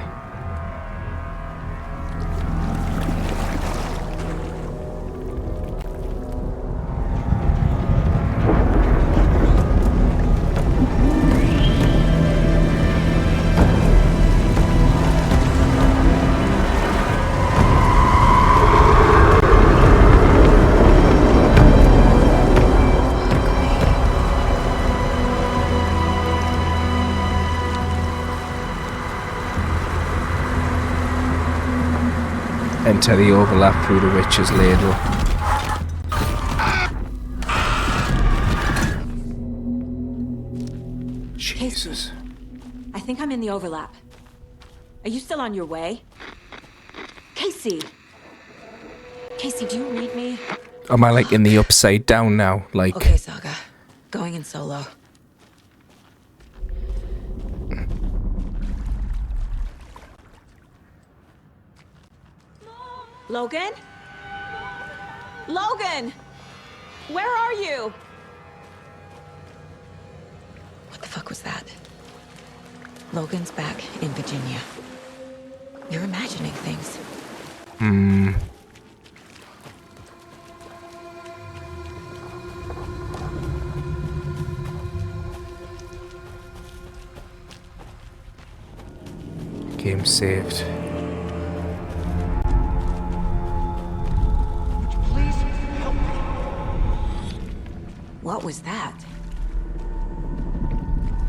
Speaker 1: Enter the overlap through the witch's ladle. Jesus.
Speaker 9: I think I'm in the overlap. Are you still on your way? Casey! Casey, do you read me?
Speaker 1: Am I like in the upside down now? Like.
Speaker 3: Okay, Saga. Going in solo.
Speaker 9: Logan? Logan! Where are you?
Speaker 3: What the fuck was that? Logan's back in Virginia. You're imagining things.
Speaker 1: Game saved.
Speaker 3: What was that?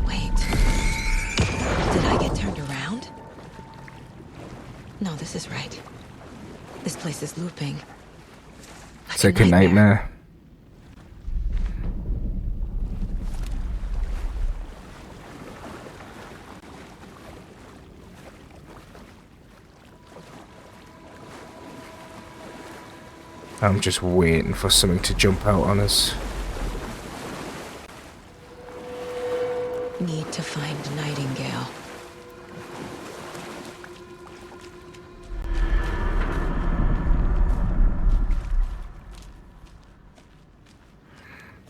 Speaker 3: Wait. Did I get turned around? No, this is right. This place is looping.
Speaker 1: It's like a nightmare. I'm just waiting for something to jump out on us.
Speaker 3: Need to find Nightingale.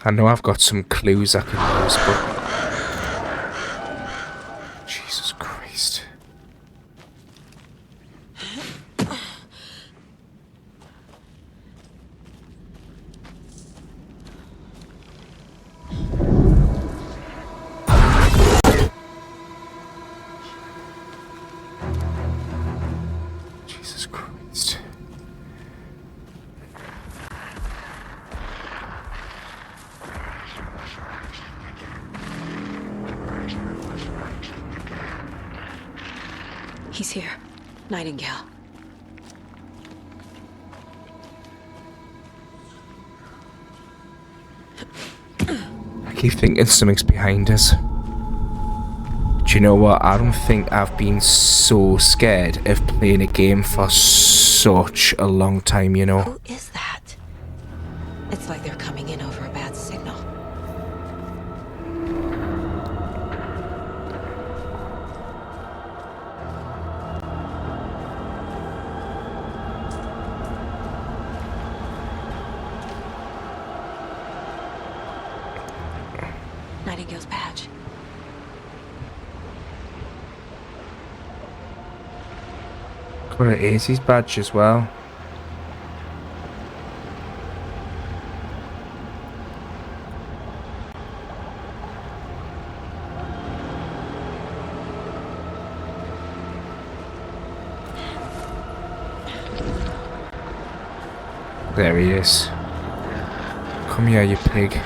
Speaker 1: I know I've got some clues I can use, but... Jesus Christ.
Speaker 3: He's here. Nightingale.
Speaker 1: I keep thinking something's behind us. Do you know what? I don't think I've been so scared of playing a game for such a long time, you know.
Speaker 3: Who is that? It's like they're coming in over a bad signal. Nightingale's badge.
Speaker 1: Got an Ace's badge as well. There he is. Come here, you pig.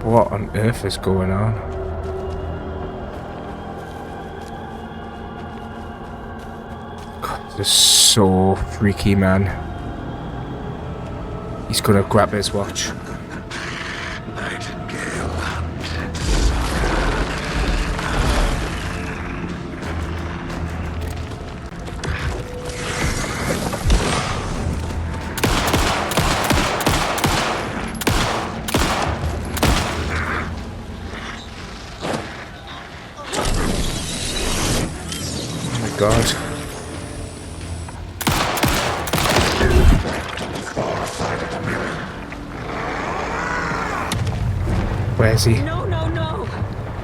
Speaker 1: What on earth is going on? God, this is so freaky, man. He's gonna grab his watch. God. Where is he?
Speaker 3: No, no, no!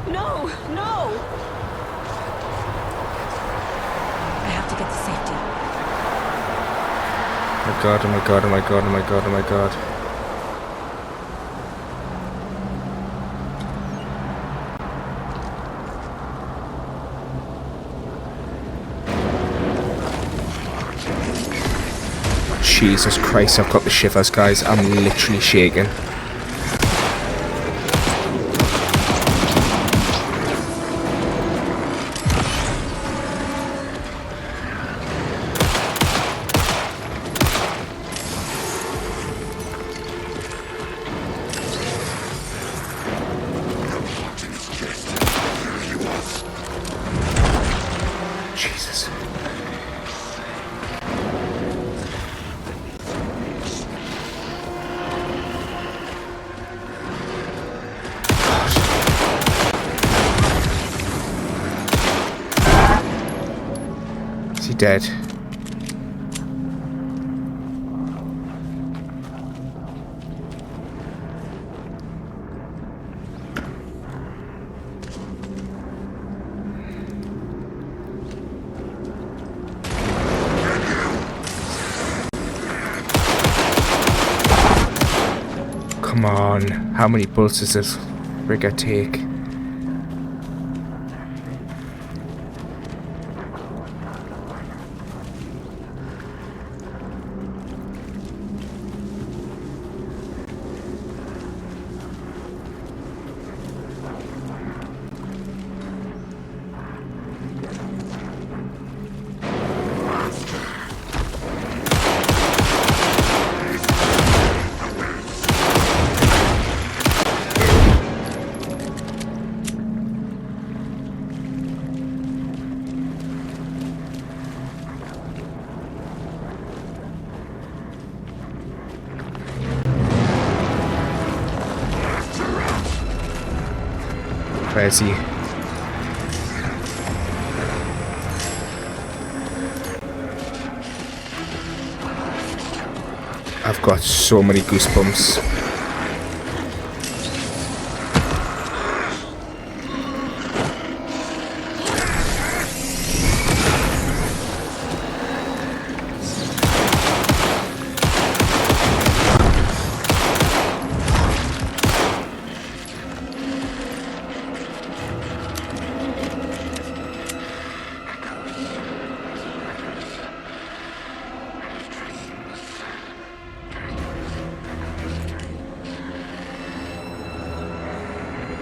Speaker 3: No, no! I have to get to safety.
Speaker 1: Oh my god, oh my god, oh my god, oh my god, oh my god. Jesus Christ, I've got the shivers, guys. I'm literally shaking. Jesus. Is he dead? Come on, how many bullets does this rigger take? Where is he? I've got so many goosebumps.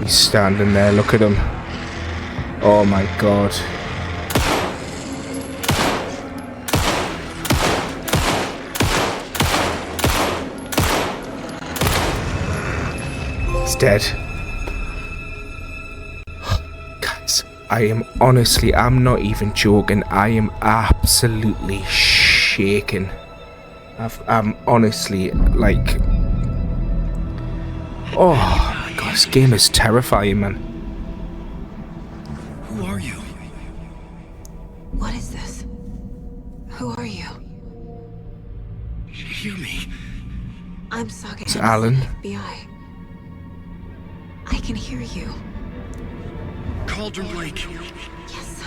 Speaker 1: He's standing there, look at him. Oh my god. He's dead. Guys, I am honestly, I'm not even joking, I am absolutely shaking. I'm honestly, like... Oh my god, this game is terrifying, man.
Speaker 7: Who are you?
Speaker 3: What is this? Who are you?
Speaker 7: Hear me.
Speaker 3: I'm Saga.
Speaker 1: It's Alan.
Speaker 3: FBI. I can hear you.
Speaker 7: Cauldron Lake.
Speaker 3: Yes,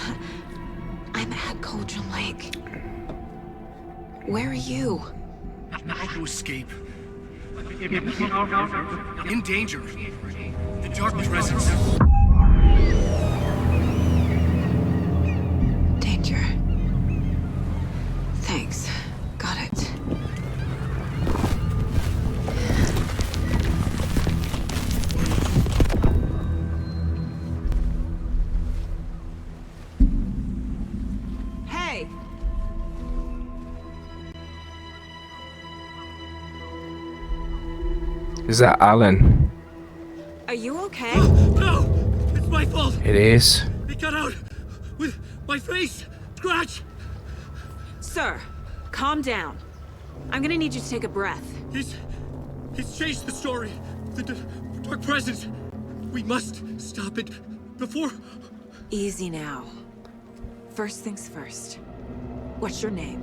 Speaker 3: I'm at Cauldron Lake. Where are you?
Speaker 7: How to escape. In danger. The dark presence.
Speaker 3: Danger. Thanks. Got it.
Speaker 22: Hey!
Speaker 1: Is that Alan?
Speaker 22: Are you okay?
Speaker 7: No! It's my fault!
Speaker 1: It is.
Speaker 7: It got out with my face! Scratch!
Speaker 22: Sir, calm down. I'm gonna need you to take a breath.
Speaker 7: He's changed the story. The dark presence. We must stop it before...
Speaker 22: Easy now. First things first. What's your name?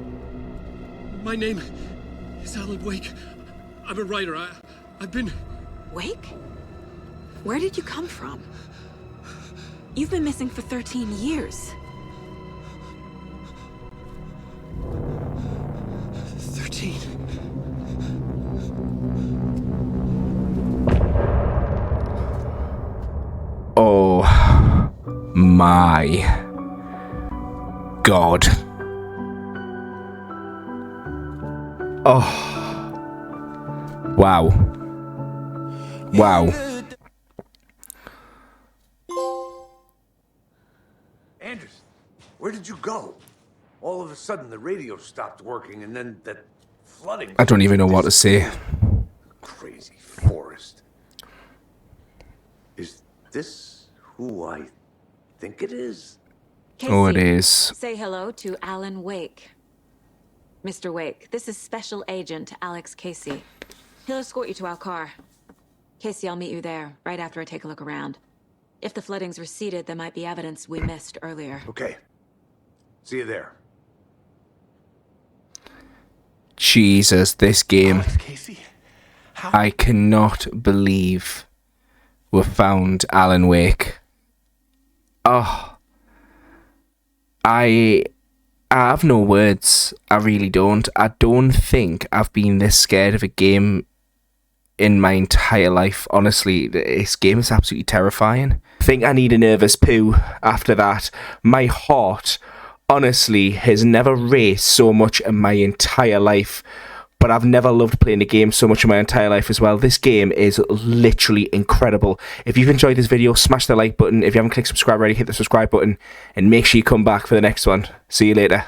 Speaker 7: My name is Alan Wake. I'm a writer. I've been...
Speaker 22: Wake? Where did you come from? You've been missing for 13 years.
Speaker 7: 13.
Speaker 1: Oh my god. Oh. Wow. Wow.
Speaker 5: Anderson, where did you go? All of a sudden the radio stopped working and then that flooding...
Speaker 1: I don't even know what to say.
Speaker 5: Crazy forest. Is this who I think it is?
Speaker 22: Casey,
Speaker 1: Oh, it is.
Speaker 22: Say hello to Alan Wake. Mr. Wake, this is Special Agent Alex Casey. He'll escort you to our car. Casey, I'll meet you there, right after I take a look around. If the flooding's receded, there might be evidence we missed earlier.
Speaker 5: Okay. See you there.
Speaker 1: Jesus, this game.
Speaker 7: Casey?
Speaker 1: I cannot believe we found Alan Wake. Oh. I have no words. I really don't. I don't think I've been this scared of a game in my entire life. Honestly, this game is absolutely terrifying. I think I need a nervous poo after that. My heart, honestly, has never raced so much in my entire life. But I've never loved playing a game so much in my entire life as well. This game is literally incredible. If you've enjoyed this video, smash the like button. If you haven't clicked subscribe already, hit the subscribe button. And make sure you come back for the next one. See you later.